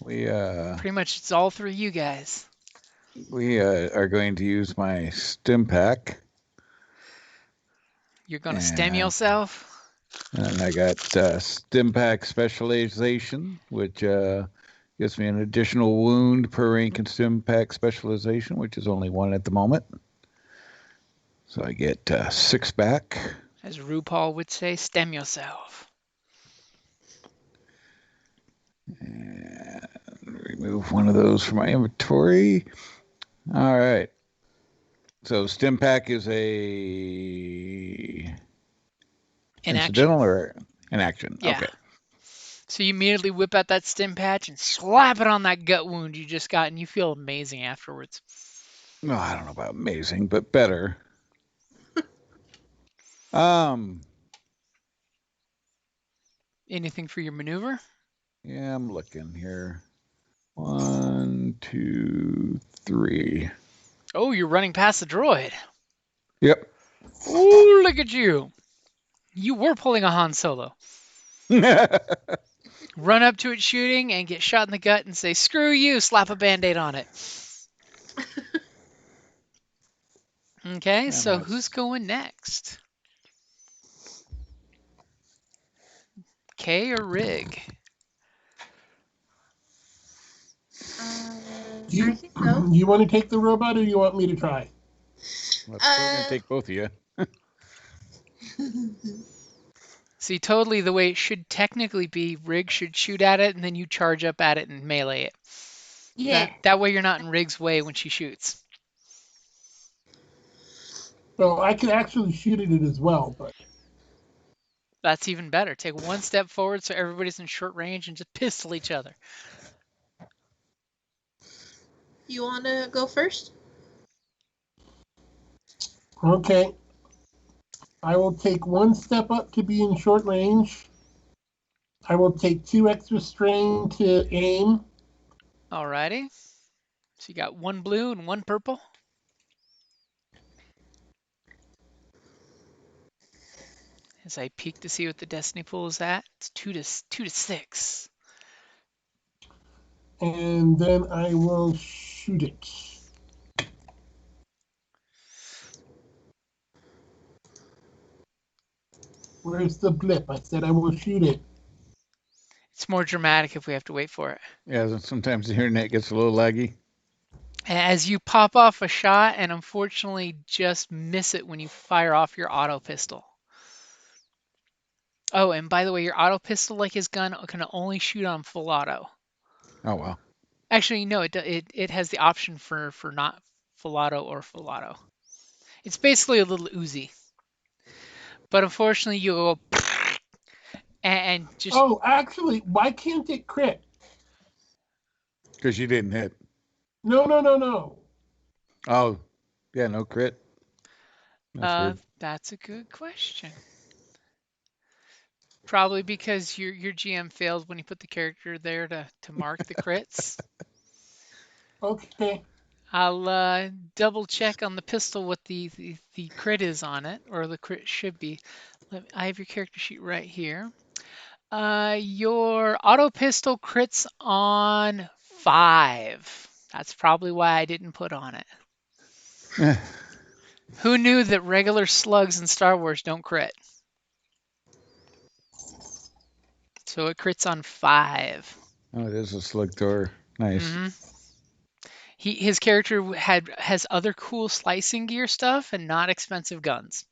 pretty much it's all through you guys.
We are going to use my stim pack.
You're going to stem yourself?
And I got stim pack specialization, which gives me an additional wound per rank in stim pack specialization, which is only 1 at the moment. So I get 6 back.
As RuPaul would say, stem yourself.
And remove one of those from my inventory. All right. So stim pack is a incidental or an action?
Yeah.
Okay.
So you immediately whip out that stim patch and slap it on that gut wound you just got, and you feel amazing afterwards.
No, I don't know about amazing, but better. Um,
Anything for your maneuver?
yeah, I'm looking here. 1, 2, 3.
Oh, you're running past the droid.
Yep.
Oh, look at you. You were pulling a Han Solo. Run up to it shooting and get shot in the gut and say, screw you, slap a band-aid on it. Okay,
Yeah,
so
no,
who's going next? Kay or Rig?
You,
I can go.
you want to take the robot or you want me to try?
well, it's still going to take both of you.
See, totally the way it should technically be, Rig should shoot at it and then you charge up at it and melee it.
Yeah.
That way you're not in Rig's way when she shoots.
Well, I can actually shoot at it as well, but
That's even better. Take one step forward so everybody's in short range and just pistol each other.
You want to go first?
okay. I will take one step up to be in short range. I will take 2 extra strain to aim.
Alrighty. So you got one blue and one purple. As I peek to see what the destiny pool is at, it's 2 to 6.
And then I will shoot it. Where's the blip? I said I will shoot it.
It's more dramatic if we have to wait for it.
Yeah, sometimes the internet gets a little laggy.
As you pop off a shot and unfortunately just miss it when you fire off your auto pistol. Oh, and by the way, your auto pistol, like his gun, can only shoot on full auto.
Oh, wow.
Actually, no, it has the option for not full auto or full auto. It's basically a little Uzi. But unfortunately, you go and just
Oh, actually, why can't it crit?
Because you didn't hit.
No.
Oh, yeah, no crit. That's weird.
that's a good question. Probably because your GM failed when you put the character there to mark the crits.
Okay.
I'll double check on the pistol what the crit is on it, or the crit should be. I have your character sheet right here. Your auto pistol crits on 5. That's probably why I didn't put on it. Who knew that regular slugs in Star Wars don't crit? So it crits on 5.
Oh, it is a slug door. Nice.
Mm-hmm. His character has other cool slicing gear stuff and not expensive guns.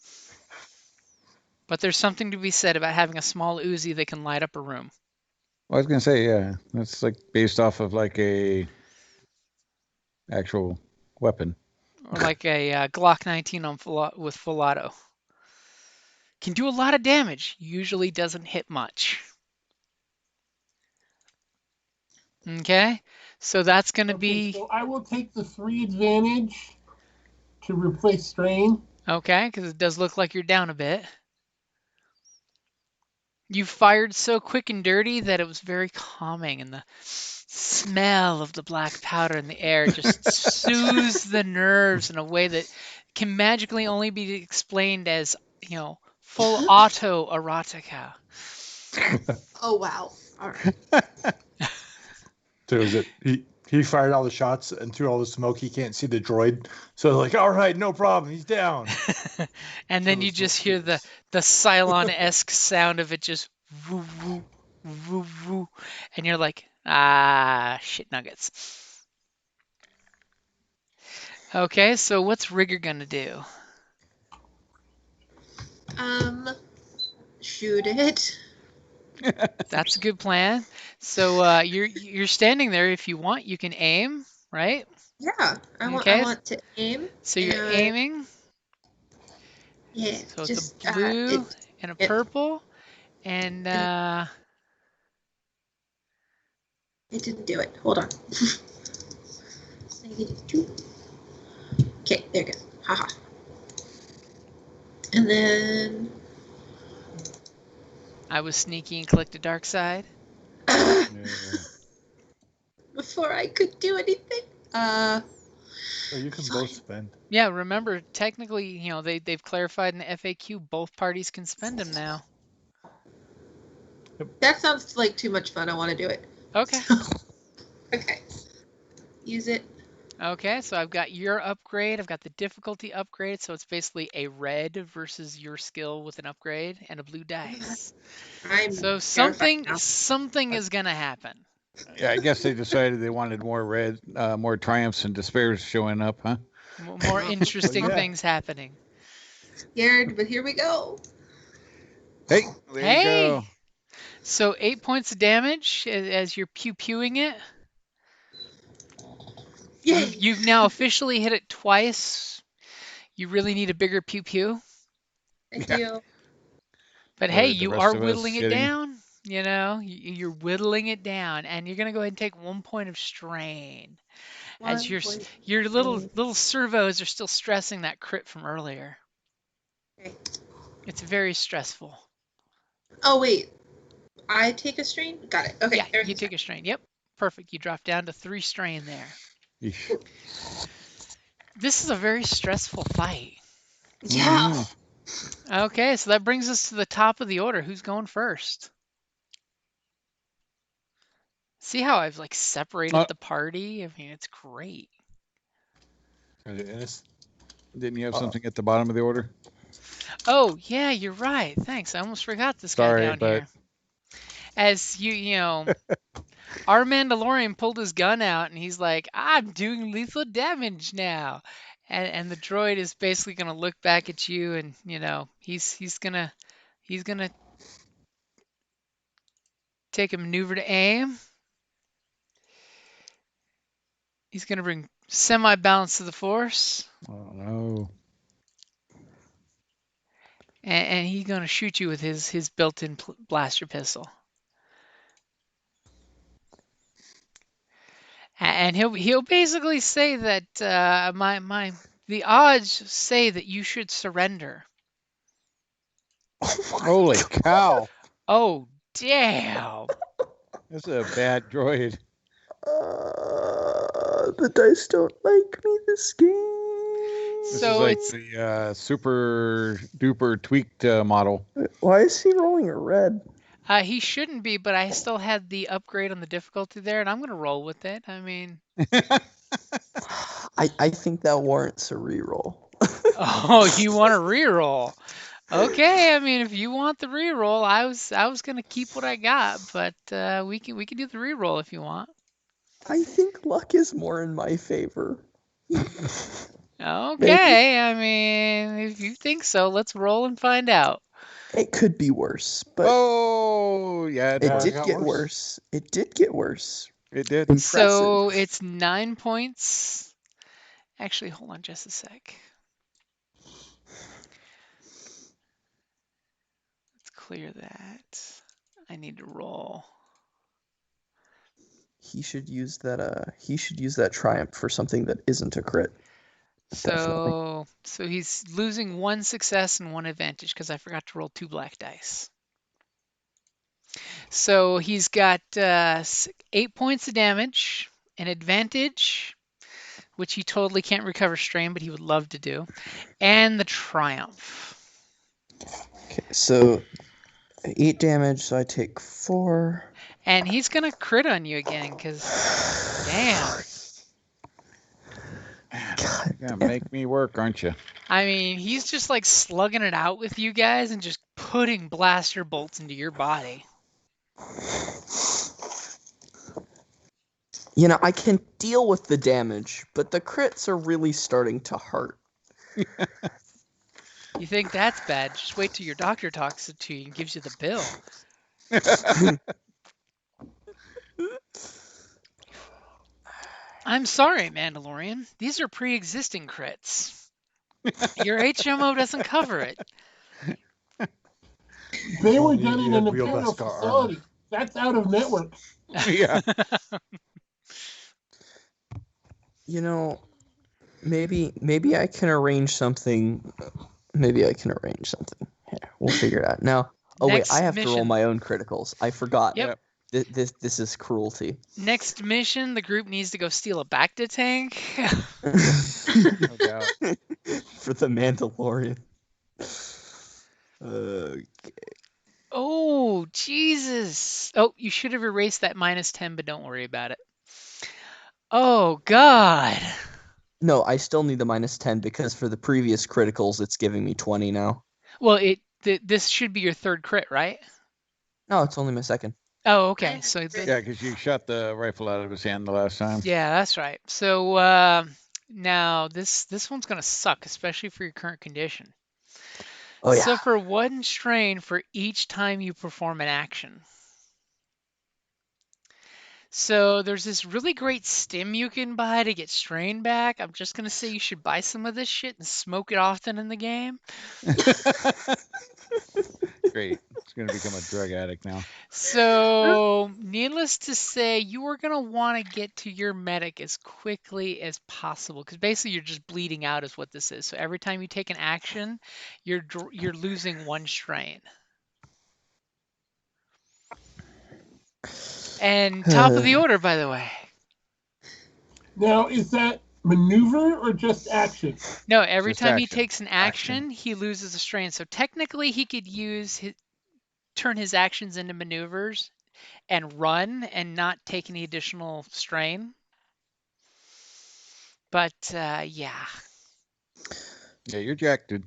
But there's something to be said about having a small Uzi that can light up a room.
Well, I was gonna say, yeah, that's like based off of like a actual weapon.
Or like a Glock 19 on with full auto. Can do a lot of damage. Usually doesn't hit much. Okay, so that's going to be...
So I will take the 3 advantage to replace strain.
Okay, because it does look like you're down a bit. You fired so quick and dirty that it was very calming, and the smell of the black powder in the air just soothes the nerves in a way that can magically only be explained as, full auto erotica.
Oh wow! All right.
So is it he fired all the shots and through all the smoke he can't see the droid. So like, all right, no problem, he's down.
And then you just hear the Cylon-esque sound of it just woo woo woo woo, and you're like, shit nuggets. Okay, so what's Rigger gonna do?
Shoot it.
That's a good plan. So you're standing there. If you want, you can aim, right?
Yeah, I
Okay.
want to aim.
So you're aiming.
Yeah.
So
just
it's a blue and a purple, and
it didn't do it. Hold on. -2. there you go. Haha. And then
I was sneaky and clicked a dark side.
Yeah.
before I could do anything.
So you can both spend.
Yeah, remember, technically, they've clarified in the FAQ both parties can spend them now.
That sounds like too much fun. I want to do it.
Okay.
Okay. Use it.
Okay, so I've got your upgrade. I've got the difficulty upgrade, so it's basically a red versus your skill with an upgrade and a blue dice.
I'm
So
terrified now.
something is gonna happen.
Yeah, I guess they decided they wanted more triumphs and despairs showing up, huh?
More interesting
yeah.
things happening.
Scared, but here we go.
Hey, there you go.
So 8 points of damage as you're pew-pewing it.
Yay!
You've now officially hit it twice. You really need a bigger pew-pew.
Thank
Yeah.
you.
But
Or
hey,
the
you
rest
are
of us
whittling it
hitting.
down. You're whittling it down, and you're gonna go ahead and take 1 point of strain as your little servos are still stressing that crit from earlier.
Okay.
It's very stressful.
Oh wait, I take a strain. Got it. Okay.
Yeah, you take a strain. Yep, perfect. You drop down to 3 strain there.
Eesh.
This is a very stressful fight.
Yeah.
Okay, so that brings us to the top of the order. Who's going first? See how I've separated the party? I mean, it's great.
Didn't you have something at the bottom of the order?
Oh, yeah, you're right. Thanks. I almost forgot this guy
Sorry,
down
but
here. As our Mandalorian pulled his gun out and he's like, I'm doing lethal damage now. And the droid is basically gonna look back at you and he's gonna take a maneuver to aim. He's gonna bring semi-balance to the force.
oh no.
And he's gonna shoot you with his built-in blaster pistol. And he'll basically say that the odds say that you should surrender.
Holy cow.
Oh damn!
This is a bad droid.
The dice don't like me this game.
This
So
is
it's
the super duper tweaked model.
Why is he rolling a red?
he shouldn't be, but I still had the upgrade on the difficulty there, and I'm gonna roll with it. I mean,
I think that warrants a reroll.
oh, you want a reroll? Okay, I mean, if you want the reroll, I was gonna keep what I got, but we can do the reroll if you want.
I think luck is more in my favor.
Okay, I mean, if you think so, let's roll and find out.
It could be worse, but
Oh, yeah,
it
Yeah,
did
got
get
worse.
worse. It did get worse.
It did.
Impressive.
So it's 9 points. Actually, hold on just a sec. Let's clear that. I need to roll.
He should use that. He should use that triumph for something that isn't a crit.
So he's losing 1 success and 1 advantage because I forgot to roll 2 black dice. So he's got 8 points of damage, an advantage, which he totally can't recover strain, but he would love to do, and the triumph.
Okay, so 8 damage. So I take 4.
And he's gonna crit on you again, because damn.
God,
You're gonna make me work, aren't you?
I mean, he's just slugging it out with you guys and just putting blaster bolts into your body.
I can deal with the damage, but the crits are really starting to hurt.
You think that's bad? Just wait till your doctor talks to you and gives you the bill. I'm sorry, Mandalorian. These are pre-existing crits. Your HMO doesn't cover it.
They were
You
done in
had
an
real
Imperial
Beskar armor.
facility. That's out of network.
Yeah.
Maybe I can arrange something. Maybe I can arrange something. Here, we'll figure it out. Now, oh wait, I
Next
have to roll
mission.
my own criticals. I forgot.
Yep.
This is cruelty.
Next mission, the group needs to go steal a Bacta tank.
No doubt.
For the Mandalorian.
Oh, Jesus. Oh, you should have erased that -10, but don't worry about it. Oh, God.
No, I still need the -10 because for the previous criticals, it's giving me 20 now.
Well, this should be your third crit, right?
No, it's only my second.
Oh, okay. So
Yeah, because you shot the rifle out of his hand the last time.
yeah, that's right. So now this one's gonna suck, especially for your current condition.
Oh yeah.
Suffer 1 strain for each time you perform an action. So there's this really great stim you can buy to get strain back. I'm just gonna say you should buy some of this shit and smoke it often in the game.
Great. It's going to become a drug addict now.
So, needless to say, you are going to want to get to your medic as quickly as possible because basically you're just bleeding out is what this is. So every time you take an action, you're losing 1 strain. And top of the order, by the way.
Now, is that maneuver or just action?
No, every
Just
time he
action.
takes an action, he loses a strain. So technically, he could turn his actions into maneuvers and run and not take any additional strain. But yeah.
Yeah, you're jacked, dude.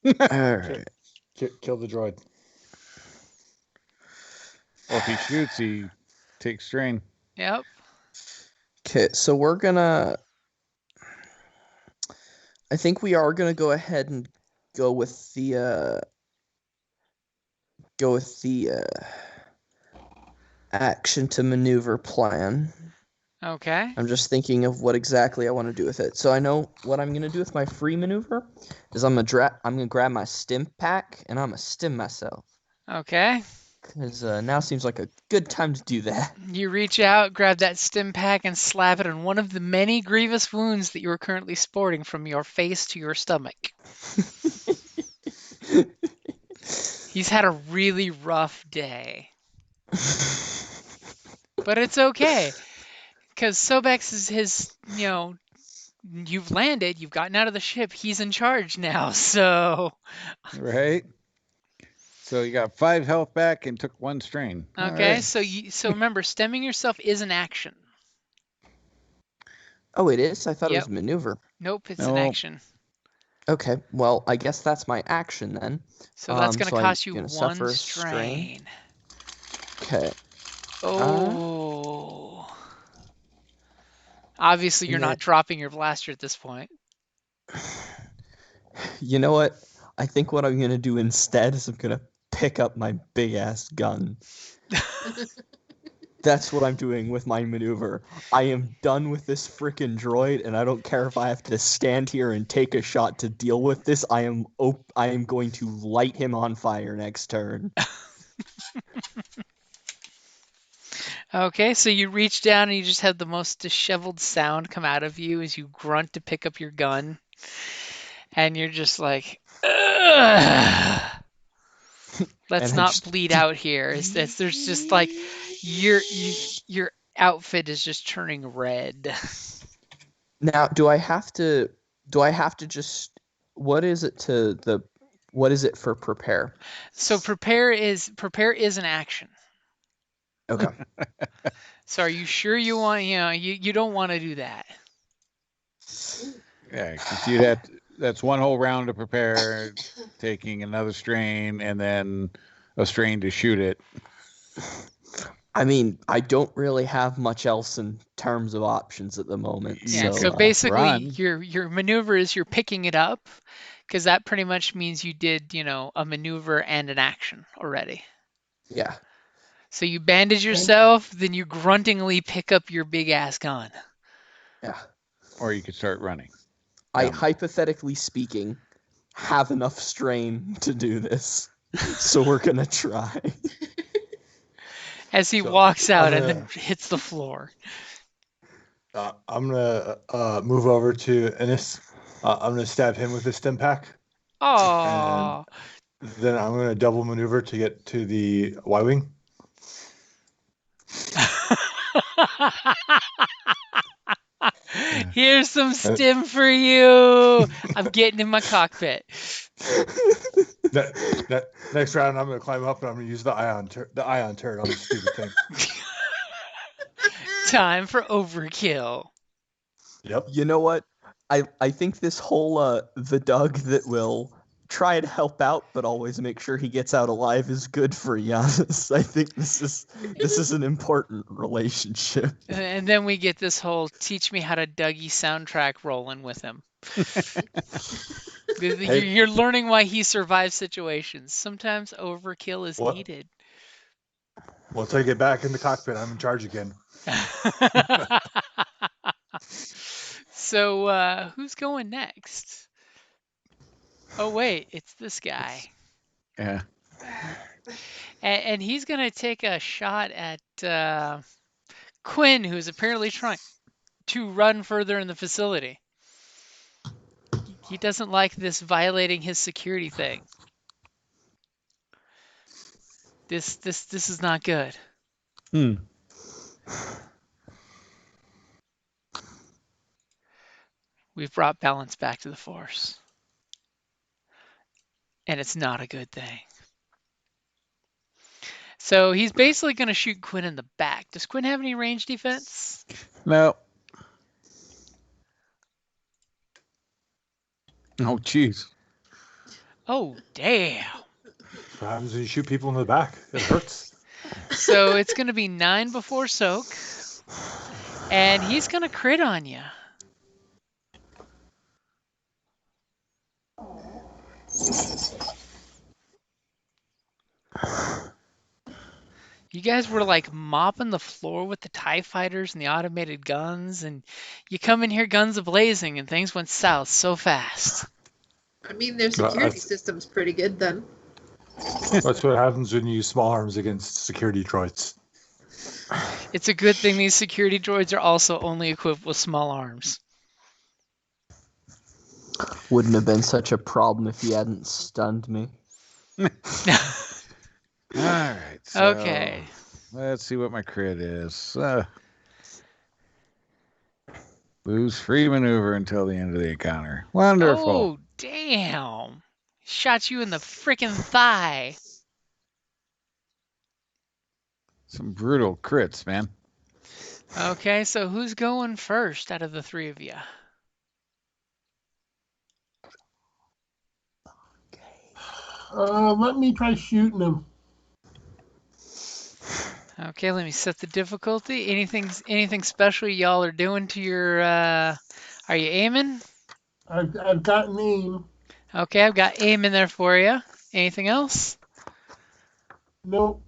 All right.
Kill the droid.
Well, if he shoots, he takes strain.
Yep.
Okay, so we're gonna. I think we are gonna go ahead and go with the action to maneuver plan.
Okay.
I'm just thinking of what exactly I want to do with it. So I know what I'm gonna do with my free maneuver is I'm gonna grab my stim pack and I'm gonna stim myself.
Okay.
Because now seems like a good time to do that.
You reach out, grab that stim pack, and slap it on one of the many grievous wounds that you are currently sporting from your face to your stomach. He's had a really rough day. But it's okay. Because Sobex is his, you've landed, you've gotten out of the ship, he's in charge now, so.
Right? So you got 5 health back and took 1 strain.
Okay,
Right.
so remember, stemming yourself is an action.
Oh, it is? I thought it
Yep.
was maneuver.
Nope, it's an
No.
action.
Okay, well, I guess that's my action then.
So that's going to
so
cost
I'm
you
gonna
1
suffer a
strain.
Okay.
Oh. Obviously, you're
Yeah.
not dropping your blaster at this point.
You know what? I think what I'm gonna do instead is I'm gonna pick up my big ass gun. That's what I'm doing with my maneuver. I am done with this freaking droid, and I don't care if I have to stand here and take a shot to deal with this. I am going to light him on fire next turn.
Okay, so you reach down and you just have the most disheveled sound come out of you as you grunt to pick up your gun. And you're just like, ugh. Let's
And I
not
just-
bleed out here. There's just like your outfit is just turning red.
Now, do I have to just what is it for prepare?
So prepare is an action.
Okay.
So are you sure you want, you don't want to do that?
Yeah, because you'd have to, that's 1 whole round to prepare, taking another strain, and then a strain to shoot it.
I mean, I don't really have much else in terms of options at the moment.
Yeah,
so
so basically
run.
your maneuver is you're picking it up because that pretty much means you did, a maneuver and an action already.
yeah.
So you bandage yourself, then you gruntingly pick up your big ass gun.
Yeah.
Or you could start running.
I, hypothetically speaking, have enough strain to do this. So we're going to try.
As he walks out and then hits the floor.
I'm gonna move over to Ennis. I'm gonna stab him with the stim pack, and
Oh.
then I'm gonna double maneuver to get to the Y-wing.
Here's some stim for you. I'm getting in my cockpit.
Next round, I'm gonna climb up and I'm gonna use the ion turret on this stupid thing.
Time for overkill.
Yep.
You know what? I think this whole the Doug that will try to help out but always make sure he gets out alive is good for Giannis. I think this is an important relationship.
And then we get this whole teach me how to Dougie soundtrack rolling with him. You're learning why he survives situations. Sometimes overkill is needed.
Once I get back in the cockpit, I'm in charge again.
So, who's going next? Oh, wait, it's this guy.
Yeah.
And he's going to take a shot at Quinn, who's apparently trying to run further in the facility. He doesn't like this violating his security thing. This is not good. We've brought balance back to the Force. And it's not a good thing. So he's basically going to shoot Quinn in the back. Does Quinn have any range defense?
No. Oh, jeez.
Oh, damn.
What happens when you shoot people in the back? It hurts.
So it's going to be 9 before soak. And he's going to crit on you. You guys were like mopping the floor with the TIE fighters and the automated guns, and you come in here guns a-blazing, and things went south so fast.
I mean, their security system's pretty good then.
That's what happens when you use small arms against security droids.
It's a good thing these security droids are also only equipped with small arms.
Wouldn't have been such a problem if you hadn't stunned me.
All right. So
Okay.
let's see what my crit is. Lose free maneuver until the end of the encounter. Wonderful.
Oh, damn. Shot you in the frickin' thigh.
Some brutal crits, man.
Okay, so who's going first out of the three of you?
Let me try shooting him.
Okay, let me set the difficulty. Anything special y'all are doing to your are you aiming?
I've got an aim.
Okay, I've got aim in there for you. Anything else?
Nope.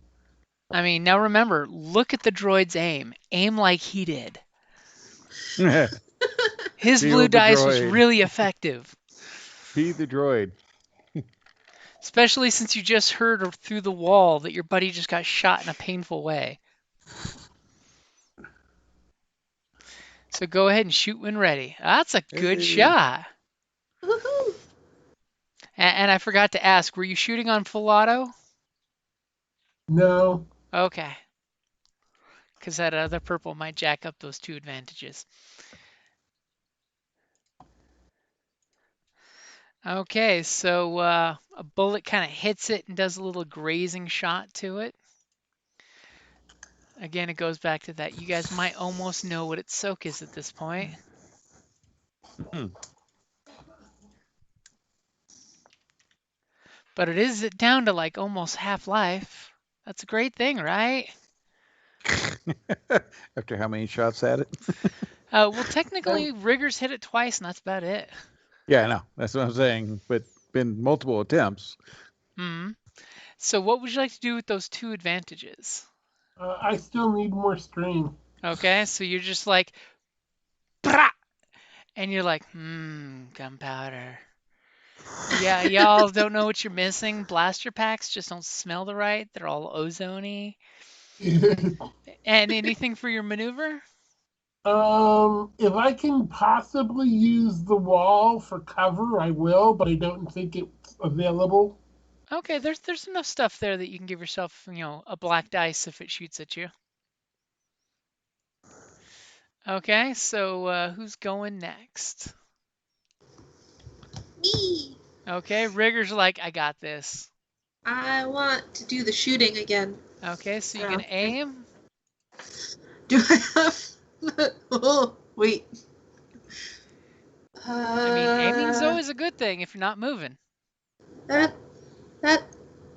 I mean, now remember, look at the droid's aim. Aim like he did. His blue dice was really effective.
Feed the droid.
Especially since you just heard through the wall that your buddy just got shot in a painful way. So go ahead and shoot when ready. That's a good shot.
Woohoo!
And I forgot to ask, were you shooting on full auto?
No.
Okay. Because that other purple might jack up those 2 advantages. Okay, so a bullet kind of hits it and does a little grazing shot to it. Again, it goes back to that. You guys might almost know what its soak is at this point. But it is down to like almost half-life. That's a great thing, right?
After how many shots at it?
Well, technically, Riggers hit it twice, and that's about it.
Yeah, I know. That's what I'm saying. But been multiple attempts.
So what would you like to do with those 2 advantages?
I still need more strain.
Okay, so you're just like, Brah! And you're like, gunpowder. Yeah, y'all don't know what you're missing. Blaster packs just don't smell the right. They're all ozone-y. And anything for your maneuver?
If I can possibly use the wall for cover, I will, but I don't think it's available.
Okay, there's enough stuff there that you can give yourself, a black dice if it shoots at you. Okay, so who's going next?
Me.
Okay, Rigger's like, I got this.
I want to do the shooting again.
Okay, so you can aim.
Do I have? Oh, wait.
I mean, aiming's always a good thing if you're not moving.
That.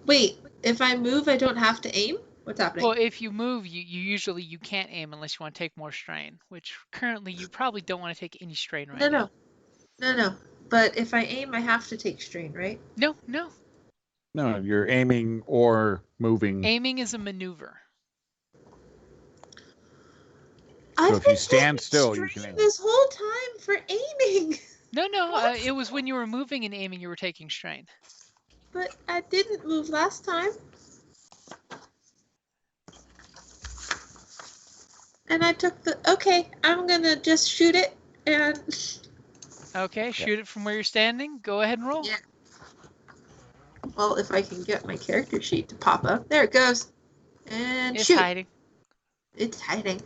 Wait. If I move, I don't have to aim. What's happening?
Well, if you move, you usually you can't aim unless you want to take more strain, which currently you probably don't want to take any strain right now.
No. But if I aim, I have to take strain, right?
No.
No, you're aiming or moving.
Aiming is a maneuver.
So
I've
if you
been
stand
taking
still, you
strain
can aim.
this whole time for aiming.
No, it was when you were moving and aiming you were taking strain.
But I didn't move last time. And I took the. Okay, I'm gonna just shoot it and.
Okay, shoot it from where you're standing. Go ahead and roll.
Yeah. Well, if I can get my character sheet to pop up. There it goes. And
It's
shoot.
hiding.
It's hiding.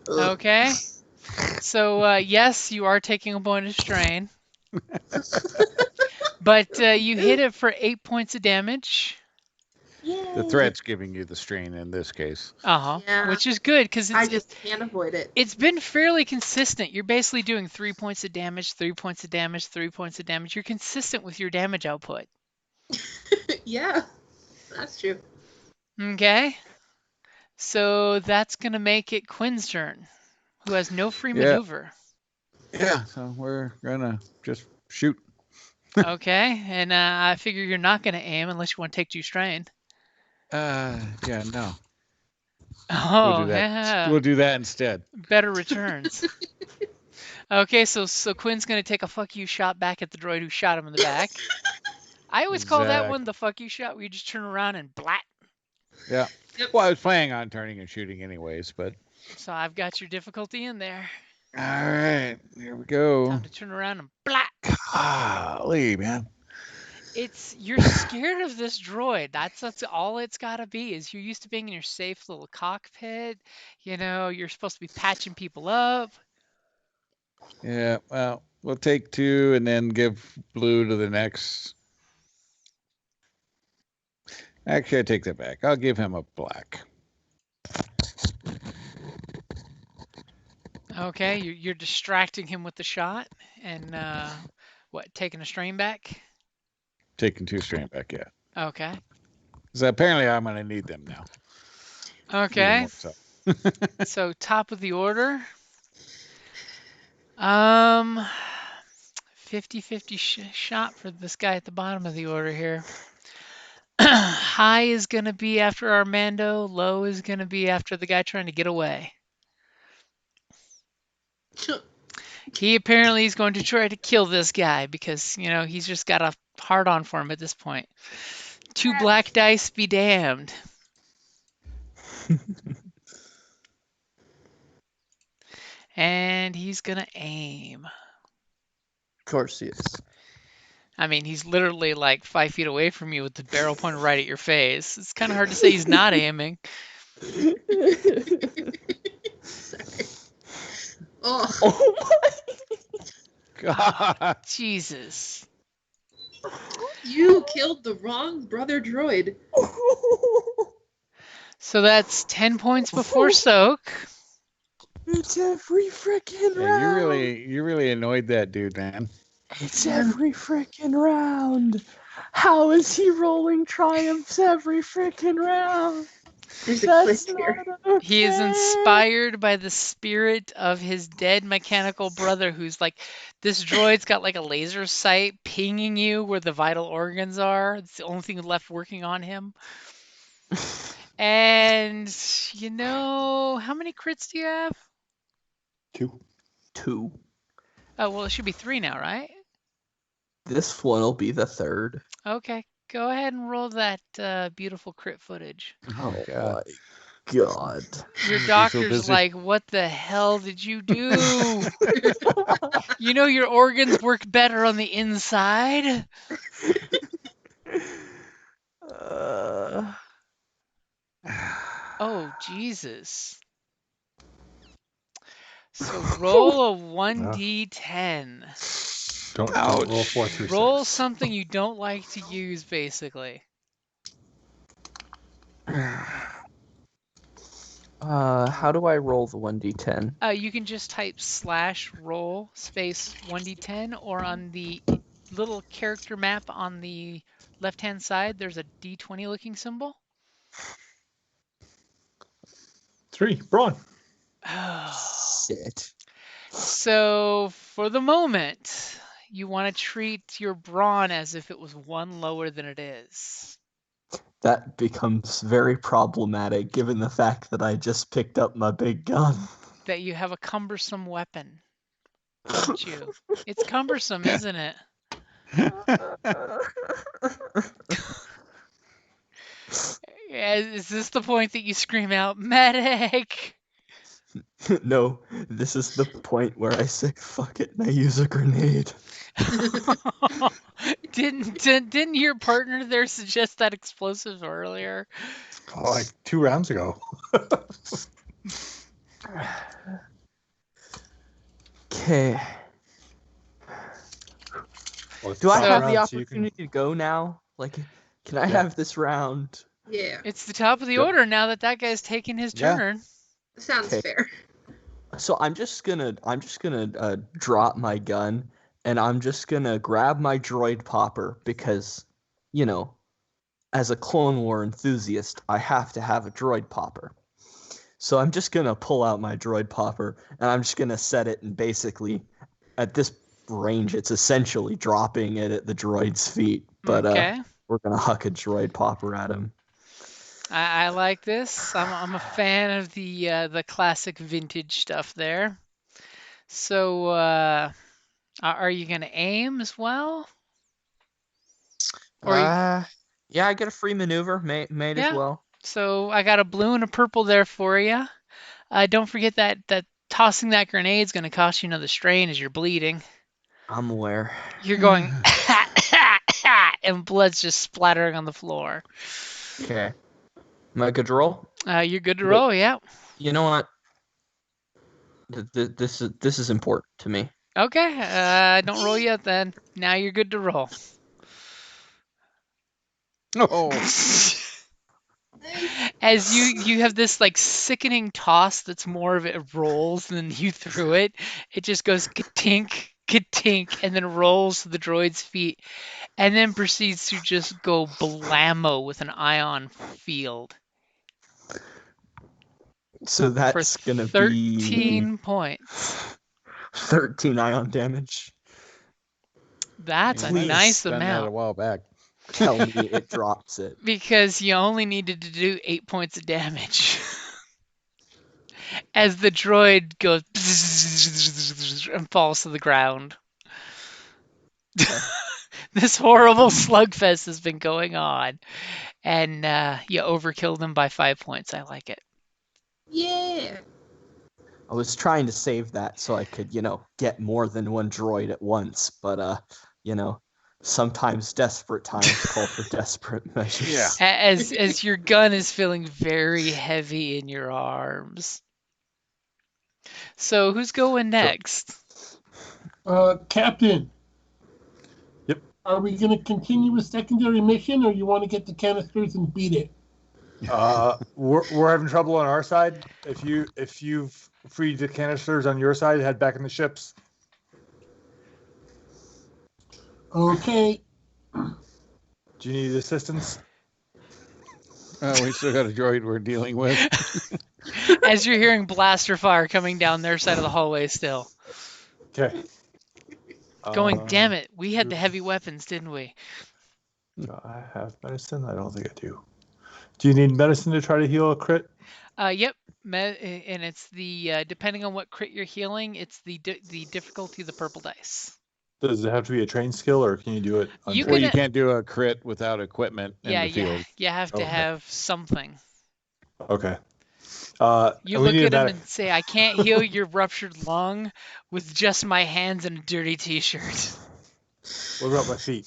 Ugh.
Okay. So, yes, you are taking a point of strain. But you hit it for 8 points of damage.
Yay.
The threat's giving you the strain in this case.
Yeah.
Which is good because
I just can't avoid it.
It's been fairly consistent. You're basically doing 3 points of damage, 3 points of damage, 3 points of damage. You're consistent with your damage output.
Yeah, that's true.
Okay. So that's going to make it Quinn's turn, who has no free maneuver.
Yeah, so we're going to just shoot.
Okay, and I figure you're not going to aim unless you want to take 2 strain.
Yeah, no.
Oh,
We'll do that.
yeah.
We'll do that instead.
Better returns. Okay, so Quinn's going to take a fuck you shot back at the droid who shot him in the back. I always call that one the fuck you shot where you just turn around and blat.
Yeah.
Yep.
Well, I was planning on turning and shooting anyways, but.
So I've got your difficulty in there.
All right, here we go.
Time to turn around and blat.
Golly, man.
You're scared of this droid. That's all it's got to be. Is you're used to being in your safe little cockpit. You're supposed to be patching people up.
Yeah, well, we'll take 2 and then give blue to the next. Actually, I take that back. I'll give him a black.
Okay, you're distracting him with the shot and taking a strain back?
Taking 2 strain back, yeah.
Okay.
So apparently I'm going to need them now.
Okay. So top of the order. 50-50 shot for this guy at the bottom of the order here. High is going to be after Armando. Low is going to be after the guy trying to get away. He apparently is going to try to kill this guy because, he's just got a hard on for him at this point. 2 black dice be damned. And he's going to aim.
Of course he is.
I mean, he's literally like 5 feet away from you with the barrel pointed right at your face. It's kind of hard to say he's not aiming.
Sorry. Oh.
Oh my
God.
Jesus.
You killed the wrong brother droid.
So that's 10 points before soak.
It's every freaking round.
You really annoyed that dude, man.
It's every freaking round. How is he rolling triumphs every freaking round?
There's a
That's
glitch here.
not okay.
He is inspired by the spirit of his dead mechanical brother who's like, this droid's got like a laser sight pinging you where the vital organs are. It's the only thing left working on him. And, how many crits do you have?
2.
Oh, well, it should be 3 now, right?
This one will be the 3rd.
Okay, go ahead and roll that beautiful crit footage.
Oh
God.
my God.
Your
so
doctor's
busy.
like, what the hell did you do? You know your organs work better on the inside? Oh, Jesus. So roll a 1d10.
Don't roll 4 through 6.
Roll something you don't like to use, basically.
How do I roll the 1d10?
You can just type /roll space 1d10, or on the little character map on the left-hand side, there's a d20 looking symbol.
3. Brawn.
Shit.
So for the moment, you want to treat your brawn as if it was 1 lower than it is.
That becomes very problematic given the fact that I just picked up my big gun.
That you have a cumbersome weapon, don't you? It's cumbersome, isn't it? Is this the point that you scream out, medic?
No, this is the point where I say fuck it and I use a grenade.
Didn't your partner there suggest that explosive earlier?
Oh, like 2 rounds ago.
Okay.
Well, it's
Do I
top
have
round,
the
so you can-
opportunity to go now? Like, can I
Yeah.
have this round?
Yeah,
It's the top of the
Yep.
order now that guy's taken his
Yeah.
turn.
sounds
Okay.
fair.
So I'm just gonna drop my gun and I'm just gonna grab my droid popper because, you know, as a Clone War enthusiast, I have to have a droid popper. So I'm just gonna pull out my droid popper and I'm just gonna set it, and basically at this range it's essentially dropping it at the droid's feet. But
Okay.
we're gonna huck a droid popper at him.
I like this. I'm a fan of the classic vintage stuff there. So are you gonna aim as well? Or
Yeah, I get a free maneuver. May as
Yeah.
well.
So I got a blue and a purple there for you. Don't forget that tossing that grenade is gonna cost you another strain as you're bleeding.
I'm aware.
You're going and blood's just splattering on the floor.
Okay. Am I good to roll?
You're good to
Wait.
roll, yeah.
You know what? This is important to me.
Okay, don't roll yet then. Now you're good to roll.
Oh,
As you have this like sickening toss that's more of it rolls than you threw it. It just goes ka-tink, ka-tink, and then rolls to the droid's feet, and then proceeds to just go blammo with an ion field
So
for
that's gonna
13
be
points.
13 ion damage.
That's a
I might have
nice
done that a
amount.
while back.
Tell me it drops it.
Because you only needed to do 8 points of damage. As the droid goes and falls to the ground. This horrible slugfest has been going on, and you overkilled him by 5 points. I like it.
Yeah.
I was trying to save that so I could, get more than one droid at once, but sometimes desperate times call for desperate measures.
Yeah.
As your gun is feeling very heavy in your arms. So who's going next?
Captain.
Yep.
Are we going to continue with secondary mission, or you want to get the canisters and beat it?
We're having trouble on our side. If you've freed the canisters on your side, head back in the ships.
Okay.
Do you need assistance?
We still got a droid we're dealing with.
As you're hearing blaster fire coming down their side of the hallway still.
Okay.
Going, damn it, we had the heavy weapons, didn't we?
Do I have medicine? I don't think I do. Do you need medicine to try to heal a crit?
Yep. And it's the depending on what crit you're healing, it's the difficulty of the purple dice.
Does it have to be a trained skill, or can you do it?
You
Well,
can-
you can't do a crit without equipment in
Yeah,
the field.
you have to
Okay.
have something.
Okay.
You
and we
look
need a
at him
medic.
and say, I can't heal your ruptured lung with just my hands and a dirty t-shirt.
What about my feet?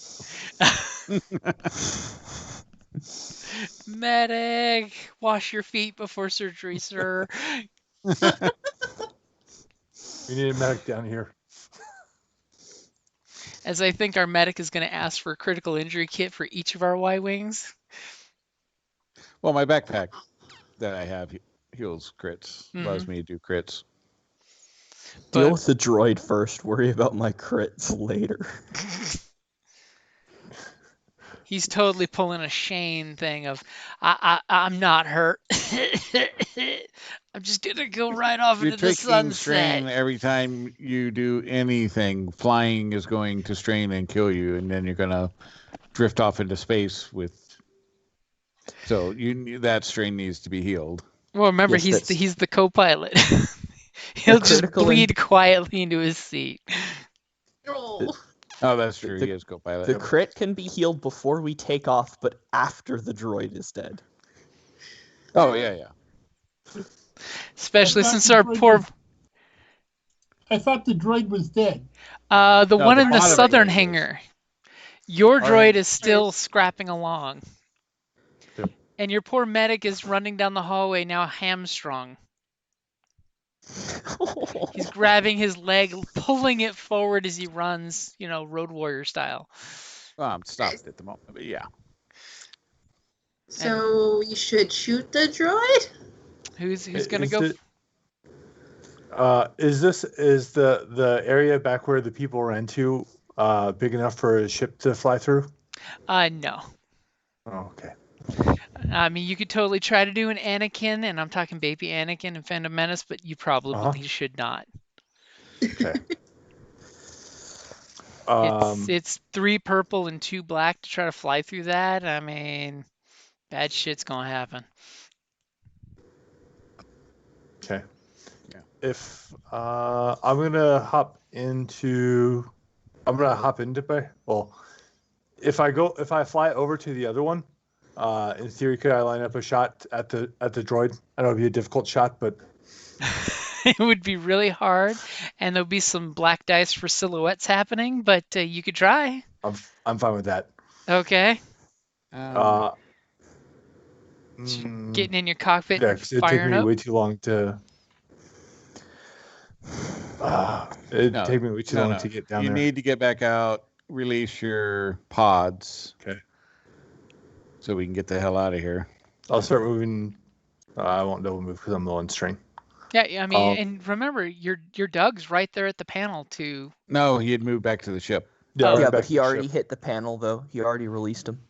Medic, wash your feet before surgery, sir.
We need a medic down here.
As I think our medic is going to ask for a critical injury kit for each of our Y-Wings.
Well, my backpack that I have heals crits, allows
Mhm.
me to do crits.
Deal
But
with the droid first. Worry about my crits later.
he's totally pulling a Shane thing of, I'm not hurt. I'm just going to go right off
You're
into the
taking strain
sunset.
every time you do anything. Flying is going to strain and kill you, and then you're going to drift off into space with. So that strain needs to be healed.
Well, remember,
Yes,
he's the co-pilot. He'll just
critical
bleed quietly into his seat.
Oh.
Oh, that's true.
The-
He is co-pilot.
The crit can be healed before we take off, but after the droid is dead.
Oh yeah.
Especially
I thought
since
the
our
droid
poor...
was- I thought the droid was dead.
The
No,
one
the
in the
bottom
southern
droid is.
hangar. Your
Our
droid
hangar-
is still scrapping along.
Yep.
And your poor medic is running down the hallway, now hamstrung. He's grabbing his leg, pulling it forward as he runs, Road Warrior style.
Well, I'm stopped at the moment, but yeah.
So you should shoot the droid?
Who's gonna go?
Is the area back where the people ran to big enough for a ship to fly through?
No.
Oh, okay.
I mean, you could totally try to do an Anakin, and I'm talking baby Anakin in Phantom Menace, but you probably should not.
Okay.
It's 3 purple and 2 black to try to fly through that. I mean, bad shit's gonna happen.
Okay.
Yeah.
If I'm gonna hop into if I fly over to the other one, in theory, could I line up a shot at the droid? I know it'd be a difficult shot, but
It would be really hard, and there'll be some black dice for silhouettes happening, but you could try.
I'm fine with that.
Okay. Getting in your cockpit
Yeah,
and
'cause it'd take
firing
me
up.
way too long to. It'd take me way too long to get down
you
there.
You need to get back out, release your pods.
Okay.
So we can get the hell out of here.
I'll start moving. I won't double move because I'm low on strain.
Yeah, I mean, and remember, your Doug's right there at the panel to.
No, he had moved back to the ship.
Yeah, but he already hit the panel though. He already released him.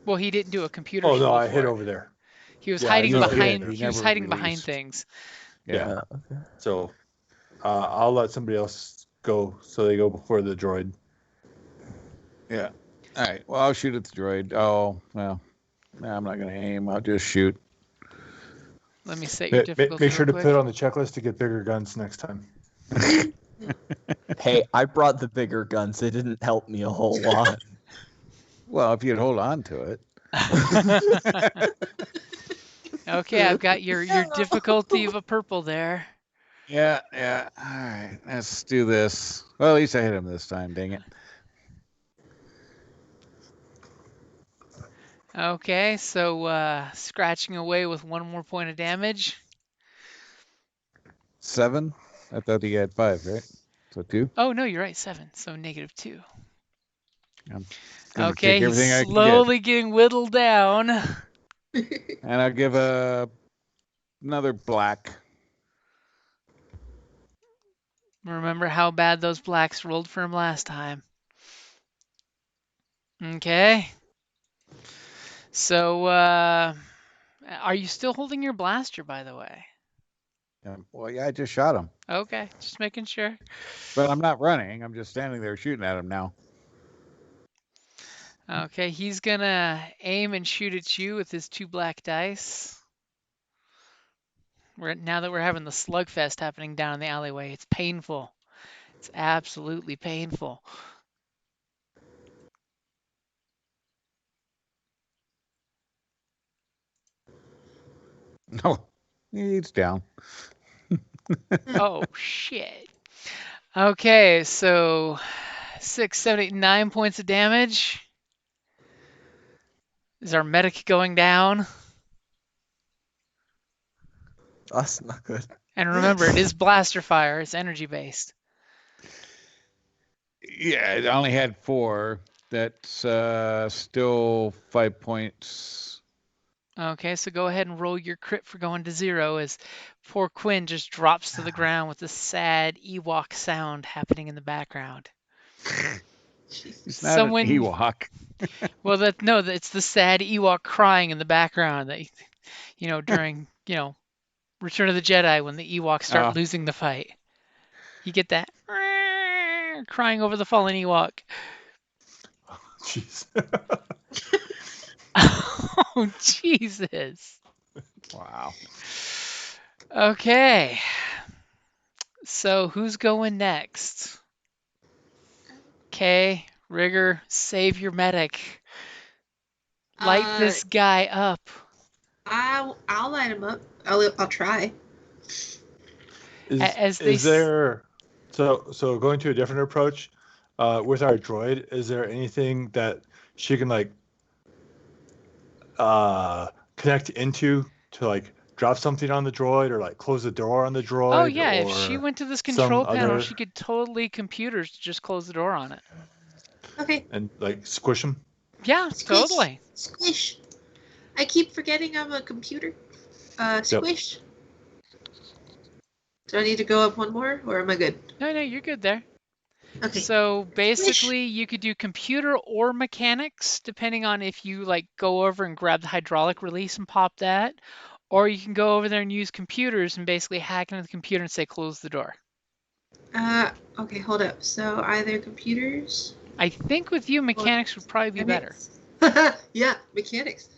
Well, he didn't do a computer.
Oh no,
scroll
I hit
for it.
over there.
He was hiding behind.
He
He was
never
hiding behind
released.
things.
Yeah.
Okay.
So, I'll let somebody else go. So they go before the droid.
Yeah. All right. Well, I'll shoot at the droid. Oh well. I'm not gonna aim. I'll just shoot.
Let me set your difficulty.
Make sure to
real
put
quick.
on the checklist to get bigger guns next time.
Hey, I brought the bigger guns. They didn't help me a whole lot.
Well, if you'd hold on to it.
Okay, I've got your difficulty of a purple there.
Yeah. All right. Let's do this. Well, at least I hit him this time. Dang it.
Okay, so scratching away with 1 more point of damage.
7. I thought he had 5, right? So 2.
Oh no, you're right, 7. So -2.
I'm
Okay,
gonna take
he's
everything I can get.
slowly getting whittled down.
And I'll give another black.
Remember how bad those blacks rolled for him last time. Okay. So, are you still holding your blaster, by the way?
Well, yeah, I just shot him.
Okay, just making sure.
But I'm not running. I'm just standing there shooting at him now.
Okay, he's gonna aim and shoot at you with his 2 black dice. Now that we're having the slugfest happening down in the alleyway, it's painful. It's absolutely painful.
No. He's down.
Oh shit. Okay, so 6, 7, 8, 9 points of damage. Is our medic going down?
That's not good.
And remember, it is blaster fire. It's energy based.
Yeah, it only had 4. That's still 5 points.
Okay, so go ahead and roll your crit for going to 0 as poor Quinn just drops to the ground with a sad Ewok sound happening in the background.
He's not an Ewok.
Well, it's the sad Ewok crying in the background that during Return of the Jedi when the Ewoks start losing the fight. You get that crying over the fallen Ewok.
Jeez.
Oh, Jesus.
Wow.
Okay. So who's going next? Okay, Rigger, save your medic. Light this guy up.
I'll light him up. I'll try.
Is there so going to a different approach with our droid? Is there anything that she can connect into to drop something on the droid or close the door on the droid?
Oh yeah, if she went to this control panel, she could totally computers to just close the door on it.
Okay.
And squish them.
Yeah,
Squish.
totally.
Squish. I keep forgetting I'm a computer. Squish. Yep. Do I need to go up one more, or am I good?
No, you're good there.
Okay.
So basically, you could do computer or mechanics, depending on if you go over and grab the hydraulic release and pop that, or you can go over there and use computers and basically hack into the computer and say close the door.
Okay, hold up. So either computers.
I think with you, mechanics would probably be better.
Yeah, mechanics.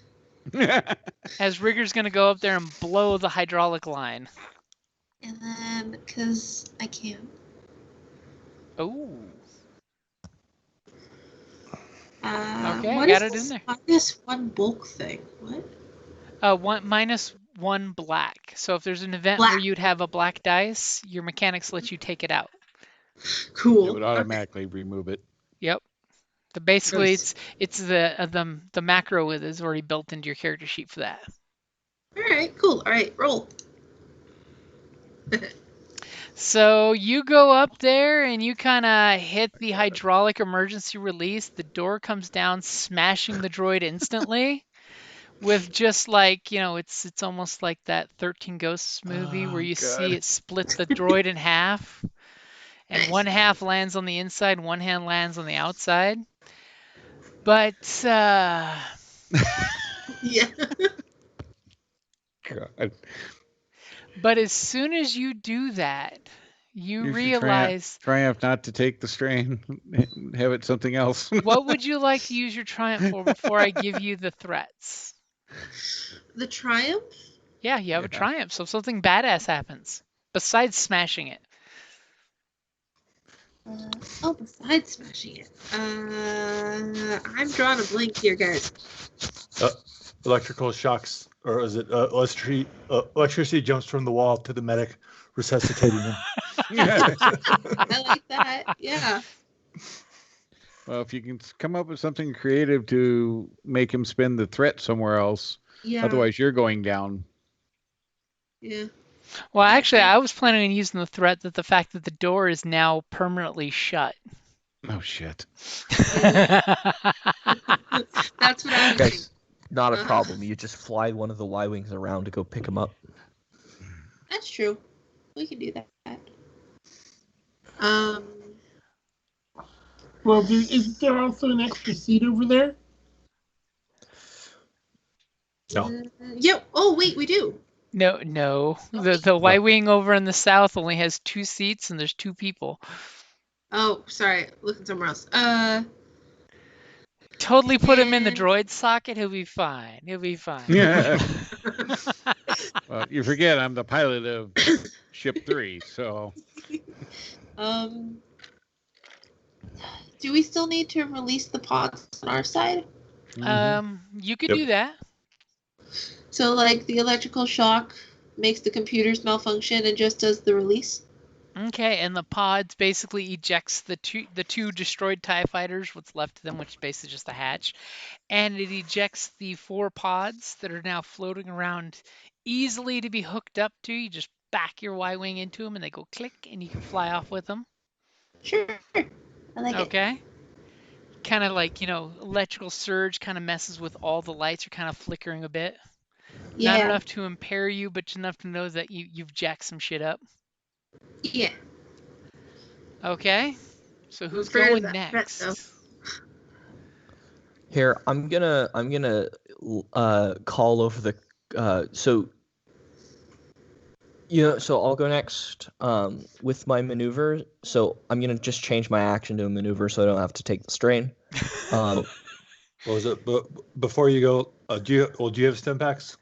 As Rigger's gonna go up there and blow the hydraulic line.
And then, because I can.
Oh.
Okay,
I got it in there.
-1 bulk thing. What?
-1 black. So if there's an event where you'd have a black dice, your mechanics let you take it out.
Cool.
It would automatically remove it.
Yep. Basically, it's the macro is already built into your character sheet for that.
All right, cool. All right, roll.
So you go up there and you kind of hit the hydraulic emergency release. The door comes down, smashing the droid instantly. With just it's almost like that 13 Ghosts movie where you see it split the droid in half, and nice. One half lands on the inside, one hand lands on the outside. But
yeah.
God.
But as soon as you do that, you realize
triumph not to take the strain, have it something else.
What would you like to use your triumph for before I give you the threats?
The triumph?
Yeah, you have a triumph, so something badass happens besides smashing it.
Besides smashing it. I'm drawing a blank here, guys.
Electrical shocks, or is it electricity jumps from the wall to the medic, resuscitating him.
I like that. Yeah.
Well, if you can come up with something creative to make him spend the threat somewhere else, otherwise you're going down.
Yeah.
Well, actually, I was planning on using the threat that the fact that the door is now permanently shut.
Oh, shit.
That's what I was thinking.
Not a problem. You just fly one of the Y-Wings around to go pick him up.
That's true. We can do that.
Well, is there also an extra seat over there?
No.
Yeah. Oh, wait, we do.
No. The Y-Wing over in the south only has 2 seats and there's 2 people.
Oh, sorry. Looking somewhere else.
Totally put him in the droid socket. He'll be fine.
Yeah. Well, you forget I'm the pilot of Ship 3, so.
Do we still need to release the pods on our side?
You could do that.
So, the electrical shock makes the computers malfunction and just does the release.
Okay, and the pods basically ejects the two destroyed TIE fighters, what's left of them, which is basically just a hatch, and it ejects the 4 pods that are now floating around easily to be hooked up to. You just back your Y-wing into them and they go click and you can fly off with them.
Sure. I like it.
Okay. Kind of like, electrical surge kind of messes with all the lights are kind of flickering a bit. Not
Yeah.
enough to impair you, but enough to know that you've jacked some shit up.
Yeah.
Okay. So who's
Afraid of
going
that threat,
next?
though.
Here, I'm gonna call over the so I'll go next with my maneuver. So I'm gonna just change my action to a maneuver so I don't have to take the strain.
What was it? But before you go, do you have stim packs?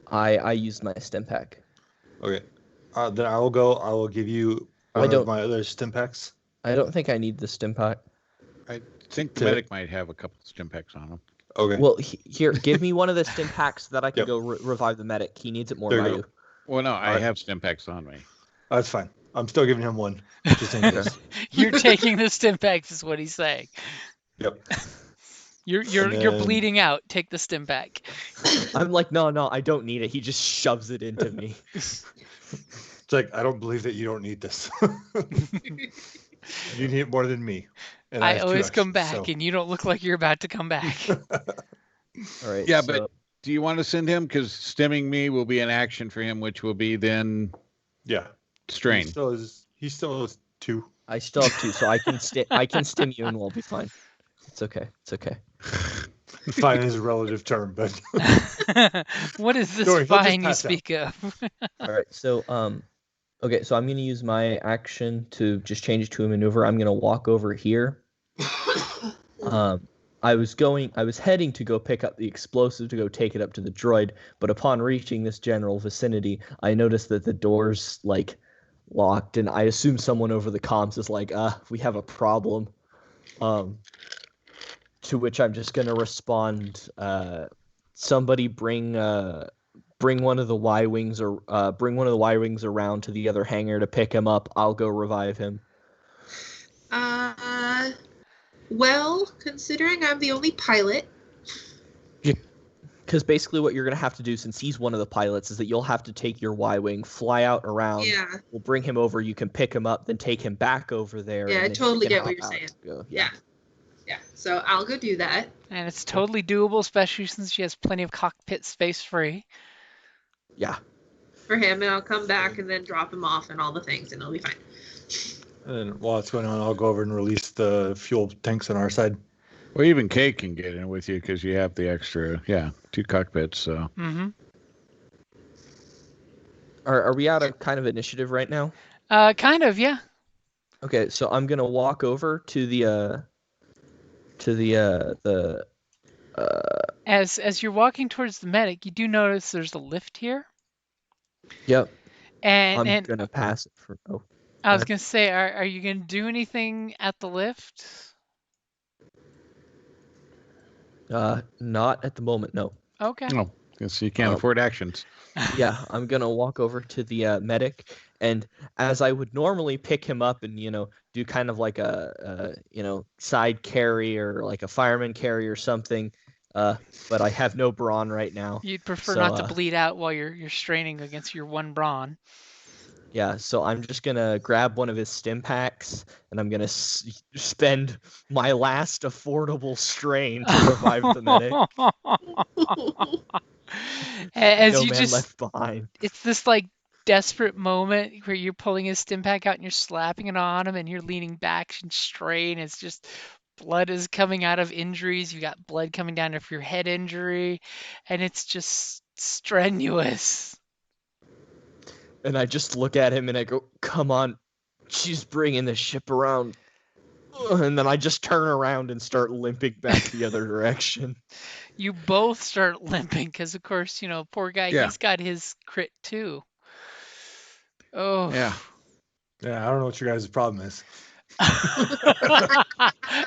I used my stim pack.
Okay. Then I will go. I will give you one of my other stim packs.
I don't think I need the stim pack.
I think the medic might have a couple of stim packs on him.
Okay.
Well, here, give me one of the stim packs so that I can
Yep.
go revive the medic. He needs it more
There
than I
you
do.
Well, no, I have stim packs on me.
That's fine. I'm still giving him one. Just in case.
You're taking the stim packs, is what he's saying.
Yep.
You're bleeding out. Take the stim pack.
I'm like, no, I don't need it. He just shoves it into me.
It's like, I don't believe that you don't need this. You need it more than me. And
I
have two
always come
extras,
back,
so.
and you don't look like you're about to come back.
All right.
Yeah, but do you want to send him? Because stimming me will be an action for him, which will be then
Yeah.
strain.
He still has 2.
I still have 2, so I can stim you and we'll be fine. It's okay.
Fine is a relative term, but
What is this
Don't worry, he'll just
fine you
pass out.
speak of?
All right. So okay. So I'm gonna use my action to just change it to a maneuver. I'm gonna walk over here. I was heading to go pick up the explosive to go take it up to the droid, but upon reaching this general vicinity, I noticed that the doors locked, and I assume someone over the comms is like, we have a problem. To which I'm just gonna respond, somebody bring one of the Y-wings or bring one of the Y-wings around to the other hangar to pick him up. I'll go revive him.
Well, considering I'm the only pilot.
Because basically what you're going to have to do, since he's one of the pilots, is that you'll have to take your Y-wing, fly out around.
Yeah.
We'll bring him over. You can pick him up, then take him back over there.
Yeah, I
and then
totally
he can
get what
hop
you're
out.
saying.
Go,
Yeah. So I'll go do that.
And it's totally doable, especially since she has plenty of cockpit space free.
Yeah.
For him, and I'll come back and then drop him off and all the things, and it'll be fine.
and while it's going on, I'll go over and release the fuel tanks on our side.
Well, even Kate can get in with you because you have the extra, 2 cockpits. So.
Mm-hmm.
Are we out of kind of initiative right now?
Kind of, yeah.
Okay, so I'm gonna walk over to the
As you're walking towards the medic, you do notice there's a lift here.
Yep.
And
I'm gonna pass it for. Oh.
I was gonna say, are you gonna do anything at the lift?
Not at the moment, no.
Okay.
Oh, guess you can't afford actions.
Yeah, I'm gonna walk over to the medic, and as I would normally pick him up and do kind of like a side carry or like a fireman carry or something, but I have no brawn right now.
You'd prefer
so,
not to bleed out while you're straining against your 1 brawn.
Yeah, so I'm just gonna grab one of his stim packs, and I'm gonna spend my last affordable strain to revive the medic.
As
no
you
man
just,
left behind.
it's this like desperate moment where you're pulling his stim pack out and you're slapping it on him, and you're leaning back and strain. It's just blood is coming out of injuries. You got blood coming down from your head injury, and it's just strenuous.
And I just look at him and I go, "Come on, she's bringing the ship around." And then I just turn around and start limping back the other direction.
You both start limping because, of course, poor guy,
Yeah.
he's got his crit too. Oh.
Yeah.
Yeah, I don't know what your guys' problem is.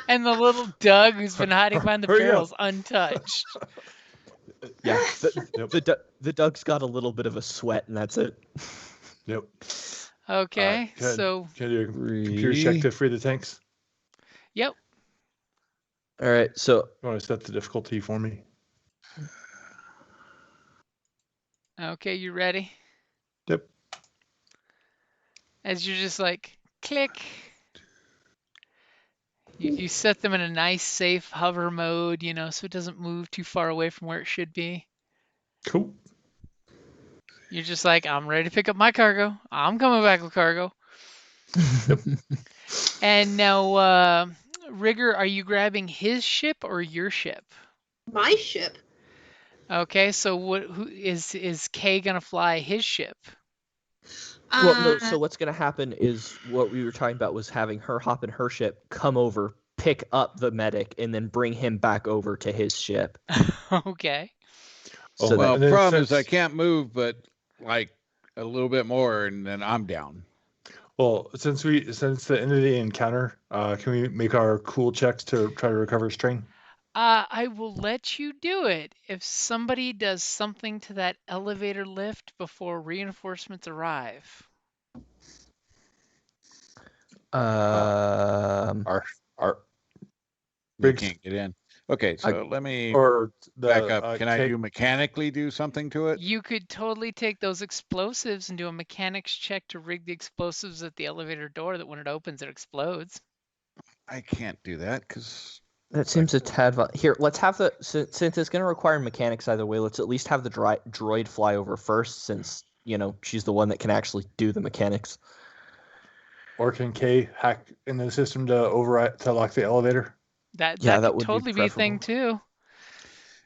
And the little Doug who's been hiding behind the
Hurry up.
barrels untouched.
Yeah,
Yep.
the Doug's got a little bit of a sweat, and that's it.
Yep.
Okay, so
Can I do a computer check to free the tanks?
yep.
All right, so
You want to set the difficulty for me?
Okay, you ready?
Yep.
As you're just like click. You set them in a nice safe hover mode, so it doesn't move too far away from where it should be.
Cool.
You're just like, I'm ready to pick up my cargo. I'm coming back with cargo. And now, Rigger, are you grabbing his ship or your ship?
My ship.
Okay, so who is Kay gonna fly his ship?
Well, no. So what's going to happen is what we were talking about was having her hop in her ship, come over, pick up the medic, and then bring him back over to his ship.
Okay.
So
Well,
and then
problem is I
since-
can't move, but like a little bit more, and then I'm down.
Well, since the end of the encounter, can we make our cool checks to try to recover strain?
I will let you do it if somebody does something to that elevator lift before reinforcements arrive.
Our
You
Briggs,
can't get in. Okay, so let me
or the
back up. Can I
K-
do mechanically do something to it?
You could totally take those explosives and do a mechanics check to rig the explosives at the elevator door that when it opens, it explodes.
I can't do that because
that seems a tad. Here, let's have since it's going to require mechanics either way. Let's at least have the droid fly over first, since she's the one that can actually do the mechanics.
Or can K hack in the system to lock the elevator?
That
that
could
would
totally be a thing too.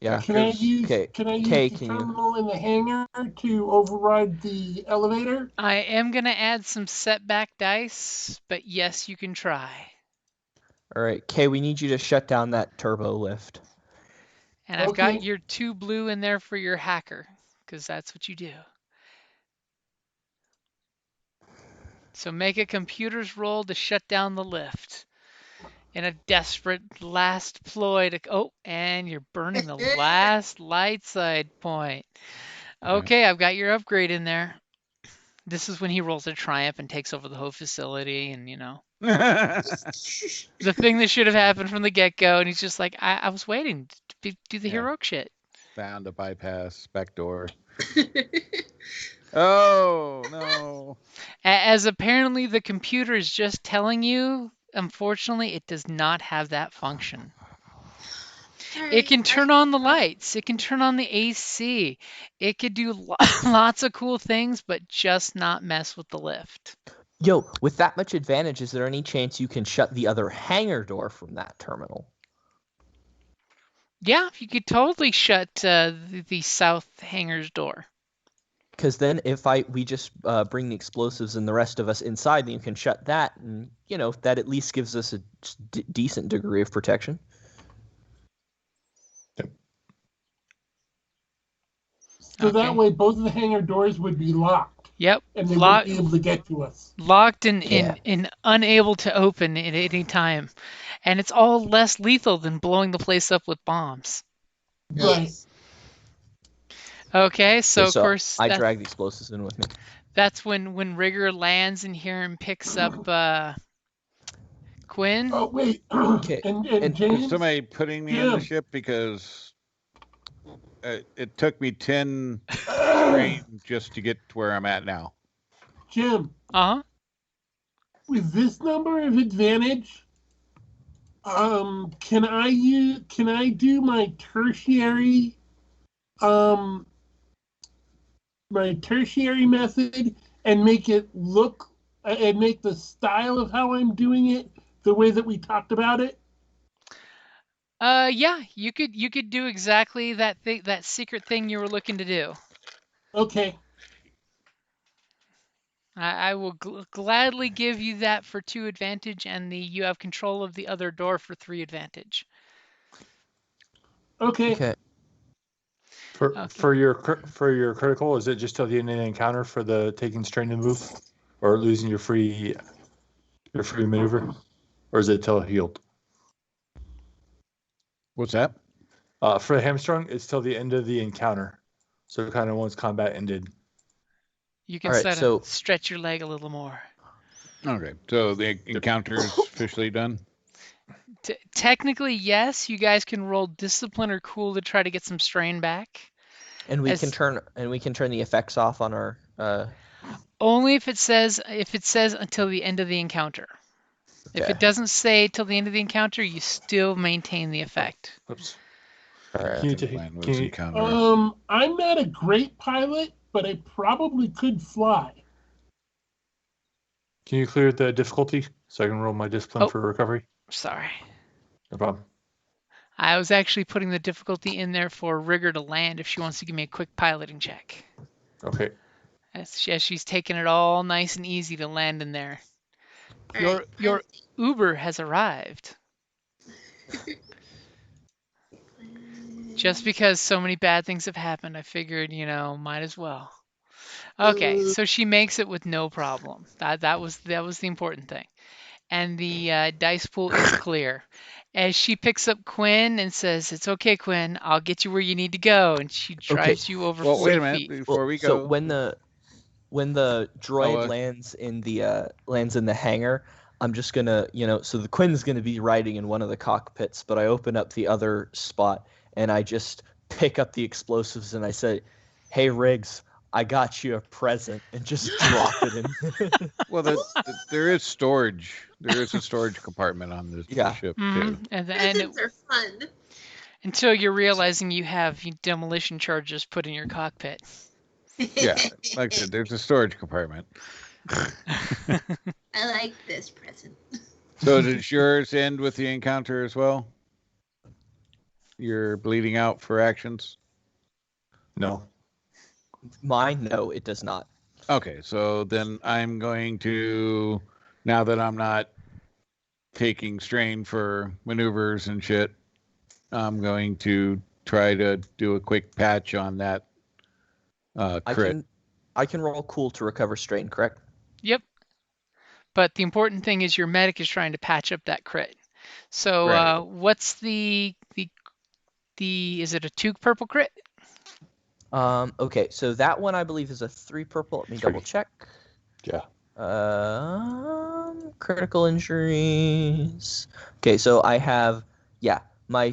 Yeah.
Can I use
Kay,
the terminal in the hangar to override the elevator?
I am gonna add some setback dice, but yes, you can try.
All right, Kay, we need you to shut down that turbo lift.
And I've got your 2 blue in there for your hacker, because that's what you do. So make a computer's roll to shut down the lift. In a desperate last ploy to... Oh, and you're burning the last light side point. Okay, I've got your upgrade in there. This is when he rolls a triumph and takes over the whole facility and, the thing that should have happened from the get-go. And he's just like, I was waiting to do the heroic shit.
Found a bypass back door. Oh, no.
As apparently the computer is just telling you, unfortunately, it does not have that function. It can turn on the lights. It can turn on the AC. It could do lots of cool things, but just not mess with the lift.
Yo, with that much advantage, is there any chance you can shut the other hangar door from that terminal?
Yeah, you could totally shut the south hangar's door.
Because then if we just bring the explosives and the rest of us inside, then you can shut that, and that at least gives us a decent degree of protection.
So that way, both of the hangar doors would be locked.
Yep.
And they wouldn't be able to get to us.
Locked and unable to open at any time. And it's all less lethal than blowing the place up with bombs.
Right.
Okay, so of course
I drag the explosives in with me.
That's when Rigger lands in here and picks up Quinn.
Oh wait,
Okay.
and James.
Is somebody putting me in the ship because it took me 10 strain just to get to where I'm at now.
Jim.
With this number of advantage, can I do my tertiary method and make it look and make the style of how I'm doing it the way that we talked about it?
Yeah, you could do exactly that secret thing you were looking to do.
Okay.
I will gladly give you that for 2 advantage, and you have control of the other door for 3 advantage.
Okay. For your critical, is it just till the end of the encounter for the taking strain to move, or losing your free maneuver, or is it till healed?
What's that?
For the hamstrung, it's till the end of the encounter. So kind of once combat ended.
You can
All right,
sort of
so
stretch your leg a little more.
Okay, so the encounter is officially done.
Technically, yes, you guys can roll discipline or cool to try to get some strain back.
and we can
As
turn the effects off on our
only if it says until the end of the encounter. If
Okay.
it doesn't say till the end of the encounter, you still maintain the effect.
Oops.
All right.
Can you
Can
take?
plan with
Can you,
encounter.
I'm not a great pilot, but I probably could fly.
can you clear the difficulty so I can roll my discipline
Oh.
for recovery?
Sorry.
No problem.
I was actually putting the difficulty in there for Rigger to land if she wants to give me a quick piloting check.
Okay.
As she's taking it all nice and easy to land in there.
All
Your
right,
your Uber has arrived. Just because so many bad things have happened, I figured, might as well. Okay, so she makes it with no problem. That was the important thing. And the dice pool is clear. As she picks up Quinn and says, "It's okay, Quinn. I'll get you where you need to go," and she
Okay.
drives you over
Well,
40
wait a minute
feet.
before we
So
go.
when the droid
uh,
lands in the hangar, I'm just gonna, so the Quinn's gonna be riding in one of the cockpits, but I open up the other spot and I just pick up the explosives and I say, "Hey Riggs, I got you a present," and just drop it in.
Well, there is storage. There is a storage compartment on this
Yeah.
ship too.
Mhm. And
presents are fun.
until you're realizing you have demolition charges put in your cockpit.
Yeah, like I said, there's a storage compartment.
I like this present.
So does yours end with the encounter as well? You're bleeding out for actions?
No.
Mine, no, it does not.
Okay, so then I'm going to, now that I'm not taking strain for maneuvers and shit, I'm going to try to do a quick patch on that crit.
I can roll cool to recover strain, correct?
Yep. But the important thing is your medic is trying to patch up that crit. So
Right.
what's the is it a 2 purple crit?
Okay, so that one I believe is a 3 purple. Let me double check.
Yeah.
Critical injuries. Okay, so I have my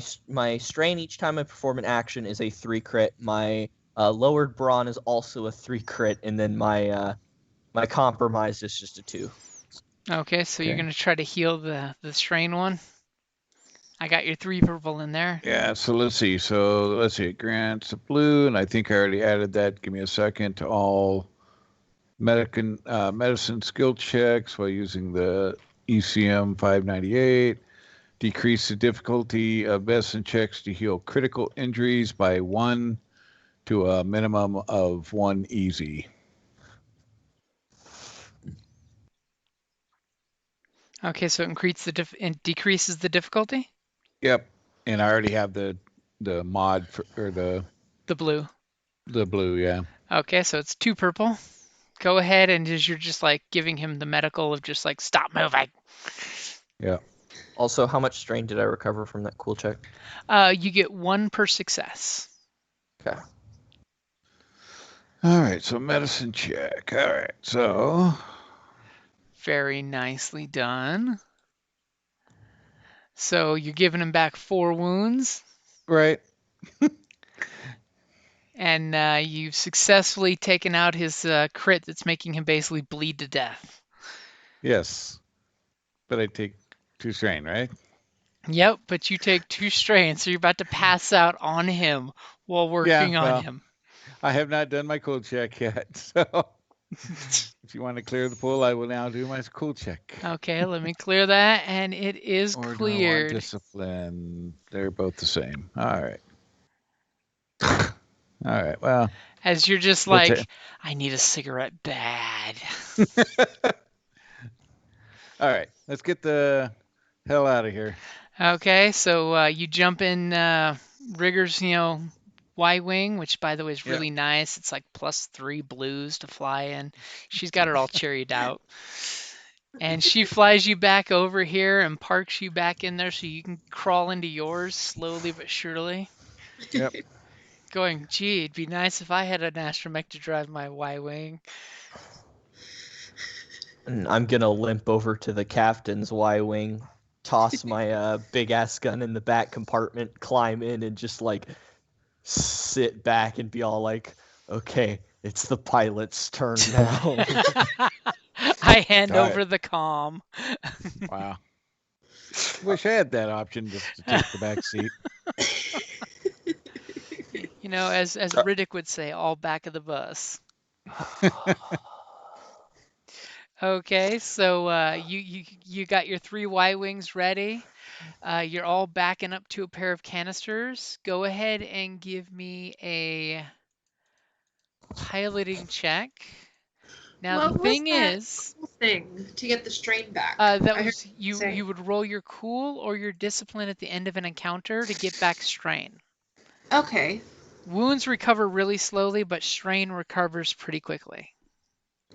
strain each time I perform an action is a 3 crit. My lowered brawn is also a 3 crit, and then my compromise is just a 2.
Okay, so you're gonna try to heal the strain one. I got your 3 purple in there.
Yeah, so let's see. So let's see. It grants a blue, and I think I already added that. Give me a second to all medicine skill checks while using the ECM 598. Decrease the difficulty of medicine checks to heal critical injuries by 1 to a minimum of 1 easy.
Okay, so it decreases the difficulty?
Yep. And I already have the mod or the
blue.
The blue, yeah.
Okay, so it's 2 purple. Go ahead, and as you're just like giving him the medical of just like stop moving.
Yeah.
Also, how much strain did I recover from that cool check?
You get 1 per success.
Okay.
All right, so medicine check. All right, so
very nicely done. So you're giving him back 4 wounds.
Right.
And you've successfully taken out his crit that's making him basically bleed to death.
Yes. But I take 2 strain, right?
Yep, but you take 2 strain, so you're about to pass out on him while working on him.
I have not done my cool check yet, so if you want to clear the pool, I will now do my cool check.
Okay, let me clear that, and it is
or
cleared.
Do I want discipline? They're both the same. All right. All right. Well,
as you're just like, I need a cigarette bad.
All right, let's get the hell out of here.
Okay, so you jump in Rigger's, Y-wing, which by the way is really nice. It's like +3 blues to fly in. She's got it all cherried out. And she flies you back over here and parks you back in there so you can crawl into yours slowly but surely.
Yep.
Going, gee, it'd be nice if I had an astromech to drive my Y-wing.
And I'm gonna limp over to the captain's Y-wing, toss my big ass gun in the back compartment, climb in, and just like sit back and be all like, "Okay, it's the pilot's turn now."
I hand
Got
over
it.
the comm.
Wow. Wish I had that option just to take the back seat.
You know, as Riddick would say, all back of the bus. Okay, so you got your 3 Y-wings ready. You're all backing up to a pair of canisters. Go ahead and give me a piloting check. Now the
What was
thing
that
is,
cool thing to get the strain back?
that
I heard
was
you say.
you would roll your cool or your discipline at the end of an encounter to get back strain.
Okay.
Wounds recover really slowly, but strain recovers pretty quickly.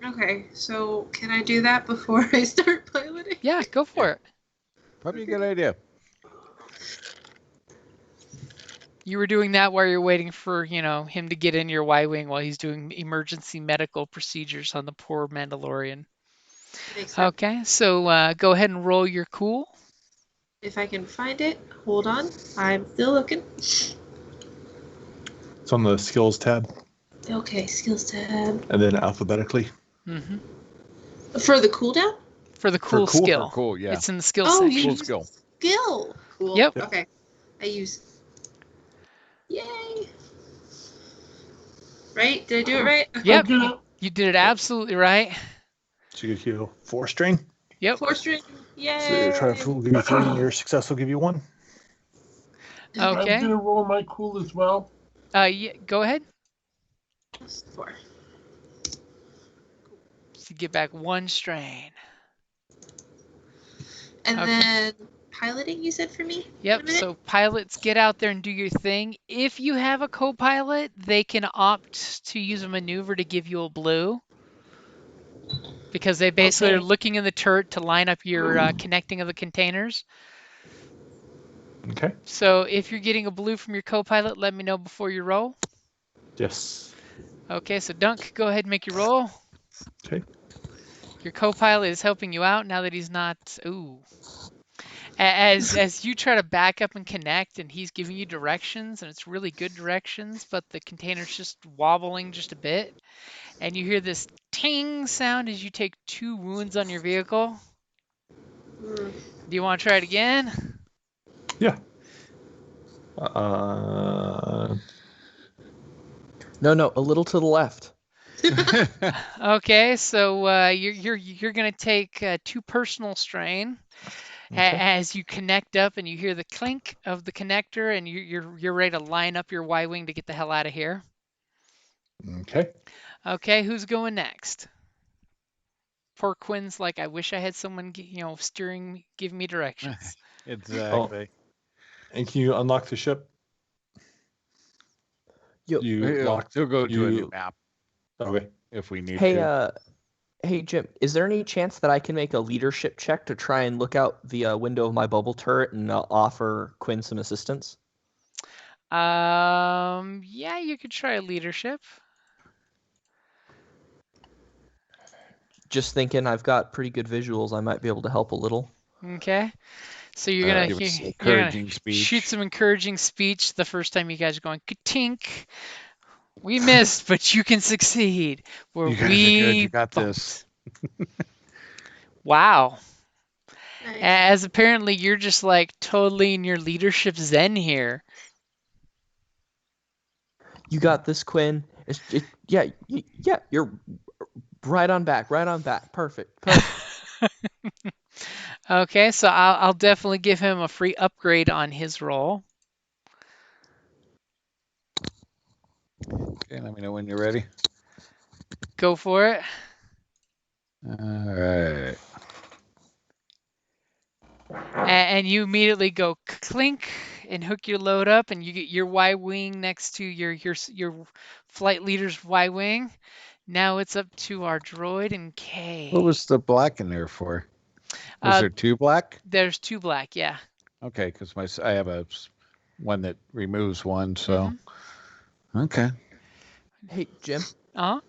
Okay. So can I do that before I start piloting?
Yeah, go for it.
Probably a good idea.
You were doing that while you're waiting for, him to get in your Y-wing while he's doing emergency medical procedures on the poor Mandalorian.
Makes sense.
Okay, so go ahead and roll your cool.
If I can find it, hold on. I'm still looking.
It's on the skills tab,
Okay, skills tab.
and then alphabetically.
hmm
For the cooldown?
For the cool
cool?
skill.
Cool, yeah.
It's in the skill
Oh,
section.
you
Cool
use
skill.
skill. Cool.
Yep.
Okay. I use. Yay. Right? Did I do it right?
Yep,
I'm gonna
you did it absolutely right.
So you get 4 strain.
Yep.
4 string. Yay.
So your triumph will give you 3, and your success will give you 1.
Okay.
I'm gonna roll my cool as well.
Yeah, go ahead.
4.
So you get back 1 strain.
And
Okay.
then piloting, you said for me? In a
Yep,
minute?
so pilots, get out there and do your thing. If you have a co-pilot, they can opt to use a maneuver to give you a blue. Because they basically are
Okay.
looking in the turret to line up your connecting of the containers.
Okay.
So if you're getting a blue from your co-pilot, let me know before you roll.
Yes.
Okay, so Dunk, go ahead and make your roll.
Okay.
Your co-pilot is helping you out now that he's not. Ooh. As you try to back up and connect, and he's giving you directions, and it's really good directions, but the container's just wobbling just a bit, and you hear this ting sound as you take 2 wounds on your vehicle.
Hmm.
Do you want to try it again?
Yeah.
No, a little to the left.
Okay, so you're gonna take 2 personal strain.
Okay.
As you connect up and you hear the clink of the connector, and you're ready to line up your Y-wing to get the hell out of here.
Okay.
Okay, who's going next? Poor Quinn's like, I wish I had someone, steering, give me directions.
Exactly.
And can you unlock the ship?
Yo,
You lock.
He'll go to a new
you-
map
Okay.
if we need
hey,
to.
hey Jim, is there any chance that I can make a leadership check to try and look out the window of my bubble turret and offer Quinn some assistance?
Yeah, you could try leadership.
Just thinking, I've got pretty good visuals. I might be able to help a little.
Okay. So you're gonna
Give us
you're
encouraging
gonna
speech.
shoot some encouraging speech the first time you guys are going ka-tink. We missed, but you can succeed. Where
You guys are
we
good. You got this.
bumped. Wow.
Nice.
As apparently you're just like totally in your leadership zen here.
You got this, Quinn. Yeah, you're right on back. Perfect.
Okay, so I'll definitely give him a free upgrade on his roll.
Okay, let me know when you're ready.
Go for it.
All right.
And you immediately go clink and hook your load up, and you get your Y-wing next to your flight leader's Y-wing. Now it's up to our droid and Kay.
What was the black in there for? Was there 2 black?
There's 2 black, yeah.
Okay, because I have a one that removes one. So, okay.
Hey, Jim,
Uh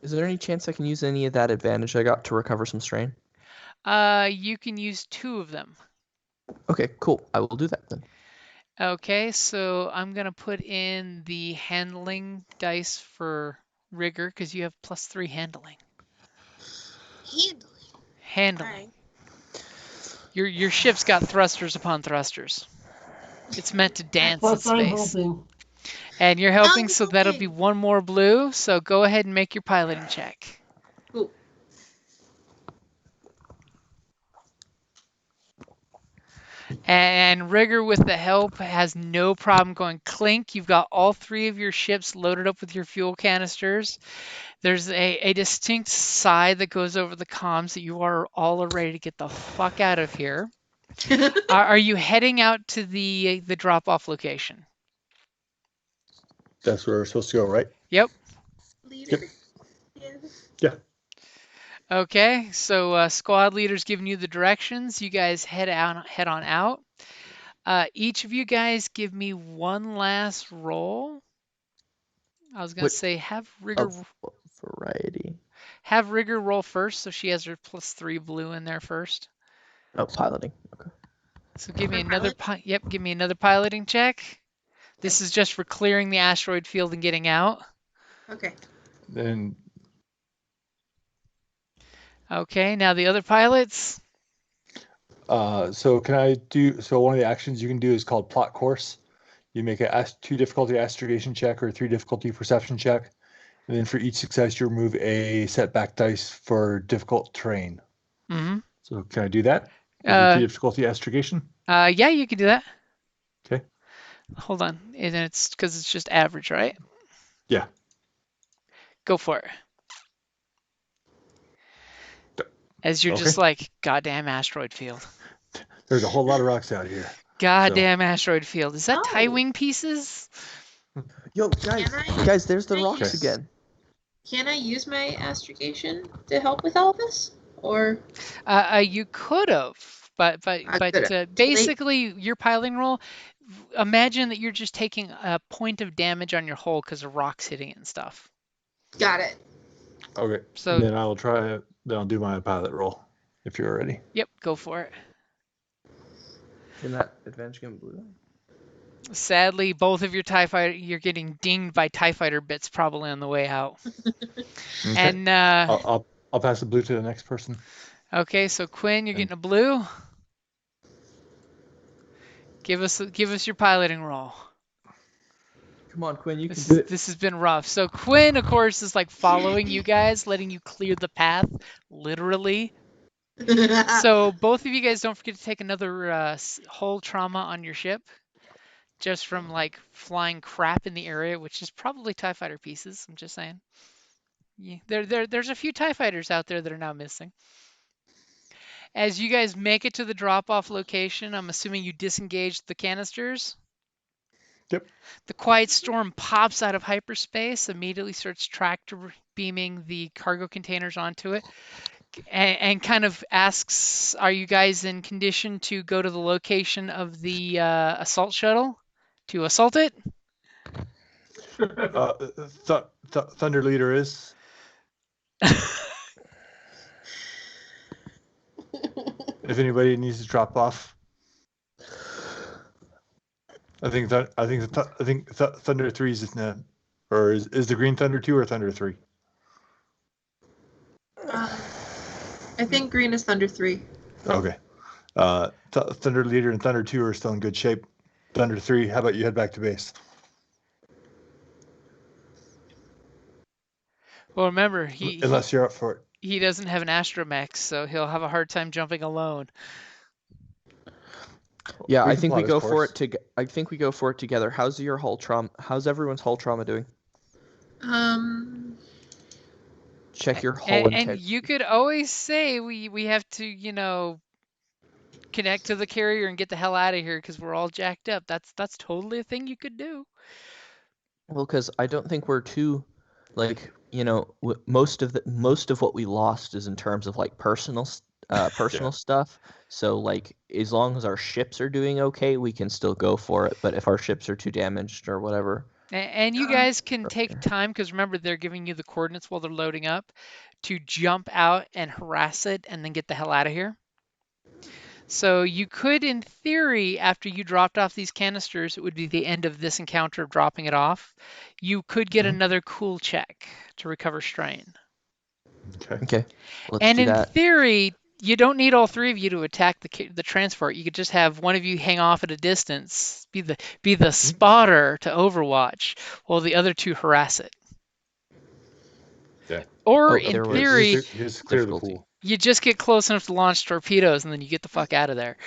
is there any chance I can use any of that advantage I got to recover some strain?
You can use 2 of them.
Okay, cool. I will do that then.
Okay, so I'm gonna put in the handling dice for rigor because you have +3 handling.
Handling.
Handling.
Alright.
Your ship's got thrusters upon thrusters. It's meant to dance in
Plus, I'm
space.
helping.
And you're helping,
I'm
so that'll be
helping.
1 more blue. So go ahead and make your piloting check.
Cool.
And Rigger, with the help, has no problem going clink. You've got all 3 of your ships loaded up with your fuel canisters. There's a distinct sigh that goes over the comms that you are all ready to get the fuck out of here. Are you heading out to the drop-off location?
That's where we're supposed to go, right?
Yep.
Leader. Yeah.
Yeah.
Okay, so squad leader's giving you the directions. You guys head on out. Each of you guys give me one last roll. I was gonna
What-
say have Rigger
Of what variety?
roll first, so she has her +3 blue in there first.
Oh, piloting. Okay.
So give me
For
another give me another piloting check. This is just for clearing the asteroid field and getting out.
Okay.
Then
Okay, now the other pilots.
so can I do so one of the actions you can do is called plot course. You make a 2 difficulty astrogation check or a 3 difficulty perception check. And then for each success you remove a setback dice for difficult terrain.
Mm-hmm.
So can I do that? With the 2 difficulty astrogation?
Yeah, you can do that.
Okay.
Hold on, and it's because it's just average, right?
Yeah.
Go for it. As you're just
Okay.
like, goddamn asteroid field.
There's a whole lot of rocks out here.
Goddamn asteroid field. Is that tie
Oh.
wing pieces?
Yo, guys, there's the
Can I
rocks
use-
again.
Can I use my astrogation to help with all this? Or
You could have, but
could've.
basically your piloting roll. Imagine that you're just taking a point of damage on your hull because of rocks hitting it and stuff.
got it.
Okay.
So
And then I'll try it. Then I'll do my pilot roll if you're ready.
yep, go for it.
Can that advantage get blue?
Sadly, both of your TIE fighter, you're getting dinged by TIE fighter bits probably on the way out.
Okay.
And
I'll pass the blue to the next person.
okay, so Quinn, you're getting a blue. Give us your piloting roll.
Come on, Quinn, you can do it.
This has been rough. So Quinn, of course, is like following you guys, letting you clear the path, literally. So both of you guys don't forget to take another hull trauma on your ship, just from like flying crap in the area, which is probably TIE fighter pieces. I'm just saying. Yeah, there's a few TIE fighters out there that are now missing. As you guys make it to the drop-off location, I'm assuming you disengage the canisters.
Yep.
The quiet storm pops out of hyperspace, immediately starts tractor beaming the cargo containers onto it, and kind of asks, are you guys in condition to go to the location of the assault shuttle to assault it?
Thunder Leader is. If anybody needs to drop off, I think Thunder 3 is in the, or is the Green Thunder 2 or Thunder 3?
I think green is Thunder 3.
Okay. Thunder Leader and Thunder 2 are still in good shape. Thunder 3, how about you head back to base?
Well, remember,
Unless you're up for it.
he doesn't have an astromech, so he'll have a hard time jumping alone.
Yeah,
We
I
can
think we
plot
go
his
for
course.
it. I think we go for it together. How's your hull trauma? How's everyone's hull trauma doing? Check your hull
And
integrity.
you could always say we have to, connect to the carrier and get the hell out of here because we're all jacked up. That's totally a thing you could do.
Well, because I don't think we're too, like, most of what we lost is in terms of like personal personal stuff. So like, as long as our ships are doing okay, we can still go for it. But if our ships are too damaged or whatever,
And you guys can take time, because remember, they're giving you the coordinates while they're loading up, to jump out and harass it and then get the hell out of here. So you could, in theory, after you dropped off these canisters, it would be the end of this encounter of dropping it off. You could get another cool check to recover strain.
okay, let's
And
do
in
that.
theory, you don't need all three of you to attack the transport. You could just have one of you hang off at a distance, be the spotter to Overwatch, while the other two harass it.
Yeah.
Or
Oh,
in
there was
theory,
Here's clear the
difficulty.
pool.
you just get close enough to launch torpedoes and then you get the fuck out of there.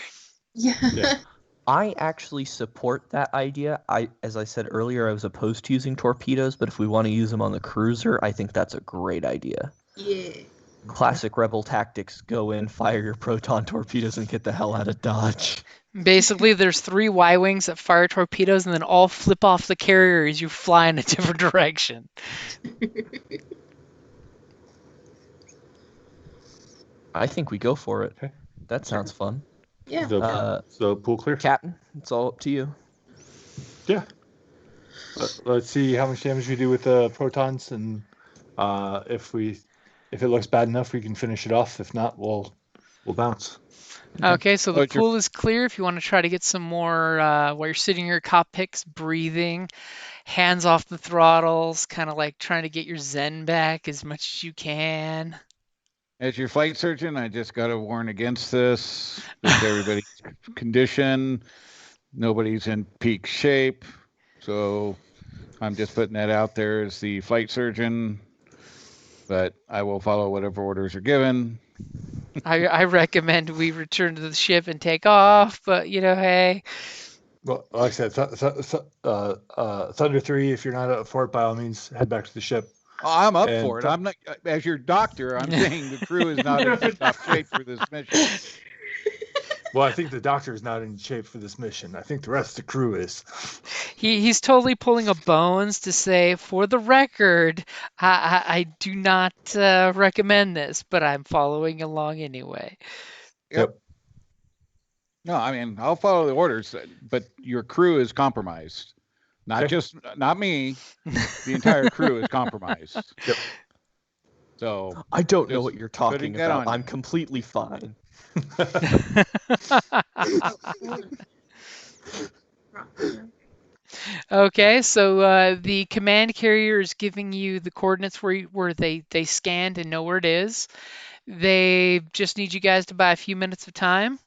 Yeah.
I actually support that idea. As I said earlier, I was opposed to using torpedoes, but if we want to use them on the cruiser, I think that's a great idea.
Yeah.
Classic rebel tactics: go in, fire your proton torpedoes, and get the hell out of Dodge.
Basically, there's 3 Y-wings that fire torpedoes and then all flip off the carrier as you fly in a different direction.
I think we go for it.
Okay.
That sounds fun.
Yeah.
So pool clear.
Captain, it's all up to you.
Yeah. Let's see how much damage we do with the protons, and if it looks bad enough, we can finish it off. If not, we'll bounce.
Okay, so the
But you're-
pool is clear. If you want to try to get some more while you're sitting in your cockpits, breathing, hands off the throttles, kind of like trying to get your zen back as much as you can.
As your flight surgeon, I just got to warn against this. With everybody's condition, nobody's in peak shape. So I'm just putting that out there as the flight surgeon. But I will follow whatever orders are given.
I recommend we return to the ship and take off, but hey.
Well, like I said, Thunder 3, if you're not up for it, by all means, head back to the ship.
Oh, I'm up
And
for it. I'm not, as your doctor, I'm saying the crew is not in top shape for this mission.
Well, I think the doctor is not in shape for this mission. I think the rest of the crew is.
He's totally pulling a Bones to say, for the record, I do not recommend this, but I'm following along anyway.
Yep. No, I mean, I'll follow the orders, but your crew is compromised. Not me. The entire crew is compromised.
Yep.
So
I don't know
Just
what you're talking
putting that
about.
on
I'm
you.
completely fine.
Okay, so the command carrier is giving you the coordinates where they scanned and know where it is. They just need you guys to buy a few minutes of time.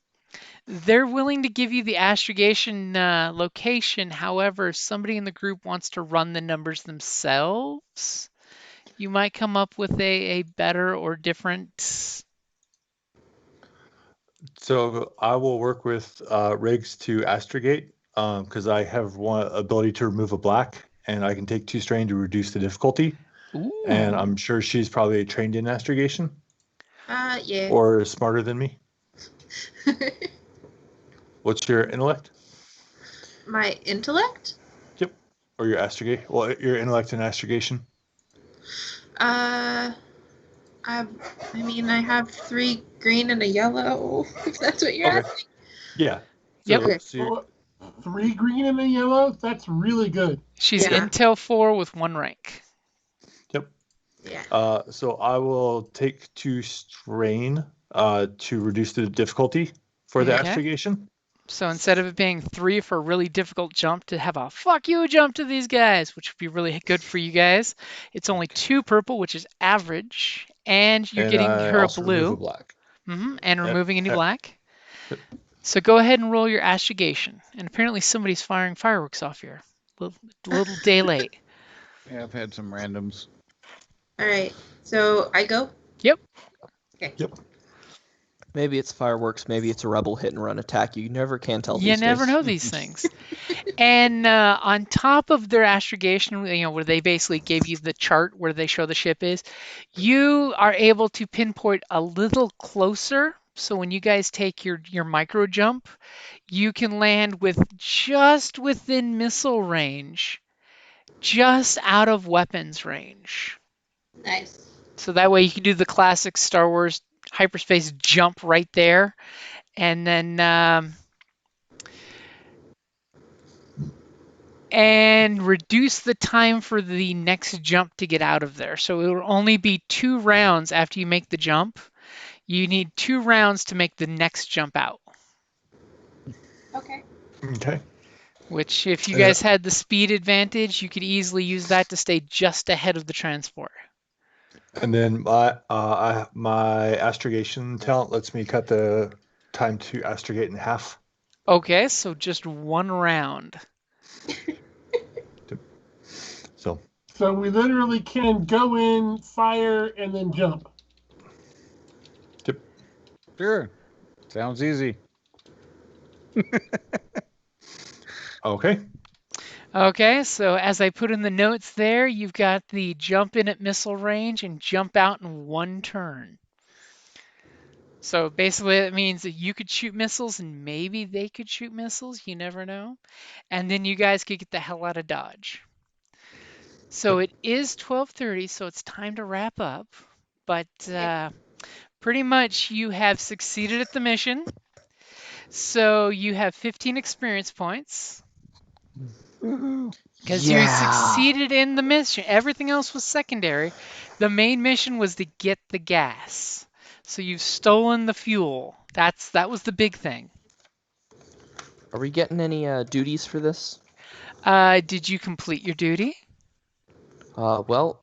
They're willing to give you the astrogation location. However, if somebody in the group wants to run the numbers themselves, you might come up with a better or different.
So I will work with Riggs to astrogate because I have one ability to remove a black, and I can take 2 strain to reduce the difficulty.
Ooh.
And I'm sure she's probably trained in astrogation
Yeah.
or smarter than me. What's your intellect?
My intellect?
Yep. Or your astrogate? Well, your intellect and astrogation.
I mean, I have 3 green and a yellow, if that's what you're
Okay.
asking.
Yeah.
Yep.
So, so you're-
Oh, 3 green and a yellow? That's really good.
She's
Yeah.
Intel 4 with 1 rank.
Yeah.
so I will take 2 strain to reduce the difficulty for the
Okay.
astrogation.
So instead of it being 3 for a really difficult jump, to have a fuck you jump to these guys, which would be really good for you guys, it's only 2 purple, which is average, and you're
And
getting
I
her a
also remove
blue.
a black.
And removing any
Yep.
black.
Yep.
So go ahead and roll your astrogation. And apparently somebody's firing fireworks off here. Little day late.
yeah, I've had some randoms.
All right. So I go?
Yep.
Okay.
Yep.
Maybe it's fireworks. Maybe it's a rebel hit and run attack. You never can tell.
You
these
never
days.
know these things. And on top of their astrogation, where they basically gave you the chart where they show the ship is, you are able to pinpoint a little closer. So when you guys take your micro jump, you can land with just within missile range, just out of weapons range.
Nice.
So that way you can do the classic Star Wars hyperspace jump right there, and then and reduce the time for the next jump to get out of there. So it will only be 2 rounds after you make the jump. You need 2 rounds to make the next jump out.
Okay.
Okay.
Which, if you guys had the speed advantage, you could easily use that to stay just ahead of the transport.
And then my astrogation talent lets me cut the time to astrogate in half.
Okay, so just 1 round.
So
we literally can go in, fire, and then jump.
Sure. Sounds easy.
Okay.
Okay, so as I put in the notes there, you've got the jump in at missile range and jump out in 1 turn. So basically that means that you could shoot missiles and maybe they could shoot missiles, you never know. And then you guys could get the hell out of Dodge. So it is 12:30, so it's time to wrap up. But pretty much you have succeeded at the mission. So you have 15 experience points. Because you succeeded in the mission. Everything else was secondary. The main mission was to get the gas. So you've stolen the fuel. That was the big thing.
Are we getting any duties for this?
Did you complete your duty?
Well,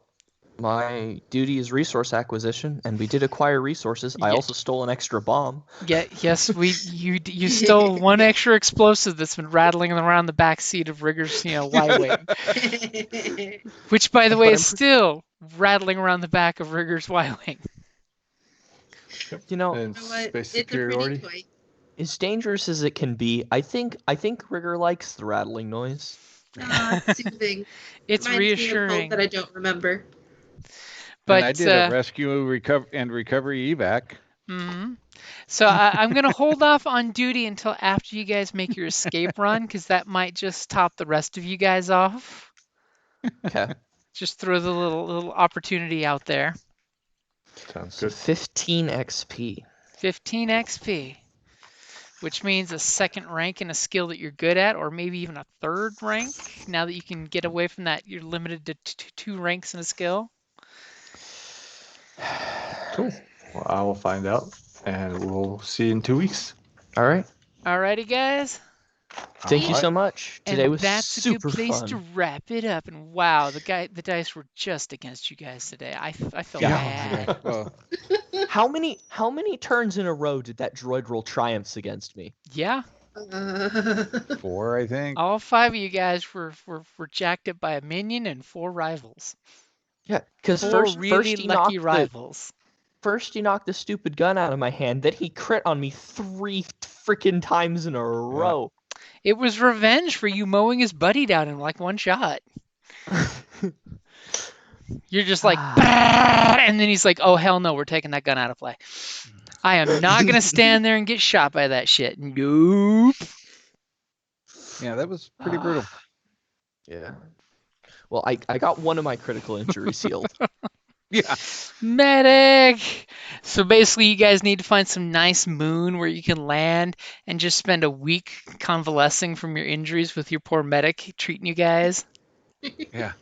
my duty is resource acquisition, and we did acquire resources. I also stole an extra bomb.
Yeah, yes, you stole 1 extra explosive that's been rattling around the back seat of Rigger's, Y-wing. Which, by the way, is still rattling around the back of Rigger's Y-wing.
And space superiority.
As dangerous as it can be, I think Rigger likes the rattling noise.
It's soothing.
It's reassuring
that I don't remember.
But
and I did a rescue recovery evac.
Mm-hmm. So I'm going to hold off on duty until after you guys make your escape run, because that might just top the rest of you guys off.
Okay.
Just throw the little opportunity out there.
Sounds good.
15 XP.
15 XP. Which means a 2nd rank in a skill that you're good at, or maybe even a 3rd rank, now that you can get away from that. You're limited to 2 ranks in a skill.
Cool. Well, I will find out, and we'll see you in 2 weeks.
All right.
Alrighty, guys.
Thank you so much. Today was
that's
super
a good place
fun.
to wrap it up. And wow, the dice were just against you guys today. I felt bad.
Well,
How many turns in a row did that droid roll triumphs against me?
Yeah.
4, I think.
All 5 of you guys were jacked up by a minion and 4 rivals.
Yeah, because
4
first
really
he
lucky
knocked
rivals.
First he knocked the stupid gun out of my hand, then he crit on me 3 freaking times in a row.
It was revenge for you mowing his buddy down in like 1 shot. You're just like, bah! And then he's like, oh, hell no, we're taking that gun out of play. I am not going to stand there and get shot by that shit. Nope.
Yeah, that was pretty brutal.
Yeah. Well, I got one of my critical injuries healed.
Yeah.
Medic! So basically, you guys need to find some nice moon where you can land and just spend a week convalescing from your injuries with your poor medic treating you guys.
Yeah.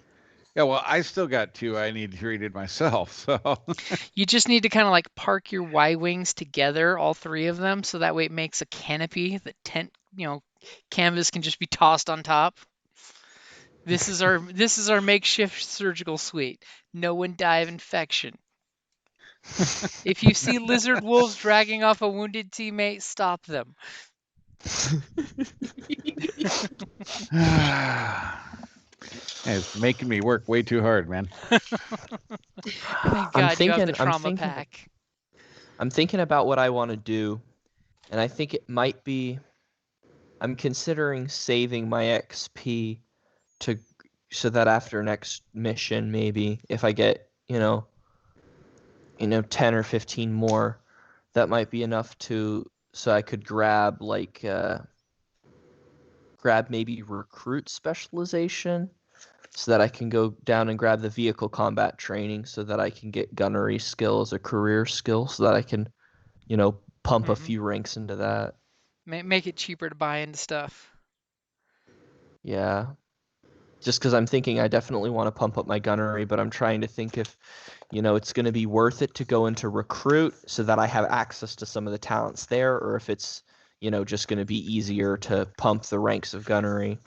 Yeah, well, I still got 2 I need treated myself, so.
You just need to kind of like park your Y-wings together, all 3 of them, so that way it makes a canopy. The tent, canvas can just be tossed on top. This is our makeshift surgical suite. No one die of infection. If you see lizard wolves dragging off a wounded teammate, stop them.
It's making me work way too hard, man.
Thank God you have the trauma pack.
I'm thinking about what I want to do, and I think it might be. I'm considering saving my XP so that after next mission, maybe if I get 10 or 15 more, that might be enough so I could grab maybe recruit specialization, so that I can go down and grab the vehicle combat training, so that I can get gunnery skill as a career skill, so that I can pump a
Mhm.
few ranks into that.
Make it cheaper to buy into stuff.
Yeah. Just because I'm thinking I definitely want to pump up my gunnery, but I'm trying to think if, it's going to be worth it to go into recruit so that I have access to some of the talents there, or if it's, just going to be easier to pump the ranks of gunnery,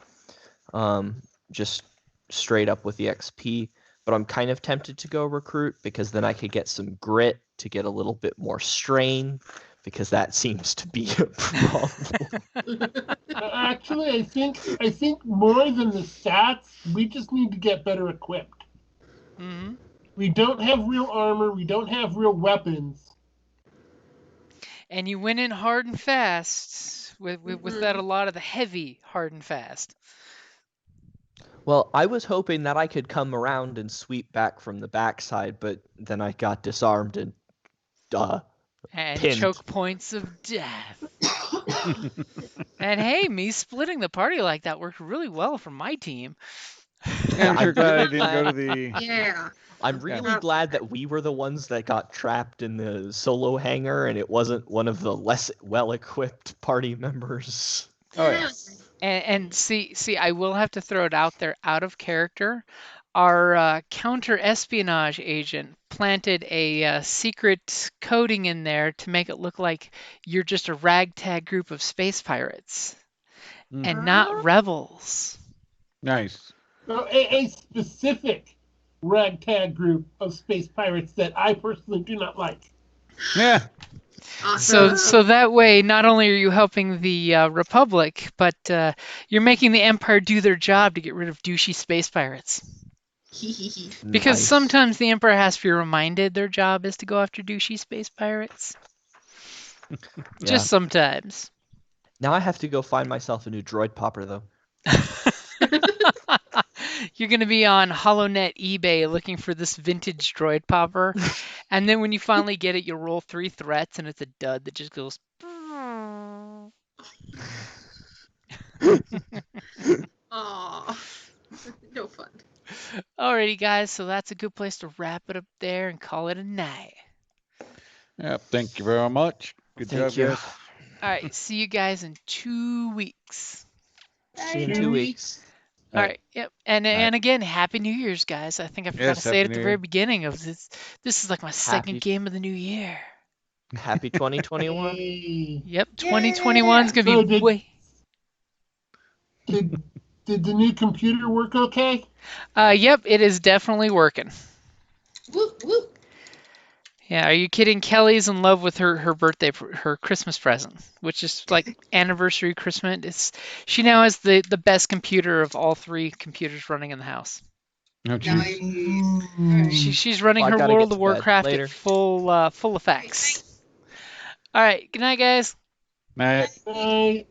just straight up with the XP. But I'm kind of tempted to go recruit because then I could get some grit to get a little bit more strain, because that seems to be a problem.
Actually, I think more than the stats, we just need to get better equipped.
Hmm.
We don't have real armor. We don't have real weapons.
And you went in hard and fast with that a lot of the heavy hard and fast.
Well, I was hoping that I could come around and sweep back from the backside, but then I got disarmed and
And
pinned.
choke points of death. And hey, me splitting the party like that worked really well for my team.
I'm sure
I'm
glad I
really
didn't go to
glad.
the.
Yeah.
I'm really glad that we were the ones that got trapped in the solo hangar, and it wasn't one of the less well-equipped party members.
Oh yes.
And see, I will have to throw it out there, out of character. Our counter espionage agent planted a secret coding in there to make it look like you're just a ragtag group of space pirates and not rebels.
Nice.
So a specific ragtag group of space pirates that I personally do not like.
Yeah.
So,
Awesome.
so that way, not only are you helping the Republic, but you're making the Empire do their job to get rid of douchey space pirates. Because
Nice.
sometimes the Emperor has to be reminded their job is to go after douchey space pirates.
Yeah.
Just sometimes.
Now I have to go find myself a new droid popper, though.
You're going to be on HoloNet eBay looking for this vintage droid popper. And then when you finally get it, you'll roll 3 threats and it's a dud that just goes.
Aw. No fun.
Alrighty, guys. So that's a good place to wrap it up there and call it a night.
Yep. Thank you very much. Good
Thank
job,
you.
guys.
All right. See you guys in 2 weeks.
See you in 2 weeks.
All right. Yep. And
All right.
again, Happy New Year's, guys. I think I forgot to
Yes,
say it
Happy
at the
New
very
Year.
beginning of this. This is like my second game of the new year.
Happy 2021.
Hey.
Yep. 2021 is gonna
So
be way.
Did the new computer work okay?
Yep. It is definitely working.
Whoop whoop.
Yeah. Are you kidding? Kelly's in love with her her Christmas present, which is like anniversary Christmas. She now has the best computer of all 3 computers running in the house.
Oh, jeez.
Nice.
She's running
Well, I
her
gotta
World
get
of
to bed
Warcraft
later.
at full effects. All right. Good night, guys.
Night.
Bye.